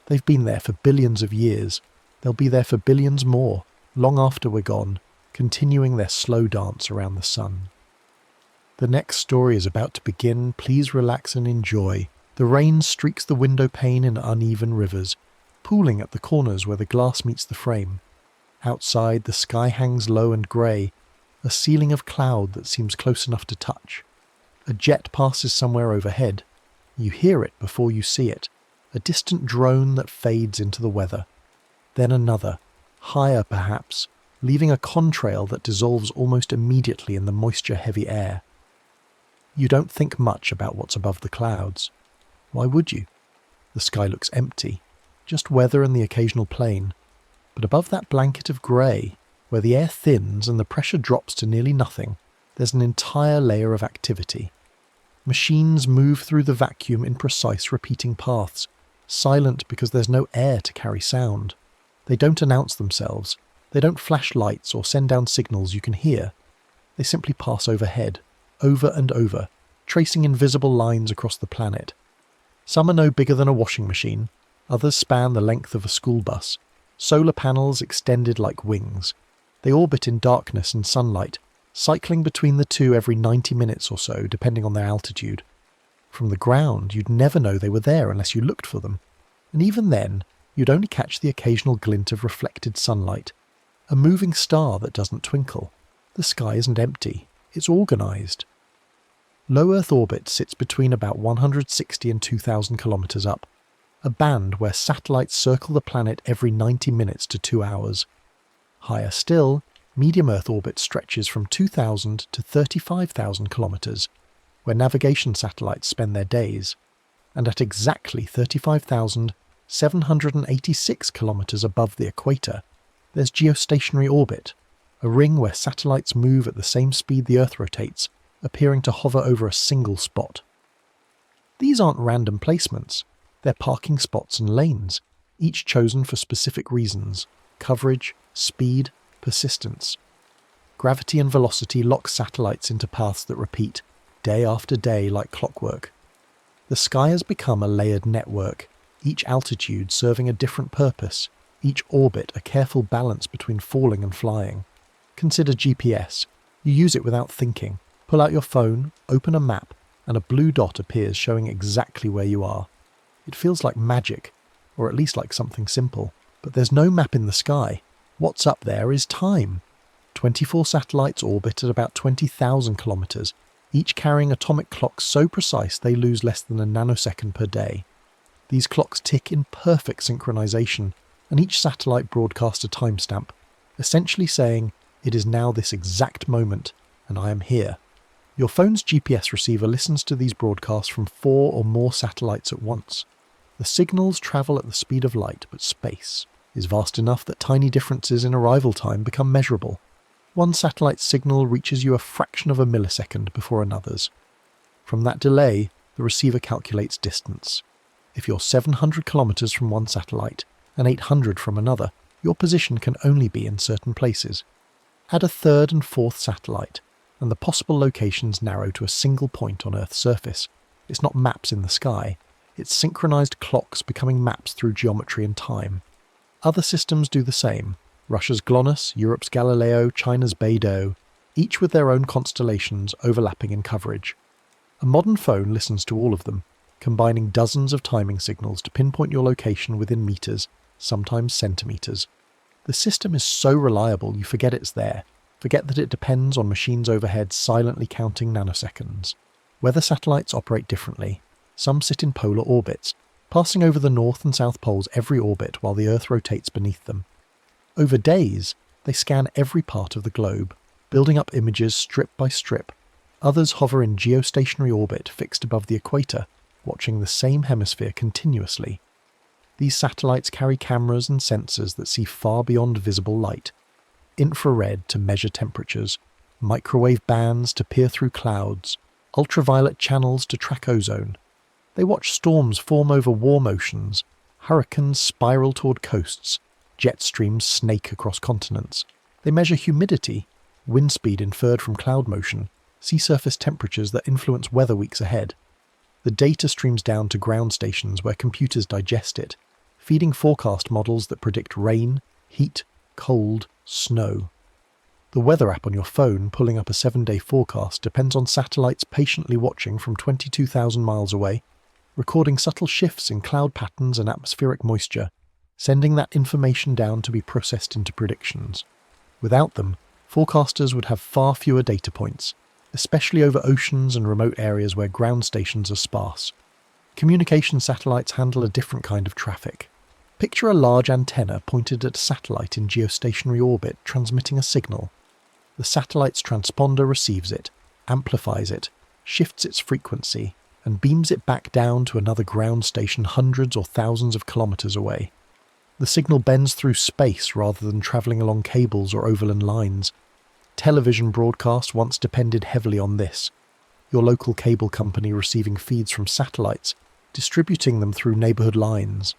They've been there for billions of years. They'll be there for billions more, long after we're gone, continuing their slow dance around the sun. The next story is about to begin. Please relax and enjoy. The rain streaks the window pane in uneven rivers, pooling at the corners where the glass meets the frame. Outside, the sky hangs low and grey, a ceiling of cloud that seems close enough to touch. A jet passes somewhere overhead. You hear it before you see it, a distant drone that fades into the weather. Then another, higher perhaps, leaving a contrail that dissolves almost immediately in the moisture-heavy air. You don't think much about what's above the clouds. Why would you? The sky looks empty, just weather and the occasional plane. But above that blanket of grey, where the air thins and the pressure drops to nearly nothing, there's an entire layer of activity. Machines move through the vacuum in precise repeating paths, silent because there's no air to carry sound. They don't announce themselves. They don't flash lights or send down signals you can hear. They simply pass overhead, over and over, tracing invisible lines across the planet. Some are no bigger than a washing machine, others span the length of a school bus, solar panels extended like wings. They orbit in darkness and sunlight, cycling between the two every 90 minutes or so, depending on their altitude. From the ground, you'd never know they were there unless you looked for them, and even then, you'd only catch the occasional glint of reflected sunlight, a moving star that doesn't twinkle. The sky isn't empty, it's organised. Low Earth orbit sits between about 160 and 2,000 kilometres up, a band where satellites circle the planet every 90 minutes to 2 hours. Higher still, medium Earth orbit stretches from 2,000 to 35,000 kilometres, where navigation satellites spend their days, and at exactly 35,786 kilometres above the equator, there's geostationary orbit, a ring where satellites move at the same speed the Earth rotates, appearing to hover over a single spot. These aren't random placements, they're parking spots and lanes, each chosen for specific reasons: coverage, speed, persistence. Gravity and velocity lock satellites into paths that repeat, day after day like clockwork. The sky has become a layered network, each altitude serving a different purpose, each orbit a careful balance between falling and flying. Consider GPS. You use it without thinking. Pull out your phone, open a map, and a blue dot appears showing exactly where you are. It feels like magic, or at least like something simple. But there's no map in the sky. What's up there is time. 24 satellites orbit at about 20,000 kilometers, each carrying atomic clocks so precise they lose less than a nanosecond per day. These clocks tick in perfect synchronization, and each satellite broadcasts a timestamp, essentially saying, "It is now this exact moment, and I am here." Your phone's GPS receiver listens to these broadcasts from 4 or more satellites at once. The signals travel at the speed of light, but space is vast enough that tiny differences in arrival time become measurable. One satellite's signal reaches you a fraction of a millisecond before another's. From that delay, the receiver calculates distance. If you're 700 kilometers from one satellite and 800 from another, your position can only be in certain places. Add a third and fourth satellite, and the possible locations narrow to a single point on Earth's surface. It's not maps in the sky, it's synchronized clocks becoming maps through geometry and time. Other systems do the same. Russia's GLONASS, Europe's Galileo, China's Beidou, each with their own constellations overlapping in coverage. A modern phone listens to all of them, combining dozens of timing signals to pinpoint your location within meters, sometimes centimeters. The system is so reliable you forget it's there, forget that it depends on machines overhead silently counting nanoseconds. Weather satellites operate differently. Some sit in polar orbits, passing over the North and South Poles every orbit while the Earth rotates beneath them. Over days, they scan every part of the globe, building up images strip by strip. Others hover in geostationary orbit fixed above the equator, watching the same hemisphere continuously. These satellites carry cameras and sensors that see far beyond visible light. Infrared to measure temperatures, microwave bands to peer through clouds, ultraviolet channels to track ozone. They watch storms form over warm oceans, hurricanes spiral toward coasts, jet streams snake across continents. They measure humidity, wind speed inferred from cloud motion, sea surface temperatures that influence weather weeks ahead. The data streams down to ground stations where computers digest it, feeding forecast models that predict rain, heat, cold, snow. The weather app on your phone pulling up a 7-day forecast depends on satellites patiently watching from 22,000 miles away, recording subtle shifts in cloud patterns and atmospheric moisture, sending that information down to be processed into predictions. Without them, forecasters would have far fewer data points, especially over oceans and remote areas where ground stations are sparse. Communication satellites handle a different kind of traffic. Picture a large antenna pointed at a satellite in geostationary orbit transmitting a signal. The satellite's transponder receives it, amplifies it, shifts its frequency, and beams it back down to another ground station hundreds or thousands of kilometers away. The signal bends through space rather than travelling along cables or overland lines. Television broadcast once depended heavily on this. Your local cable company receiving feeds from satellites, distributing them through neighbourhood lines.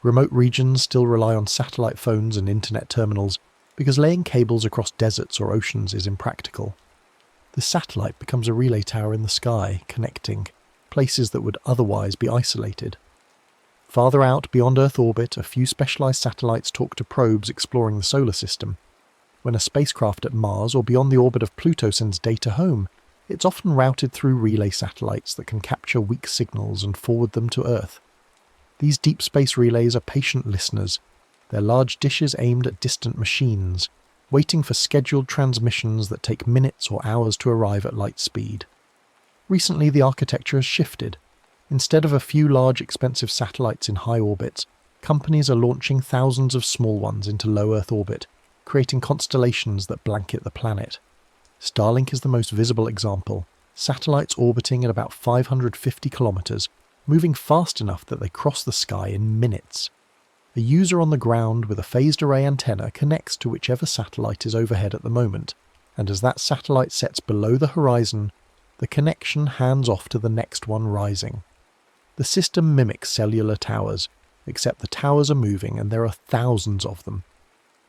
Remote regions still rely on satellite phones and internet terminals because laying cables across deserts or oceans is impractical. The satellite becomes a relay tower in the sky, connecting places that would otherwise be isolated. Farther out beyond Earth orbit, a few specialised satellites talk to probes exploring the solar system. When a spacecraft at Mars or beyond the orbit of Pluto sends data home, it's often routed through relay satellites that can capture weak signals and forward them to Earth. These deep space relays are patient listeners. They're large dishes aimed at distant machines, waiting for scheduled transmissions that take minutes or hours to arrive at light speed. Recently, the architecture has shifted. Instead of a few large expensive satellites in high orbits, companies are launching thousands of small ones into low Earth orbit, creating constellations that blanket the planet. Starlink is the most visible example, satellites orbiting at about 550 kilometers, moving fast enough that they cross the sky in minutes. A user on the ground with a phased array antenna connects to whichever satellite is overhead at the moment, and as that satellite sets below the horizon, the connection hands off to the next one rising. The system mimics cellular towers, except the towers are moving and there are thousands of them.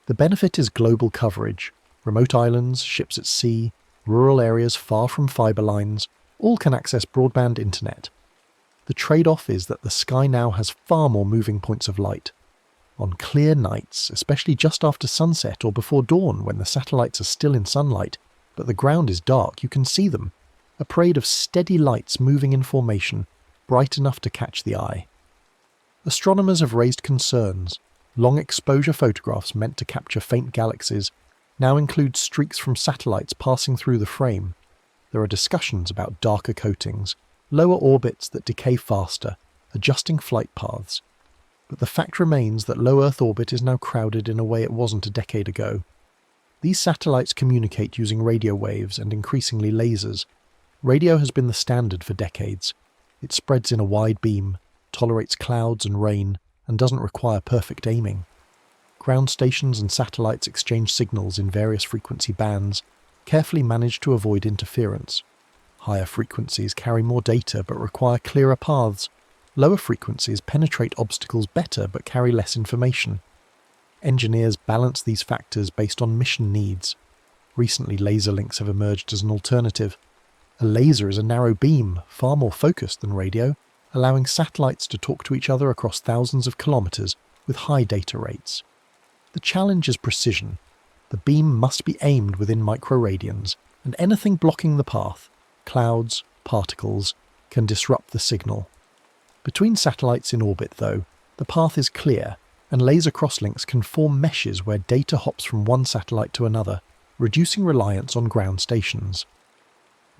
The benefit is global coverage, remote islands, ships at sea, rural areas far from fibre lines, All can access broadband internet. The trade-off is that the sky now has far more moving points of light. On clear nights, especially just after sunset or before dawn when the satellites are still in sunlight, but the ground is dark, you can see them, a parade of steady lights moving in formation, bright enough to catch the eye. Astronomers have raised concerns. Long exposure photographs meant to capture faint galaxies now include streaks from satellites passing through the frame. There are discussions about darker coatings, lower orbits that decay faster, adjusting flight paths. But the fact remains that low Earth orbit is now crowded in a way it wasn't a decade ago. These satellites communicate using radio waves and increasingly lasers. Radio has been the standard for decades. It spreads in a wide beam, tolerates clouds and rain, and doesn't require perfect aiming. Ground stations and satellites exchange signals in various frequency bands, carefully managed to avoid interference. Higher frequencies carry more data but require clearer paths. Lower frequencies penetrate obstacles better but carry less information. Engineers balance these factors based on mission needs. Recently, laser links have emerged as an alternative. A laser is a narrow beam, far more focused than radio, allowing satellites to talk to each other across thousands of kilometers with high data rates. The challenge is precision. The beam must be aimed within microradians, and anything blocking the path, clouds, particles, can disrupt the signal. Between satellites in orbit, though, the path is clear, and laser crosslinks can form meshes where data hops from one satellite to another, reducing reliance on ground stations.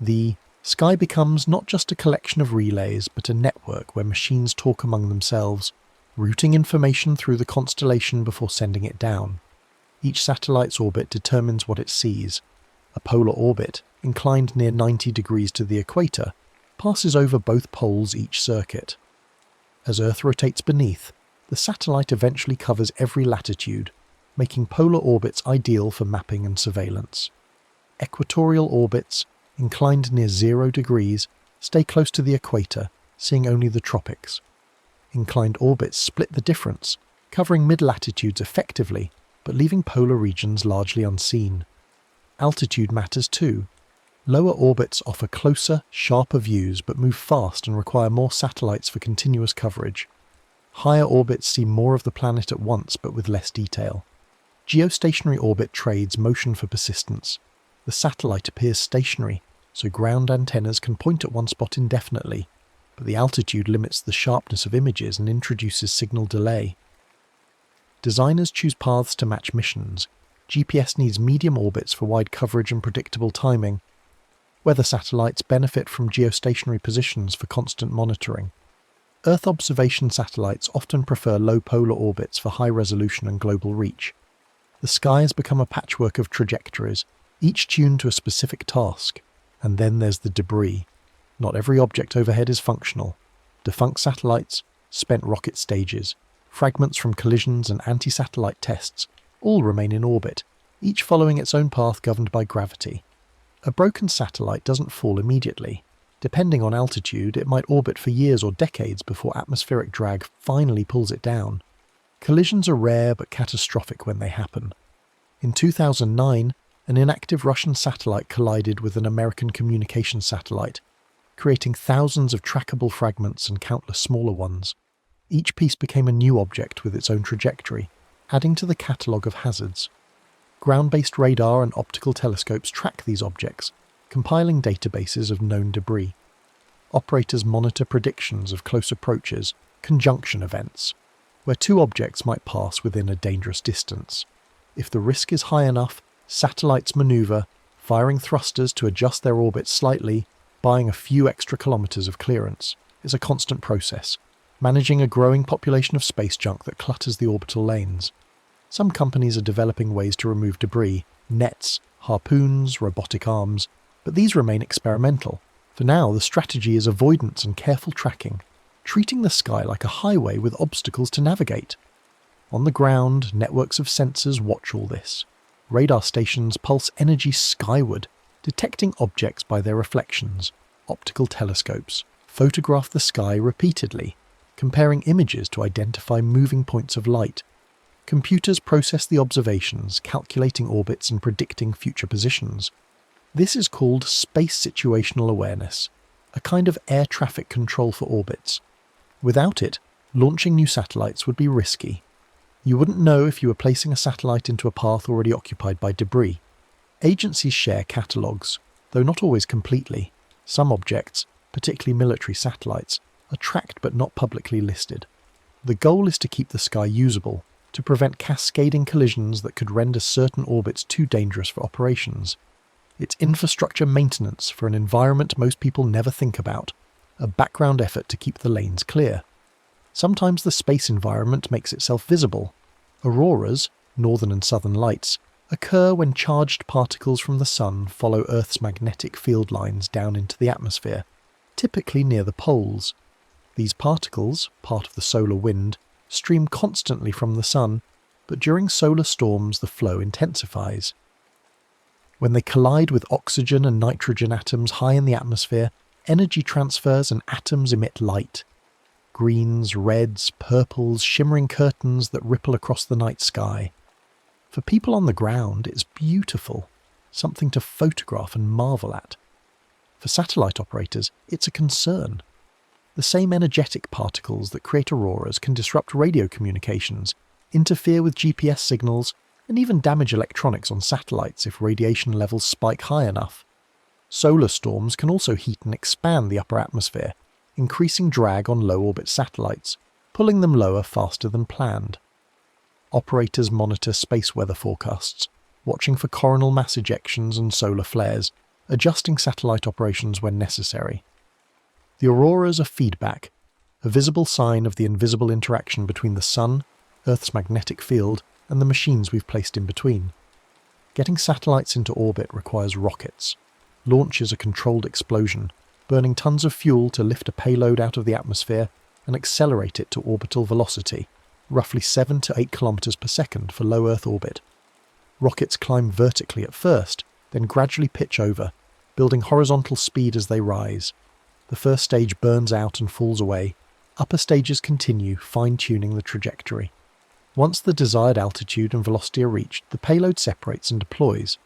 The sky becomes not just a collection of relays, but a network where machines talk among themselves, routing information through the constellation before sending it down. Each satellite's orbit determines what it sees. A polar orbit, inclined near 90 degrees to the equator, passes over both poles each circuit. As Earth rotates beneath, the satellite eventually covers every latitude, making polar orbits ideal for mapping and surveillance. Equatorial orbits, inclined near 0 degrees, stay close to the equator, seeing only the tropics. Inclined orbits split the difference, covering mid-latitudes effectively, but leaving polar regions largely unseen. Altitude matters too. Lower orbits offer closer, sharper views but move fast and require more satellites for continuous coverage. Higher orbits see more of the planet at once but with less detail. Geostationary orbit trades motion for persistence. The satellite appears stationary, so ground antennas can point at one spot indefinitely, but the altitude limits the sharpness of images and introduces signal delay. Designers choose paths to match missions. GPS needs medium orbits for wide coverage and predictable timing. Weather satellites benefit from geostationary positions for constant monitoring. Earth observation satellites often prefer low polar orbits for high resolution and global reach. The sky has become a patchwork of trajectories, each tuned to a specific task. And then there's the debris. Not every object overhead is functional. Defunct satellites, spent rocket stages, fragments from collisions and anti-satellite tests all remain in orbit, each following its own path governed by gravity. A broken satellite doesn't fall immediately. Depending on altitude, it might orbit for years or decades before atmospheric drag finally pulls it down. Collisions are rare but catastrophic when they happen. In 2009, an inactive Russian satellite collided with an American communications satellite, creating thousands of trackable fragments and countless smaller ones. Each piece became a new object with its own trajectory, adding to the catalogue of hazards. Ground-based radar and optical telescopes track these objects, compiling databases of known debris. Operators monitor predictions of close approaches, conjunction events, where two objects might pass within a dangerous distance. If the risk is high enough, satellites maneuver, firing thrusters to adjust their orbits slightly, buying a few extra kilometers of clearance. It's a constant process, managing a growing population of space junk that clutters the orbital lanes. Some companies are developing ways to remove debris, nets, harpoons, robotic arms, but these remain experimental. For now, the strategy is avoidance and careful tracking, treating the sky like a highway with obstacles to navigate. On the ground, networks of sensors watch all this. Radar stations pulse energy skyward, detecting objects by their reflections. Optical telescopes photograph the sky repeatedly, comparing images to identify moving points of light. Computers process the observations, calculating orbits and predicting future positions. This is called space situational awareness, a kind of air traffic control for orbits. Without it, launching new satellites would be risky. You wouldn't know if you were placing a satellite into a path already occupied by debris. Agencies share catalogues, though not always completely. Some objects, particularly military satellites, are tracked but not publicly listed. The goal is to keep the sky usable, to prevent cascading collisions that could render certain orbits too dangerous for operations. It's infrastructure maintenance for an environment most people never think about, a background effort to keep the lanes clear. Sometimes the space environment makes itself visible. Auroras, northern and southern lights, occur when charged particles from the sun follow Earth's magnetic field lines down into the atmosphere, typically near the poles. These particles, part of the solar wind, stream constantly from the sun, but during solar storms the flow intensifies. When they collide with oxygen and nitrogen atoms high in the atmosphere, energy transfers and atoms emit light. Greens, reds, purples, shimmering curtains that ripple across the night sky. For people on the ground, it's beautiful, something to photograph and marvel at. For satellite operators, it's a concern. The same energetic particles that create auroras can disrupt radio communications, interfere with GPS signals, and even damage electronics on satellites if radiation levels spike high enough. Solar storms can also heat and expand the upper atmosphere, increasing drag on low-orbit satellites, pulling them lower faster than planned. Operators monitor space weather forecasts, watching for coronal mass ejections and solar flares, adjusting satellite operations when necessary. The auroras are feedback, a visible sign of the invisible interaction between the sun, Earth's magnetic field, and the machines we've placed in between. Getting satellites into orbit requires rockets. Launch is a controlled explosion, burning tons of fuel to lift a payload out of the atmosphere and accelerate it to orbital velocity, roughly 7 to 8 kilometers per second for low Earth orbit. Rockets climb vertically at first, then gradually pitch over, building horizontal speed as they rise. The first stage burns out and falls away. Upper stages continue, fine-tuning the trajectory. Once the desired altitude and velocity are reached, the payload separates and deploys.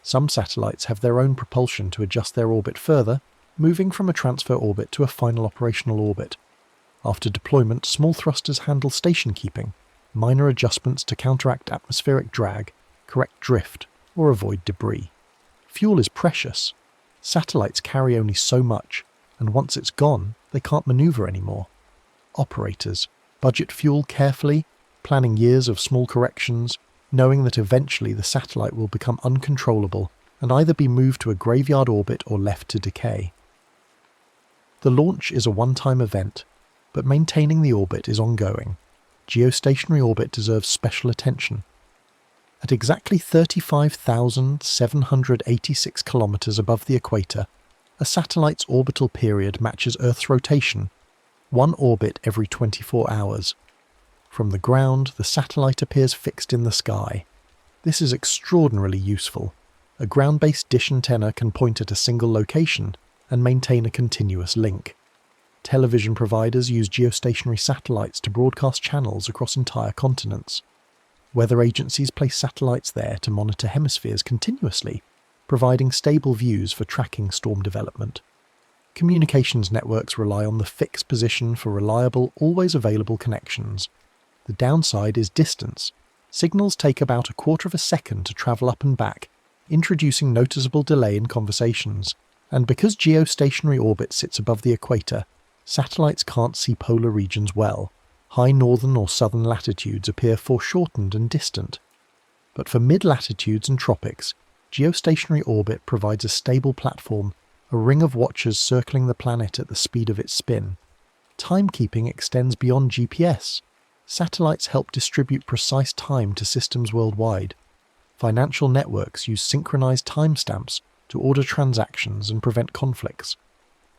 Some satellites have their own propulsion to adjust their orbit further, moving from a transfer orbit to a final operational orbit. After deployment, small thrusters handle station keeping, minor adjustments to counteract atmospheric drag, correct drift, or avoid debris. Fuel is precious. Satellites carry only so much, and once it's gone, they can't maneuver anymore. Operators budget fuel carefully, planning years of small corrections, knowing that eventually the satellite will become uncontrollable and either be moved to a graveyard orbit or left to decay. The launch is a one-time event, but maintaining the orbit is ongoing. Geostationary orbit deserves special attention. At exactly 35,786 kilometers above the equator, a satellite's orbital period matches Earth's rotation, one orbit every 24 hours. From the ground, the satellite appears fixed in the sky. This is extraordinarily useful. A ground-based dish antenna can point at a single location and maintain a continuous link. Television providers use geostationary satellites to broadcast channels across entire continents. Weather agencies place satellites there to monitor hemispheres continuously, providing stable views for tracking storm development. Communications networks rely on the fixed position for reliable, always available connections. The downside is distance. Signals take about a quarter of a second to travel up and back, introducing noticeable delay in conversations. And because geostationary orbit sits above the equator, satellites can't see polar regions well. High northern or southern latitudes appear foreshortened and distant. But for mid-latitudes and tropics, geostationary orbit provides a stable platform, a ring of watchers circling the planet at the speed of its spin. Timekeeping extends beyond GPS. Satellites help distribute precise time to systems worldwide. Financial networks use synchronized timestamps to order transactions and prevent conflicts.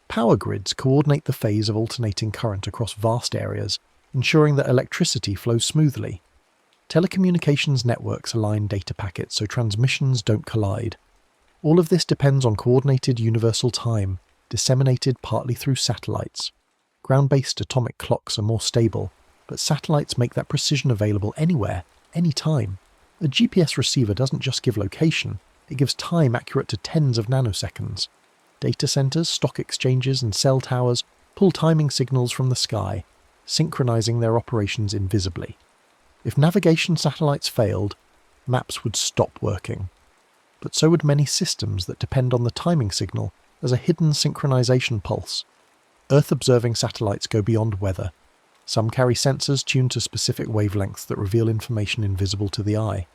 Power grids coordinate the phase of alternating current across vast areas, ensuring that electricity flows smoothly. Telecommunications networks align data packets so transmissions don't collide. All of this depends on coordinated universal time, disseminated partly through satellites. Ground-based atomic clocks are more stable, but satellites make that precision available anywhere, anytime. A GPS receiver doesn't just give location, it gives time accurate to tens of nanoseconds. Data centers, stock exchanges, and cell towers pull timing signals from the sky, synchronizing their operations invisibly. If navigation satellites failed, maps would stop working. But so would many systems that depend on the timing signal as a hidden synchronization pulse. Earth-observing satellites go beyond weather. Some carry sensors tuned to specific wavelengths that reveal information invisible to the eye.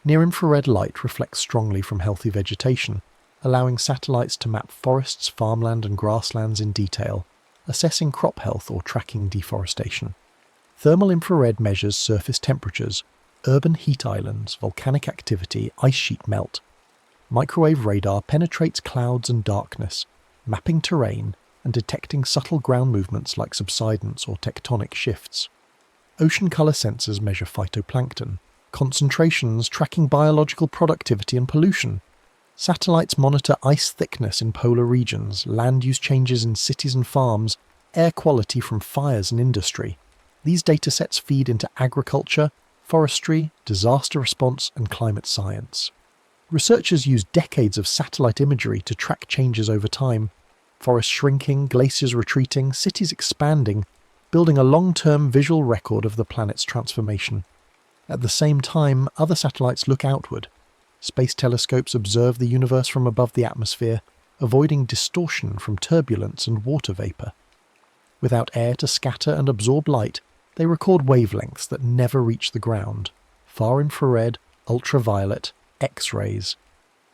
Near-infrared light reflects strongly from healthy vegetation, allowing satellites to map forests, farmland and grasslands in detail, assessing crop health or tracking deforestation. Thermal infrared measures surface temperatures, urban heat islands, volcanic activity, ice sheet melt. Microwave radar penetrates clouds and darkness, mapping terrain and detecting subtle ground movements like subsidence or tectonic shifts. Ocean colour sensors measure phytoplankton, concentrations tracking biological productivity and pollution. Satellites monitor ice thickness in polar regions, land use changes in cities and farms, air quality from fires and industry. These datasets feed into agriculture, forestry, disaster response and climate science. Researchers use decades of satellite imagery to track changes over time, forests shrinking, glaciers retreating, cities expanding, building a long-term visual record of the planet's transformation. At the same time, other satellites look outward. Space telescopes observe the universe from above the atmosphere, avoiding distortion from turbulence and water vapour. Without air to scatter and absorb light, they record wavelengths that never reach the ground: far infrared, ultraviolet, X-rays.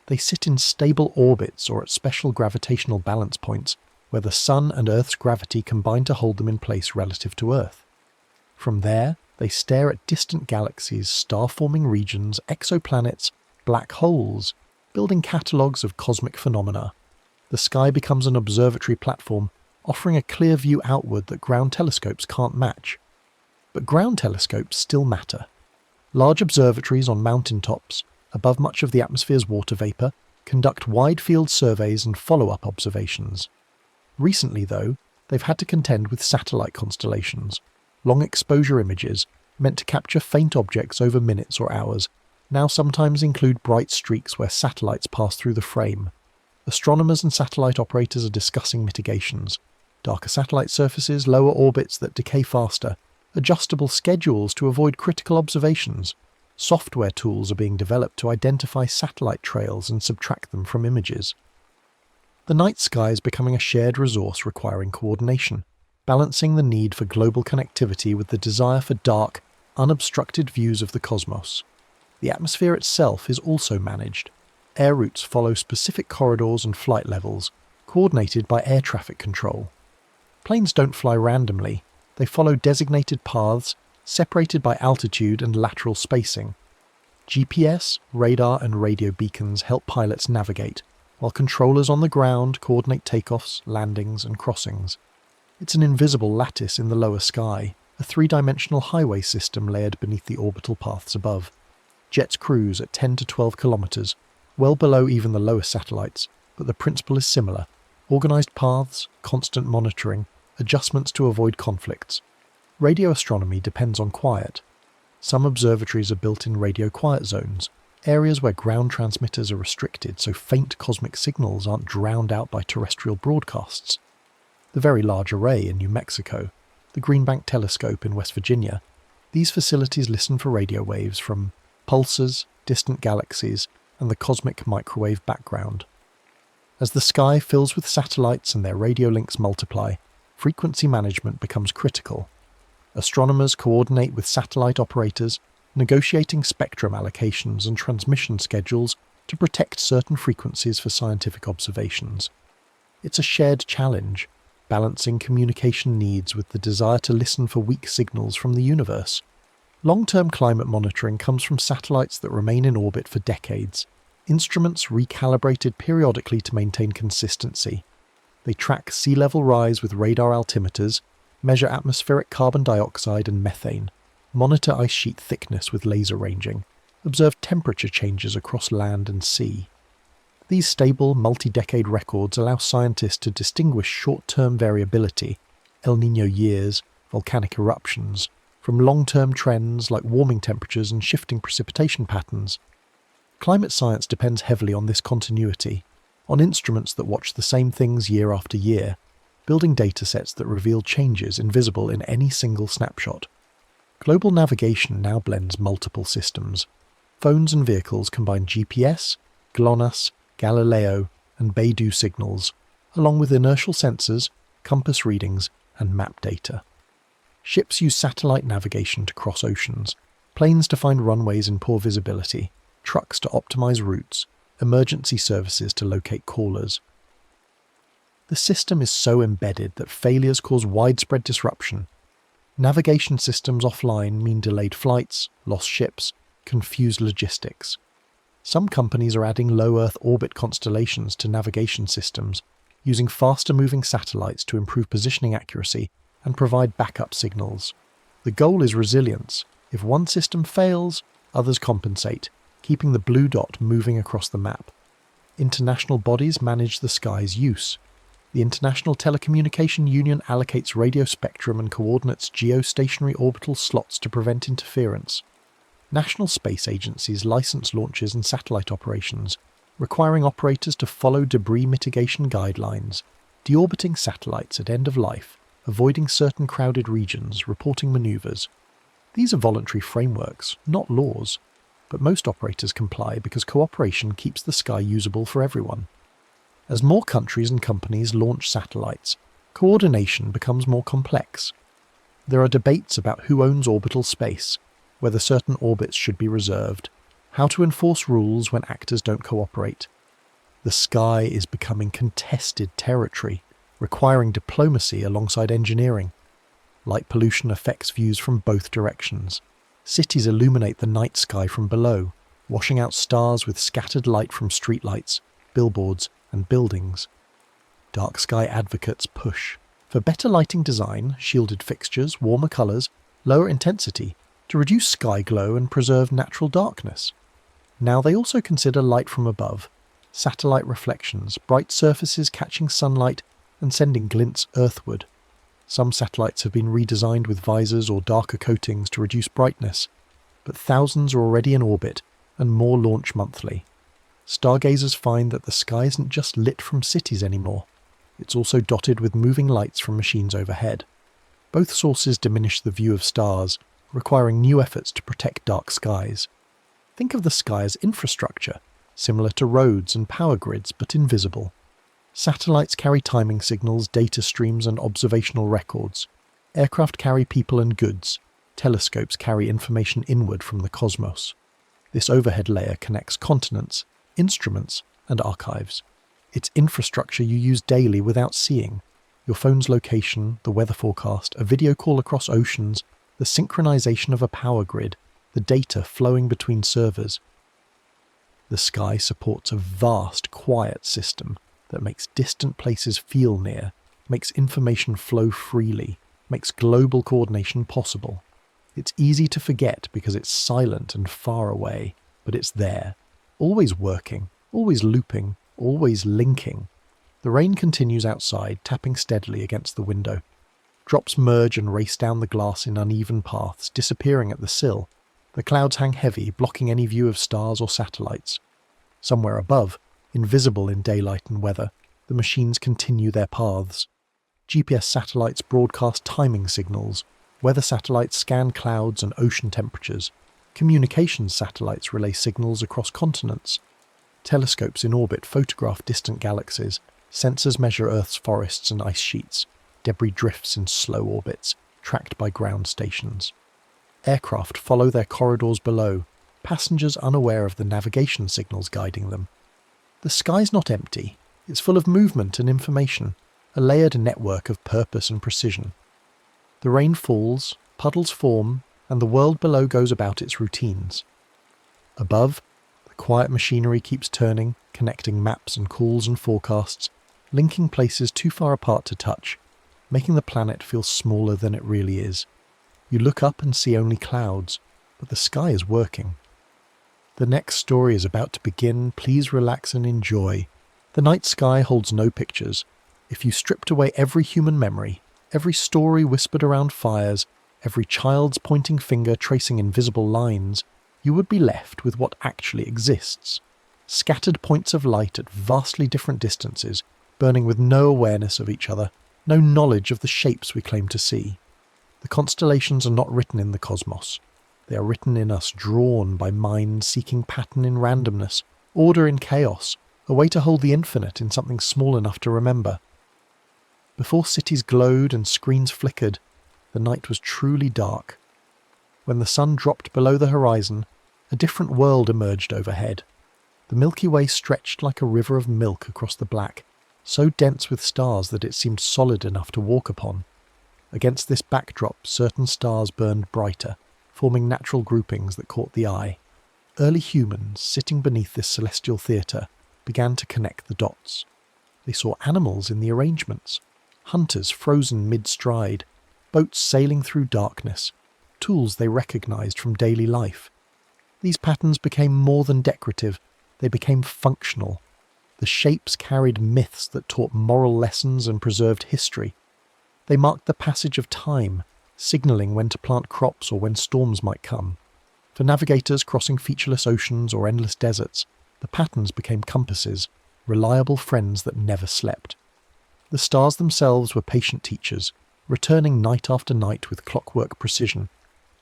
They sit in stable orbits or at special gravitational balance points, where the Sun and Earth's gravity combine to hold them in place relative to Earth. From there, they stare at distant galaxies, star-forming regions, exoplanets, black holes, building catalogues of cosmic phenomena. The sky becomes an observatory platform, offering a clear view outward that ground telescopes can't match. But ground telescopes still matter. Large observatories on mountaintops, above much of the atmosphere's water vapour, conduct wide-field surveys and follow-up observations. Recently, though, they've had to contend with satellite constellations. Long-exposure images, meant to capture faint objects over minutes or hours, now sometimes include bright streaks where satellites pass through the frame. Astronomers and satellite operators are discussing mitigations: darker satellite surfaces, lower orbits that decay faster, adjustable schedules to avoid critical observations. Software tools are being developed to identify satellite trails and subtract them from images. The night sky is becoming a shared resource requiring coordination, balancing the need for global connectivity with the desire for dark, unobstructed views of the cosmos. The atmosphere itself is also managed. Air routes follow specific corridors and flight levels, coordinated by air traffic control. Planes don't fly randomly. They follow designated paths, separated by altitude and lateral spacing. GPS, radar and radio beacons help pilots navigate, while controllers on the ground coordinate takeoffs, landings and crossings. It's an invisible lattice in the lower sky, a three-dimensional highway system layered beneath the orbital paths above. Jets cruise at 10 to 12 kilometres, well below even the lowest satellites, but the principle is similar: organised paths, constant monitoring, adjustments to avoid conflicts. Radio astronomy depends on quiet. Some observatories are built in radio quiet zones, areas where ground transmitters are restricted so faint cosmic signals aren't drowned out by terrestrial broadcasts. The Very Large Array in New Mexico, the Green Bank Telescope in West Virginia, these facilities listen for radio waves from pulsars, distant galaxies, and the cosmic microwave background. As the sky fills with satellites and their radio links multiply, frequency management becomes critical. Astronomers coordinate with satellite operators, negotiating spectrum allocations and transmission schedules to protect certain frequencies for scientific observations. It's a shared challenge, balancing communication needs with the desire to listen for weak signals from the universe. Long-term climate monitoring comes from satellites that remain in orbit for decades, instruments recalibrated periodically to maintain consistency. They track sea level rise with radar altimeters, measure atmospheric carbon dioxide and methane, monitor ice sheet thickness with laser ranging, observe temperature changes across land and sea. These stable, multi-decade records allow scientists to distinguish short-term variability, El Niño years, volcanic eruptions, from long-term trends like warming temperatures and shifting precipitation patterns. Climate science depends heavily on this continuity. on instruments that watch the same things year after year, building datasets that reveal changes invisible in any single snapshot. Global navigation now blends multiple systems. Phones and vehicles combine GPS, GLONASS, Galileo, and Beidou signals, along with inertial sensors, compass readings, and map data. Ships use satellite navigation to cross oceans, planes to find runways in poor visibility, trucks to optimize routes, emergency services to locate callers. The system is so embedded that failures cause widespread disruption. Navigation systems offline mean delayed flights, lost ships, confused logistics. Some companies are adding low Earth orbit constellations to navigation systems, using faster-moving satellites to improve positioning accuracy and provide backup signals. The goal is resilience. If one system fails, others compensate, keeping the blue dot moving across the map. International bodies manage the sky's use. The International Telecommunication Union allocates radio spectrum and coordinates geostationary orbital slots to prevent interference. National space agencies license launches and satellite operations, requiring operators to follow debris mitigation guidelines, deorbiting satellites at end of life, avoiding certain crowded regions, reporting maneuvers. These are voluntary frameworks, not laws, but most operators comply because cooperation keeps the sky usable for everyone. As more countries and companies launch satellites, coordination becomes more complex. There are debates about who owns orbital space, whether certain orbits should be reserved, how to enforce rules when actors don't cooperate. The sky is becoming contested territory, requiring diplomacy alongside engineering. Light pollution affects views from both directions. Cities illuminate the night sky from below, washing out stars with scattered light from streetlights, billboards, and buildings. Dark sky advocates push for better lighting design, shielded fixtures, warmer colours, lower intensity, to reduce sky glow and preserve natural darkness. Now they also consider light from above, satellite reflections, bright surfaces catching sunlight and sending glints earthward. Some satellites have been redesigned with visors or darker coatings to reduce brightness, but thousands are already in orbit and more launch monthly. Stargazers find that the sky isn't just lit from cities anymore, it's also dotted with moving lights from machines overhead. Both sources diminish the view of stars, requiring new efforts to protect dark skies. Think of the sky as infrastructure, similar to roads and power grids but invisible. Satellites carry timing signals, data streams and observational records. Aircraft carry people and goods. Telescopes carry information inward from the cosmos. This overhead layer connects continents, instruments and archives. It's infrastructure you use daily without seeing. Your phone's location, the weather forecast, a video call across oceans, the synchronization of a power grid, the data flowing between servers. The sky supports a vast, quiet system that makes distant places feel near, makes information flow freely, makes global coordination possible. It's easy to forget because it's silent and far away, but it's there, always working, always looping, always linking. The rain continues outside, tapping steadily against the window. Drops merge and race down the glass in uneven paths, disappearing at the sill. The clouds hang heavy, blocking any view of stars or satellites. Somewhere above, invisible in daylight and weather, the machines continue their paths. GPS satellites broadcast timing signals. Weather satellites scan clouds and ocean temperatures. Communications satellites relay signals across continents. Telescopes in orbit photograph distant galaxies. Sensors measure Earth's forests and ice sheets. Debris drifts in slow orbits, tracked by ground stations. Aircraft follow their corridors below, passengers unaware of the navigation signals guiding them. The sky's not empty, it's full of movement and information, a layered network of purpose and precision. The rain falls, puddles form, and the world below goes about its routines. Above, the quiet machinery keeps turning, connecting maps and calls and forecasts, linking places too far apart to touch, making the planet feel smaller than it really is. You look up and see only clouds, but the sky is working. The next story is about to begin. Please relax and enjoy. The night sky holds no pictures. If you stripped away every human memory, every story whispered around fires, every child's pointing finger tracing invisible lines, you would be left with what actually exists. scattered points of light at vastly different distances, burning with no awareness of each other, no knowledge of the shapes we claim to see. The constellations are not written in the cosmos. They are written in us, drawn by minds seeking pattern in randomness, order in chaos, a way to hold the infinite in something small enough to remember. Before cities glowed and screens flickered, the night was truly dark. When the sun dropped below the horizon, a different world emerged overhead. The Milky Way stretched like a river of milk across the black, so dense with stars that it seemed solid enough to walk upon. Against this backdrop, certain stars burned brighter, forming natural groupings that caught the eye. Early humans, sitting beneath this celestial theatre, began to connect the dots. They saw animals in the arrangements, hunters frozen mid-stride, boats sailing through darkness, tools they recognised from daily life. These patterns became more than decorative, they became functional. The shapes carried myths that taught moral lessons and preserved history. They marked the passage of time, signalling when to plant crops or when storms might come. For navigators crossing featureless oceans or endless deserts, the patterns became compasses, reliable friends that never slept. The stars themselves were patient teachers, returning night after night with clockwork precision.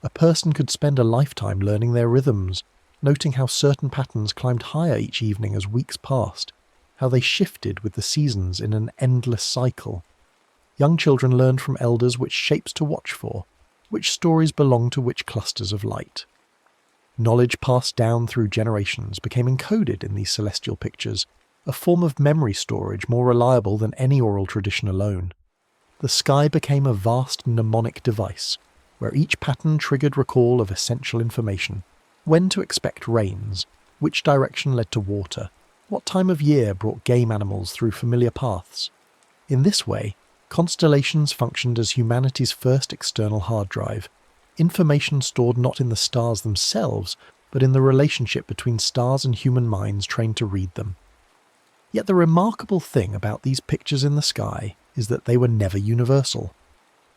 A person could spend a lifetime learning their rhythms, noting how certain patterns climbed higher each evening as weeks passed, how they shifted with the seasons in an endless cycle. Young children learned from elders which shapes to watch for, which stories belonged to which clusters of light. Knowledge passed down through generations became encoded in these celestial pictures, a form of memory storage more reliable than any oral tradition alone. The sky became a vast mnemonic device, where each pattern triggered recall of essential information: when to expect rains, which direction led to water, what time of year brought game animals through familiar paths. In this way, constellations functioned as humanity's first external hard drive, information stored not in the stars themselves, but in the relationship between stars and human minds trained to read them. Yet the remarkable thing about these pictures in the sky is that they were never universal.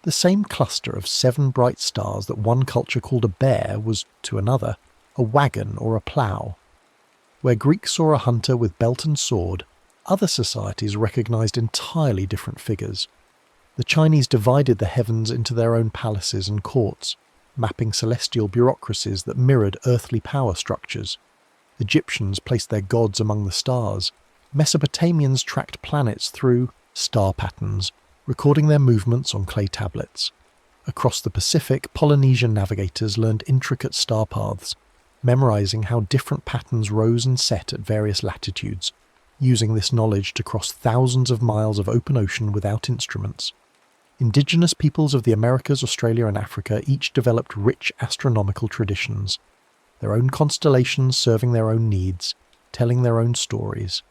The same cluster of 7 bright stars that one culture called a bear was, to another, a wagon or a plough. Where Greeks saw a hunter with belt and sword, other societies recognised entirely different figures. The Chinese divided the heavens into their own palaces and courts, mapping celestial bureaucracies that mirrored earthly power structures. Egyptians placed their gods among the stars. Mesopotamians tracked planets through star patterns, recording their movements on clay tablets. Across the Pacific, Polynesian navigators learned intricate star paths, memorising how different patterns rose and set at various latitudes, using this knowledge to cross thousands of miles of open ocean without instruments. Indigenous peoples of the Americas, Australia and Africa each developed rich astronomical traditions, their own constellations serving their own needs, telling their own stories.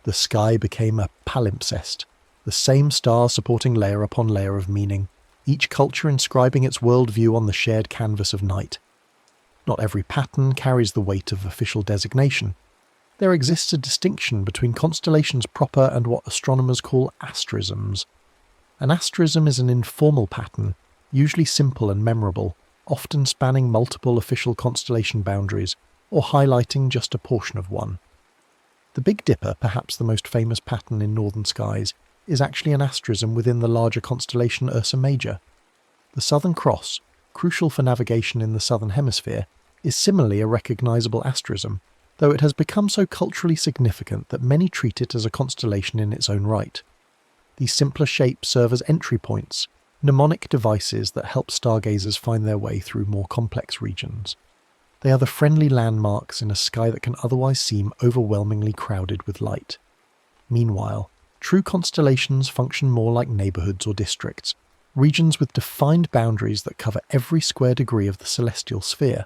The sky became a palimpsest, the same stars supporting layer upon layer of meaning, each culture inscribing its worldview on the shared canvas of night. Not every pattern carries the weight of official designation. There exists a distinction between constellations proper and what astronomers call asterisms. An asterism is an informal pattern, usually simple and memorable, often spanning multiple official constellation boundaries, or highlighting just a portion of one. The Big Dipper, perhaps the most famous pattern in northern skies, is actually an asterism within the larger constellation Ursa Major. The Southern Cross, crucial for navigation in the southern hemisphere, is similarly a recognisable asterism, though it has become so culturally significant that many treat it as a constellation in its own right. These simpler shapes serve as entry points, mnemonic devices that help stargazers find their way through more complex regions. They are the friendly landmarks in a sky that can otherwise seem overwhelmingly crowded with light. Meanwhile, true constellations function more like neighbourhoods or districts, regions with defined boundaries that cover every square degree of the celestial sphere.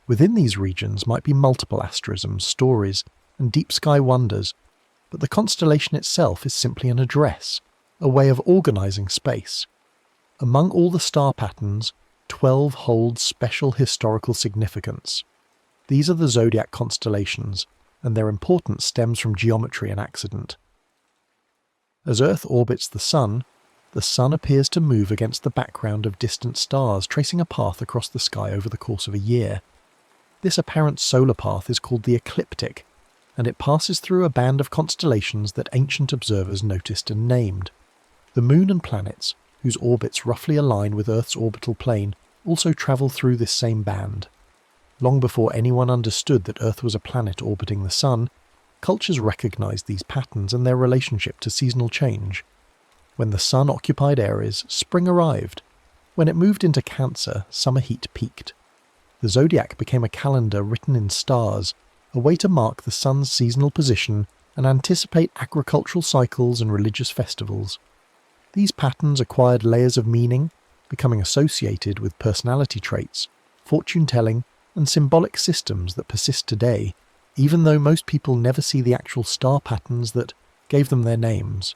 Within these regions might be multiple asterisms, stories, and deep sky wonders, but the constellation itself is simply an address, a way of organising space. Among all the star patterns, 12 hold special historical significance. These are the zodiac constellations, and their importance stems from geometry and accident. As Earth orbits the Sun appears to move against the background of distant stars, tracing a path across the sky over the course of a year. This apparent solar path is called the ecliptic, and it passes through a band of constellations that ancient observers noticed and named. The Moon and planets, whose orbits roughly align with Earth's orbital plane, also travel through this same band. Long before anyone understood that Earth was a planet orbiting the Sun, cultures recognized these patterns and their relationship to seasonal change. When the Sun occupied Aries, spring arrived. When it moved into Cancer, summer heat peaked. The zodiac became a calendar written in stars, a way to mark the Sun's seasonal position and anticipate agricultural cycles and religious festivals. These patterns acquired layers of meaning, becoming associated with personality traits, fortune-telling, and symbolic systems that persist today, even though most people never see the actual star patterns that gave them their names.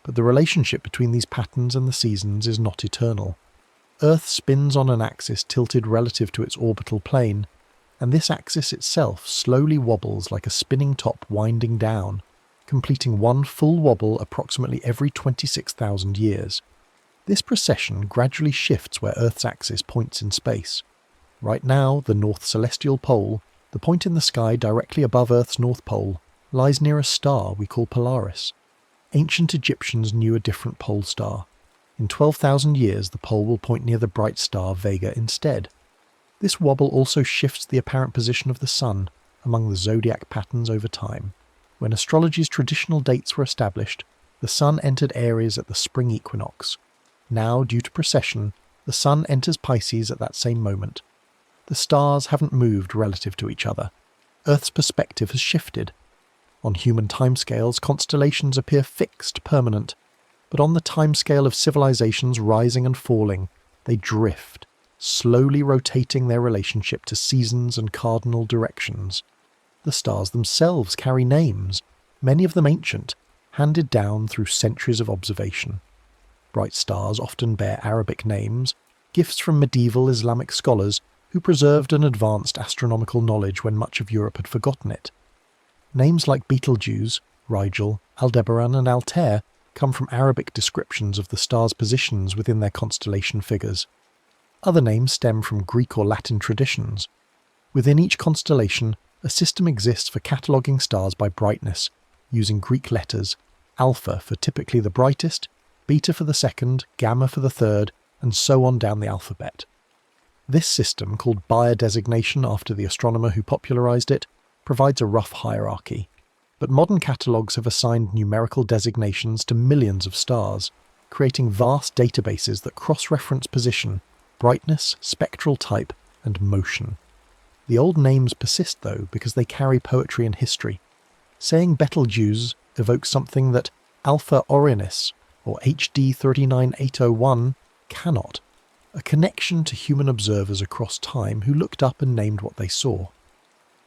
But the relationship between these patterns and the seasons is not eternal. Earth spins on an axis tilted relative to its orbital plane, and this axis itself slowly wobbles like a spinning top winding down, completing one full wobble approximately every 26,000 years. This precession gradually shifts where Earth's axis points in space. Right now, the North Celestial Pole, the point in the sky directly above Earth's North Pole, lies near a star we call Polaris. Ancient Egyptians knew a different pole star. In 12,000 years, the pole will point near the bright star Vega instead. This wobble also shifts the apparent position of the Sun among the zodiac patterns over time. When astrology's traditional dates were established, the Sun entered Aries at the spring equinox. Now, due to precession, the Sun enters Pisces at that same moment. The stars haven't moved relative to each other. Earth's perspective has shifted. On human timescales, constellations appear fixed, permanent, but on the timescale of civilizations rising and falling, they drift, slowly rotating their relationship to seasons and cardinal directions. The stars themselves carry names, many of them ancient, handed down through centuries of observation. Bright stars often bear Arabic names, gifts from medieval Islamic scholars who preserved an advanced astronomical knowledge when much of Europe had forgotten it. Names like Betelgeuse, Rigel, Aldebaran and Altair come from Arabic descriptions of the stars' positions within their constellation figures. Other names stem from Greek or Latin traditions. Within each constellation, a system exists for cataloguing stars by brightness, using Greek letters, alpha for typically the brightest, beta for the second, gamma for the third, and so on down the alphabet. This system, called Bayer designation after the astronomer who popularized it, provides a rough hierarchy. But modern catalogues have assigned numerical designations to millions of stars, creating vast databases that cross-reference position, brightness, spectral type, and motion. The old names persist, though, because they carry poetry and history. Saying Betelgeuse evokes something that Alpha Orionis, or HD 39801, cannot. A connection to human observers across time who looked up and named what they saw.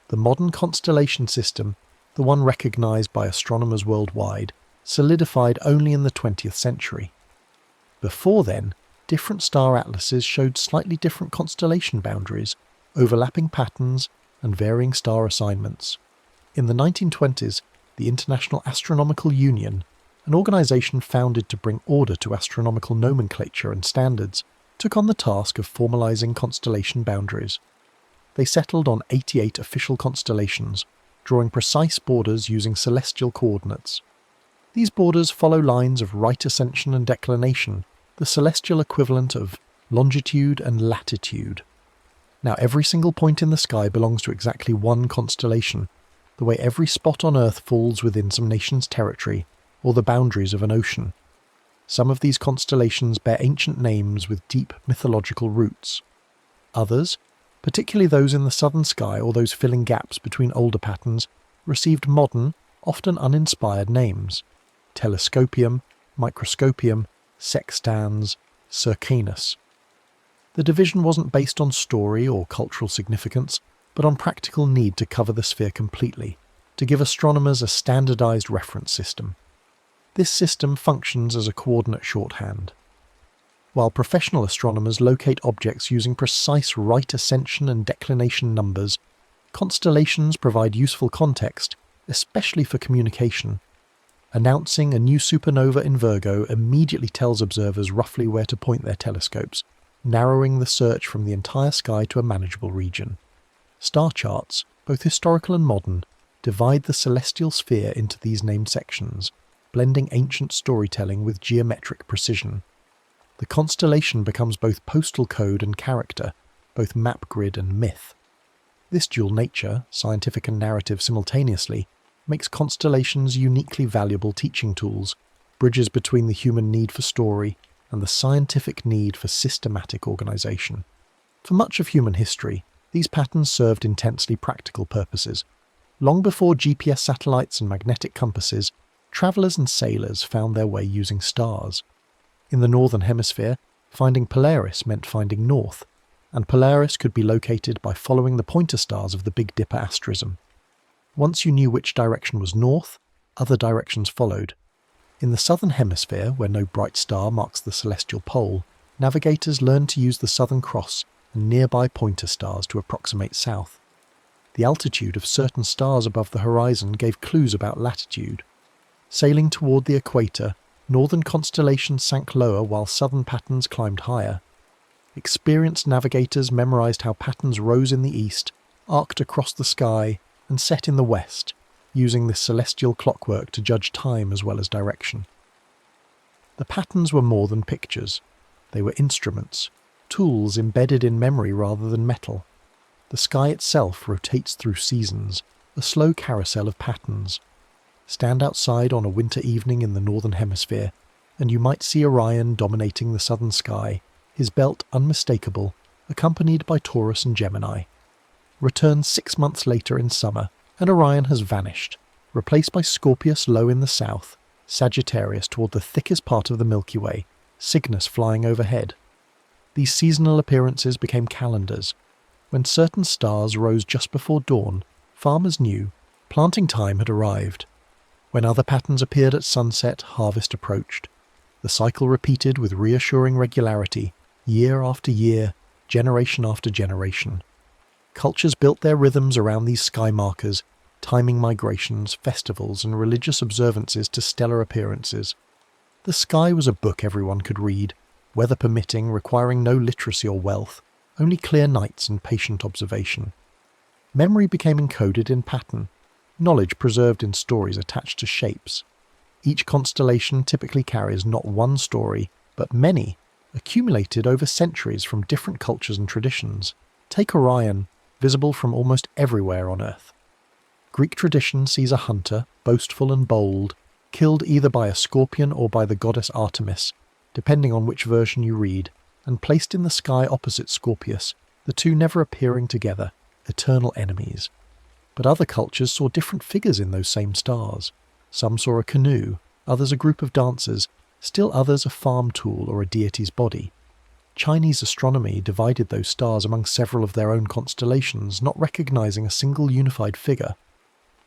The modern constellation system, the one recognized by astronomers worldwide, solidified only in the 20th century. Before then, different star atlases showed slightly different constellation boundaries, overlapping patterns, and varying star assignments. In the 1920s, the International Astronomical Union, an organization founded to bring order to astronomical nomenclature and standards, took on the task of formalizing constellation boundaries. They settled on 88 official constellations, drawing precise borders using celestial coordinates. These borders follow lines of right ascension and declination, the celestial equivalent of longitude and latitude. Now every single point in the sky belongs to exactly one constellation, the way every spot on Earth falls within some nation's territory or the boundaries of an ocean. Some of these constellations bear ancient names with deep mythological roots. Others, particularly those in the southern sky or those filling gaps between older patterns, received modern, often uninspired names: Telescopium, Microscopium, Sextans, Circinus. The division wasn't based on story or cultural significance, but on practical need to cover the sphere completely, to give astronomers a standardized reference system. This system functions as a coordinate shorthand. While professional astronomers locate objects using precise right ascension and declination numbers, constellations provide useful context, especially for communication. Announcing a new supernova in Virgo immediately tells observers roughly where to point their telescopes, narrowing the search from the entire sky to a manageable region. Star charts, both historical and modern, divide the celestial sphere into these named sections, blending ancient storytelling with geometric precision. The constellation becomes both postal code and character, both map grid and myth. This dual nature, scientific and narrative simultaneously, makes constellations uniquely valuable teaching tools, bridges between the human need for story and the scientific need for systematic organisation. For much of human history, these patterns served intensely practical purposes. Long before GPS satellites and magnetic compasses, travellers and sailors found their way using stars. In the northern hemisphere, finding Polaris meant finding north, and Polaris could be located by following the pointer stars of the Big Dipper asterism. Once you knew which direction was north, other directions followed. In the southern hemisphere, where no bright star marks the celestial pole, navigators learned to use the Southern Cross and nearby pointer stars to approximate south. The altitude of certain stars above the horizon gave clues about latitude. Sailing toward the equator, northern constellations sank lower while southern patterns climbed higher. Experienced navigators memorized how patterns rose in the east, arced across the sky, and set in the west, using this celestial clockwork to judge time as well as direction. The patterns were more than pictures. They were instruments, tools embedded in memory rather than metal. The sky itself rotates through seasons, a slow carousel of patterns. Stand outside on a winter evening in the northern hemisphere, and you might see Orion dominating the southern sky, his belt unmistakable, accompanied by Taurus and Gemini. Return 6 months later in summer, and Orion has vanished, replaced by Scorpius low in the south, Sagittarius toward the thickest part of the Milky Way, Cygnus flying overhead. These seasonal appearances became calendars. When certain stars rose just before dawn, farmers knew planting time had arrived. When other patterns appeared at sunset, harvest approached. The cycle repeated with reassuring regularity, year after year, generation after generation. Cultures built their rhythms around these sky markers, timing migrations, festivals, and religious observances to stellar appearances. The sky was a book everyone could read, weather permitting, requiring no literacy or wealth, only clear nights and patient observation. Memory became encoded in pattern, knowledge preserved in stories attached to shapes. Each constellation typically carries not one story, but many, accumulated over centuries from different cultures and traditions. Take Orion, visible from almost everywhere on Earth. Greek tradition sees a hunter, boastful and bold, killed either by a scorpion or by the goddess Artemis, depending on which version you read, and placed in the sky opposite Scorpius, the two never appearing together, eternal enemies. But other cultures saw different figures in those same stars. Some saw a canoe, others a group of dancers, still others a farm tool or a deity's body. Chinese astronomy divided those stars among several of their own constellations, not recognizing a single unified figure.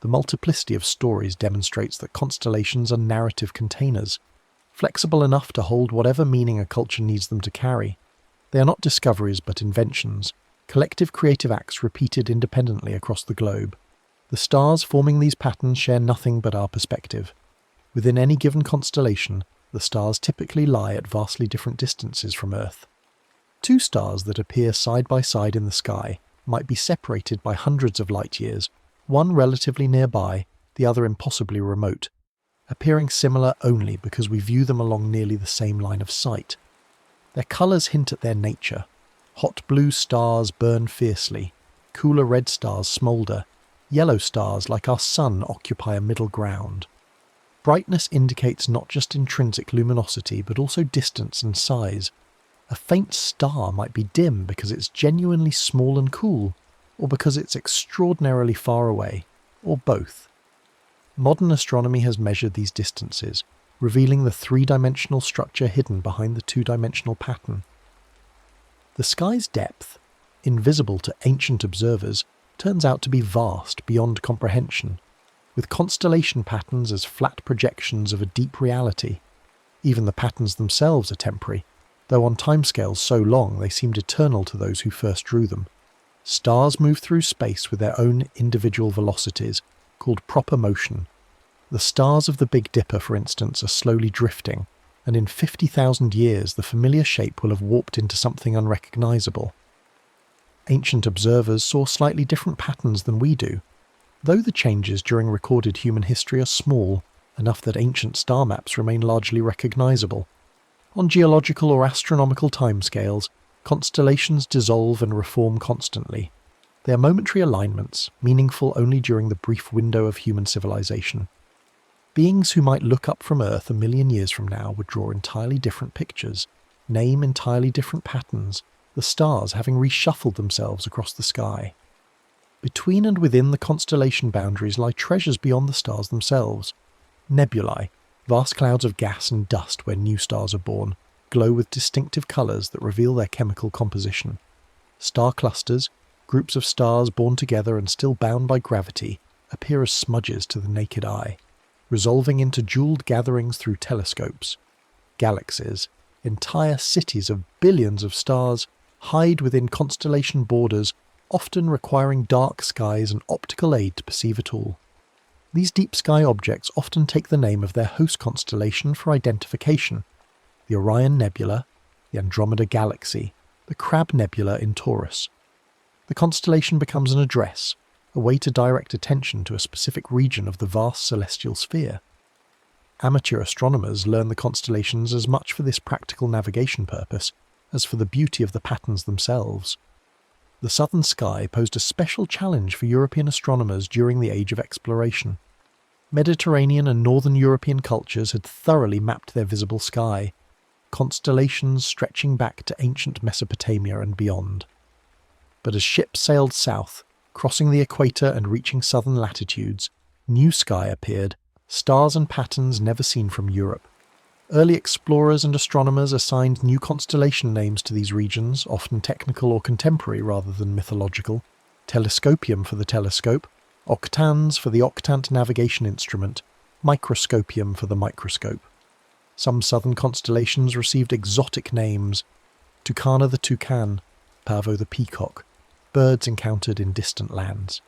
The multiplicity of stories demonstrates that constellations are narrative containers, flexible enough to hold whatever meaning a culture needs them to carry. They are not discoveries but inventions, collective creative acts repeated independently across the globe. The stars forming these patterns share nothing but our perspective. Within any given constellation, the stars typically lie at vastly different distances from Earth. Two stars that appear side by side in the sky might be separated by hundreds of light years, one relatively nearby, the other impossibly remote, appearing similar only because we view them along nearly the same line of sight. Their colours hint at their nature. Hot blue stars burn fiercely, cooler red stars smoulder, yellow stars like our sun occupy a middle ground. Brightness indicates not just intrinsic luminosity but also distance and size. A faint star might be dim because it's genuinely small and cool, or because it's extraordinarily far away, or both. Modern astronomy has measured these distances, revealing the three-dimensional structure hidden behind the two-dimensional pattern. The sky's depth, invisible to ancient observers, turns out to be vast beyond comprehension, with constellation patterns as flat projections of a deep reality. Even the patterns themselves are temporary, though on timescales so long they seemed eternal to those who first drew them. Stars move through space with their own individual velocities, called proper motion. The stars of the Big Dipper, for instance, are slowly drifting, and in 50,000 years the familiar shape will have warped into something unrecognizable. Ancient observers saw slightly different patterns than we do. though the changes during recorded human history are small, enough that ancient star maps remain largely recognisable. On geological or astronomical timescales, constellations dissolve and reform constantly. They are momentary alignments, meaningful only during the brief window of human civilization. Beings who might look up from Earth a million years from now would draw entirely different pictures, name entirely different patterns, the stars having reshuffled themselves across the sky. Between and within the constellation boundaries lie treasures beyond the stars themselves. Nebulae, vast clouds of gas and dust where new stars are born, glow with distinctive colours that reveal their chemical composition. Star clusters, groups of stars born together and still bound by gravity, appear as smudges to the naked eye, resolving into jewelled gatherings through telescopes. Galaxies, entire cities of billions of stars, hide within constellation borders, often requiring dark skies and optical aid to perceive it all. These deep sky objects often take the name of their host constellation for identification: the Orion Nebula, the Andromeda Galaxy, the Crab Nebula in Taurus. The constellation becomes an address, a way to direct attention to a specific region of the vast celestial sphere. Amateur astronomers learn the constellations as much for this practical navigation purpose as for the beauty of the patterns themselves. The southern sky posed a special challenge for European astronomers during the Age of Exploration. Mediterranean and northern European cultures had thoroughly mapped their visible sky, constellations stretching back to ancient Mesopotamia and beyond. But as ships sailed south, crossing the equator and reaching southern latitudes, new sky appeared, stars and patterns never seen from Europe. Early explorers and astronomers assigned new constellation names to these regions, often technical or contemporary rather than mythological: telescopium for the telescope, octans for the octant navigation instrument, microscopium for the microscope. Some southern constellations received exotic names: Tucana the toucan, Pavo the peacock, birds encountered in distant lands.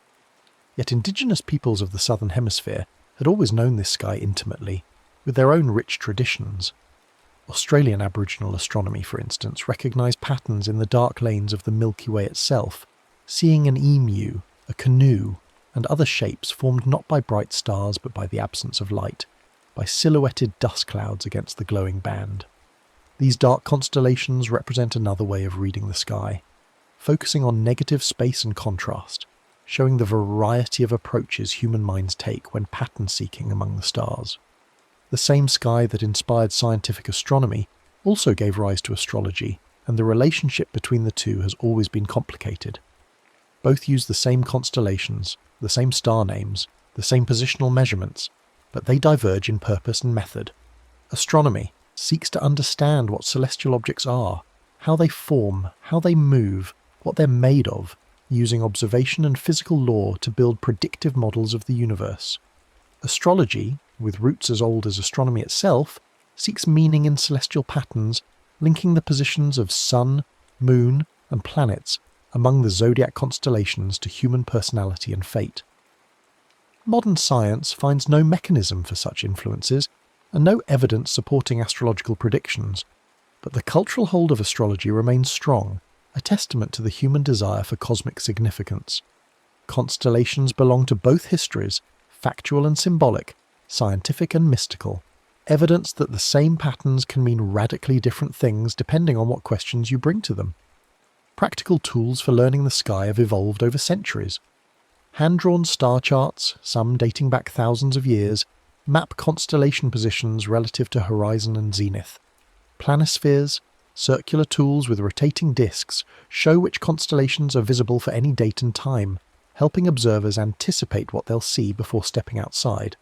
Yet indigenous peoples of the southern hemisphere had always known this sky intimately, with their own rich traditions. Australian Aboriginal astronomy, for instance, recognised patterns in the dark lanes of the Milky Way itself, seeing an emu, a canoe, and other shapes formed not by bright stars but by the absence of light, by silhouetted dust clouds against the glowing band. These dark constellations represent another way of reading the sky, focusing on negative space and contrast, showing the variety of approaches human minds take when pattern seeking among the stars. The same sky that inspired scientific astronomy also gave rise to astrology, and the relationship between the two has always been complicated. Both use the same constellations, the same star names, the same positional measurements, but they diverge in purpose and method. Astronomy seeks to understand what celestial objects are, how they form, how they move, what they're made of, using observation and physical law to build predictive models of the universe. Astrology, with roots as old as astronomy itself, seeks meaning in celestial patterns, linking the positions of sun, moon, and planets among the zodiac constellations to human personality and fate. Modern science finds no mechanism for such influences, and no evidence supporting astrological predictions, but the cultural hold of astrology remains strong, a testament to the human desire for cosmic significance. Constellations belong to both histories, factual and symbolic, scientific and mystical, evidence that the same patterns can mean radically different things depending on what questions you bring to them. Practical tools for learning the sky have evolved over centuries. Hand-drawn star charts, some dating back thousands of years, map constellation positions relative to horizon and zenith. Planispheres, circular tools with rotating disks, show which constellations are visible for any date and time, helping observers anticipate what they'll see before stepping outside.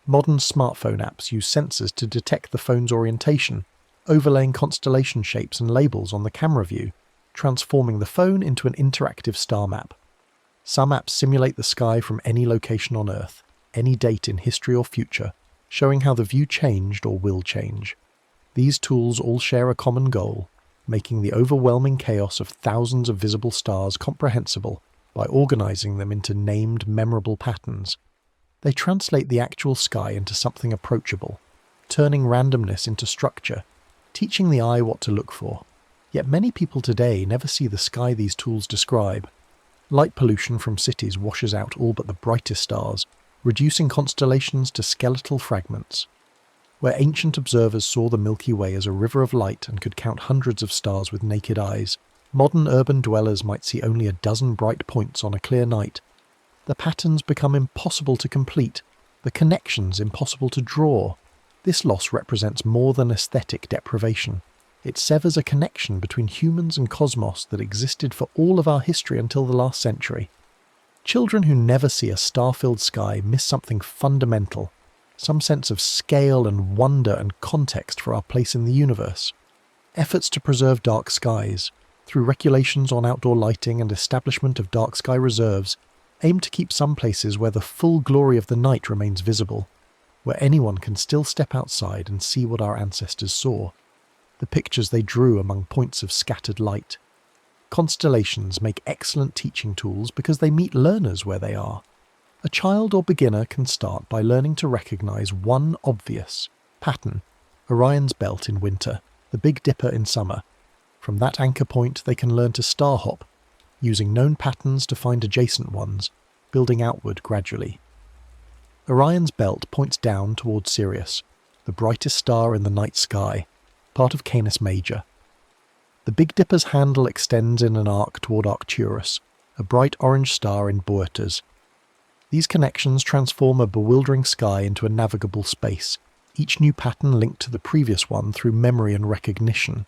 Modern smartphone apps use sensors to detect the phone's orientation, overlaying constellation shapes and labels on the camera view, transforming the phone into an interactive star map. Some apps simulate the sky from any location on Earth, any date in history or future, showing how the view changed or will change. These tools all share a common goal: making the overwhelming chaos of thousands of visible stars comprehensible by organising them into named, memorable patterns. They translate the actual sky into something approachable, turning randomness into structure, teaching the eye what to look for. Yet many people today never see the sky these tools describe. Light pollution from cities washes out all but the brightest stars, reducing constellations to skeletal fragments. Where ancient observers saw the Milky Way as a river of light and could count hundreds of stars with naked eyes, modern urban dwellers might see only a dozen bright points on a clear night. The patterns become impossible to complete, the connections impossible to draw. This loss represents more than aesthetic deprivation. It severs a connection between humans and cosmos that existed for all of our history until the last century. Children who never see a star-filled sky miss something fundamental, some sense of scale and wonder and context for our place in the universe. Efforts to preserve dark skies, through regulations on outdoor lighting and establishment of dark sky reserves, aim to keep some places where the full glory of the night remains visible, where anyone can still step outside and see what our ancestors saw, the pictures they drew among points of scattered light. Constellations make excellent teaching tools because they meet learners where they are. A child or beginner can start by learning to recognize one obvious pattern: Orion's belt in winter, the Big Dipper in summer. From that anchor point they can learn to star hop, using known patterns to find adjacent ones, building outward gradually. Orion's belt points down towards Sirius, the brightest star in the night sky, part of Canis Major. The Big Dipper's handle extends in an arc toward Arcturus, a bright orange star in Boötes. These connections transform a bewildering sky into a navigable space, each new pattern linked to the previous one through memory and recognition.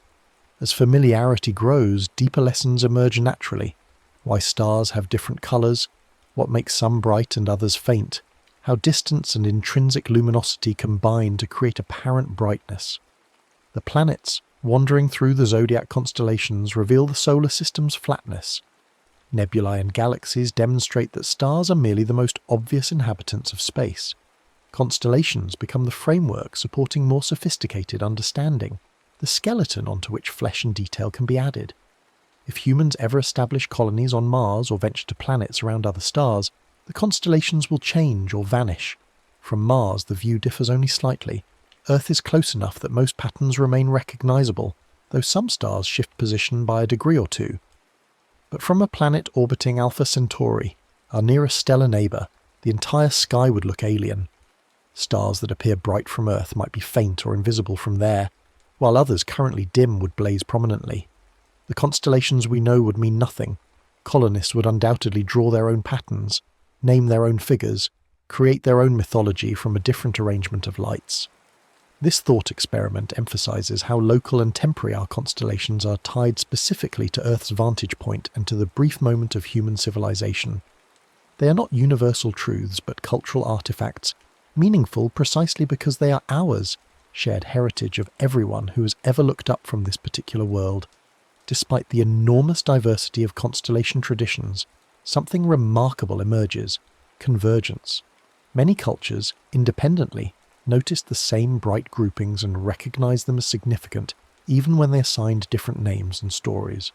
As familiarity grows, deeper lessons emerge naturally: why stars have different colours, what makes some bright and others faint, how distance and intrinsic luminosity combine to create apparent brightness. The planets, wandering through the zodiac constellations, reveal the solar system's flatness. Nebulae and galaxies demonstrate that stars are merely the most obvious inhabitants of space. Constellations become the framework supporting more sophisticated understanding, the skeleton onto which flesh and detail can be added. If humans ever establish colonies on Mars or venture to planets around other stars, the constellations will change or vanish. From Mars the view differs only slightly. Earth is close enough that most patterns remain recognizable, though some stars shift position by a degree or two. But from a planet orbiting Alpha Centauri, our nearest stellar neighbour, the entire sky would look alien. Stars that appear bright from Earth might be faint or invisible from there, while others currently dim would blaze prominently. The constellations we know would mean nothing. Colonists would undoubtedly draw their own patterns, name their own figures, create their own mythology from a different arrangement of lights. This thought experiment emphasizes how local and temporary our constellations are tied specifically to Earth's vantage point and to the brief moment of human civilization. They are not universal truths but cultural artifacts, meaningful precisely because they are ours, shared heritage of everyone who has ever looked up from this particular world. Despite the enormous diversity of constellation traditions, something remarkable emerges: convergence. Many cultures, independently, noticed the same bright groupings and recognized them as significant, even when they assigned different names and stories.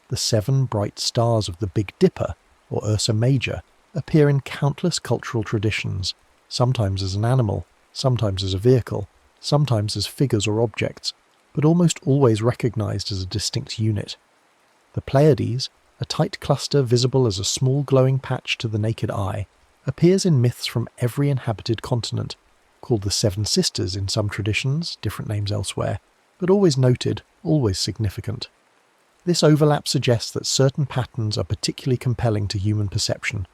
The 7 bright stars of the Big Dipper, or Ursa Major, appear in countless cultural traditions, sometimes as an animal, sometimes as a vehicle, sometimes as figures or objects, but almost always recognized as a distinct unit. The Pleiades, a tight cluster visible as a small glowing patch to the naked eye, appears in myths from every inhabited continent, called the Seven Sisters in some traditions, different names elsewhere, but always noted, always significant. This overlap suggests that certain patterns are particularly compelling to human perception,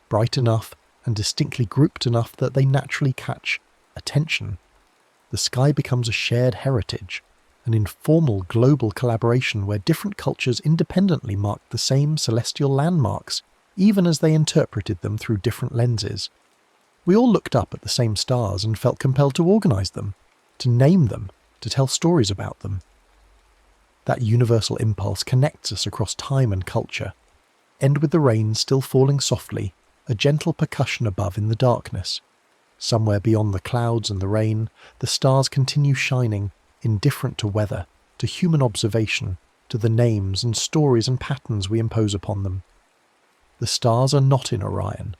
bright enough and distinctly grouped enough that they naturally catch attention. The sky becomes a shared heritage, an informal global collaboration where different cultures independently marked the same celestial landmarks, even as they interpreted them through different lenses. We all looked up at the same stars and felt compelled to organize them, to name them, to tell stories about them. That universal impulse connects us across time and culture. End with the rain still falling softly, a gentle percussion above in the darkness. Somewhere beyond the clouds and the rain, the stars continue shining, indifferent to weather, to human observation, to the names and stories and patterns we impose upon them. The stars are not in Orion.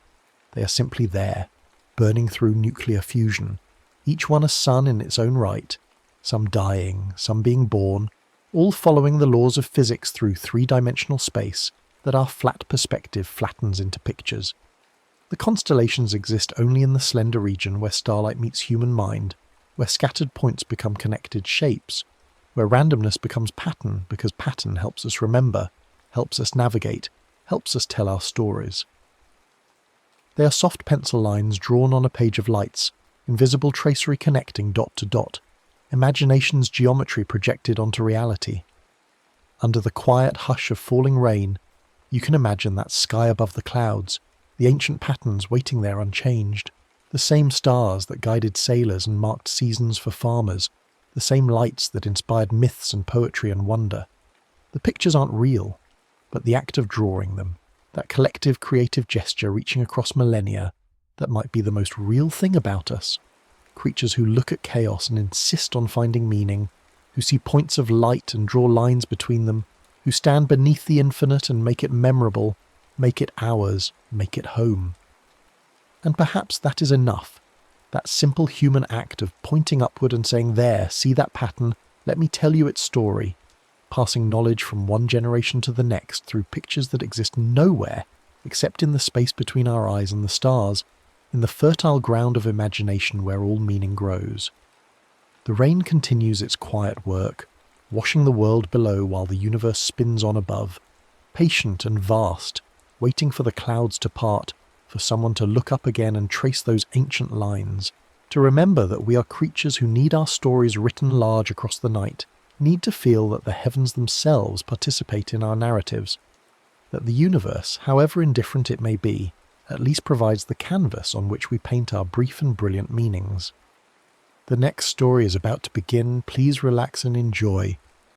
They are simply there, burning through nuclear fusion, each one a sun in its own right, some dying, some being born, all following the laws of physics through 3-dimensional space, that our flat perspective flattens into pictures. The constellations exist only in the slender region where starlight meets human mind, where scattered points become connected shapes, where randomness becomes pattern because pattern helps us remember, helps us navigate, helps us tell our stories. They are soft pencil lines drawn on a page of lights, invisible tracery connecting dot to dot, imagination's geometry projected onto reality. Under the quiet hush of falling rain, you can imagine that sky above the clouds, the ancient patterns waiting there unchanged, the same stars that guided sailors and marked seasons for farmers, the same lights that inspired myths and poetry and wonder. The pictures aren't real, but the act of drawing them, that collective creative gesture reaching across millennia, that might be the most real thing about us. Creatures who look at chaos and insist on finding meaning, who see points of light and draw lines between them, who stand beneath the infinite and make it memorable, make it ours, make it home. And perhaps that is enough. That simple human act of pointing upward and saying, "There, see that pattern, let me tell you its story," passing knowledge from one generation to the next through pictures that exist nowhere except in the space between our eyes and the stars, in the fertile ground of imagination where all meaning grows. The rain continues its quiet work, washing the world below while the universe spins on above, patient and vast, waiting for the clouds to part, for someone to look up again and trace those ancient lines, to remember that we are creatures who need our stories written large across the night, need to feel that the heavens themselves participate in our narratives, that the universe, however indifferent it may be, at least provides the canvas on which we paint our brief and brilliant meanings. The next story is about to begin. Please relax and enjoy.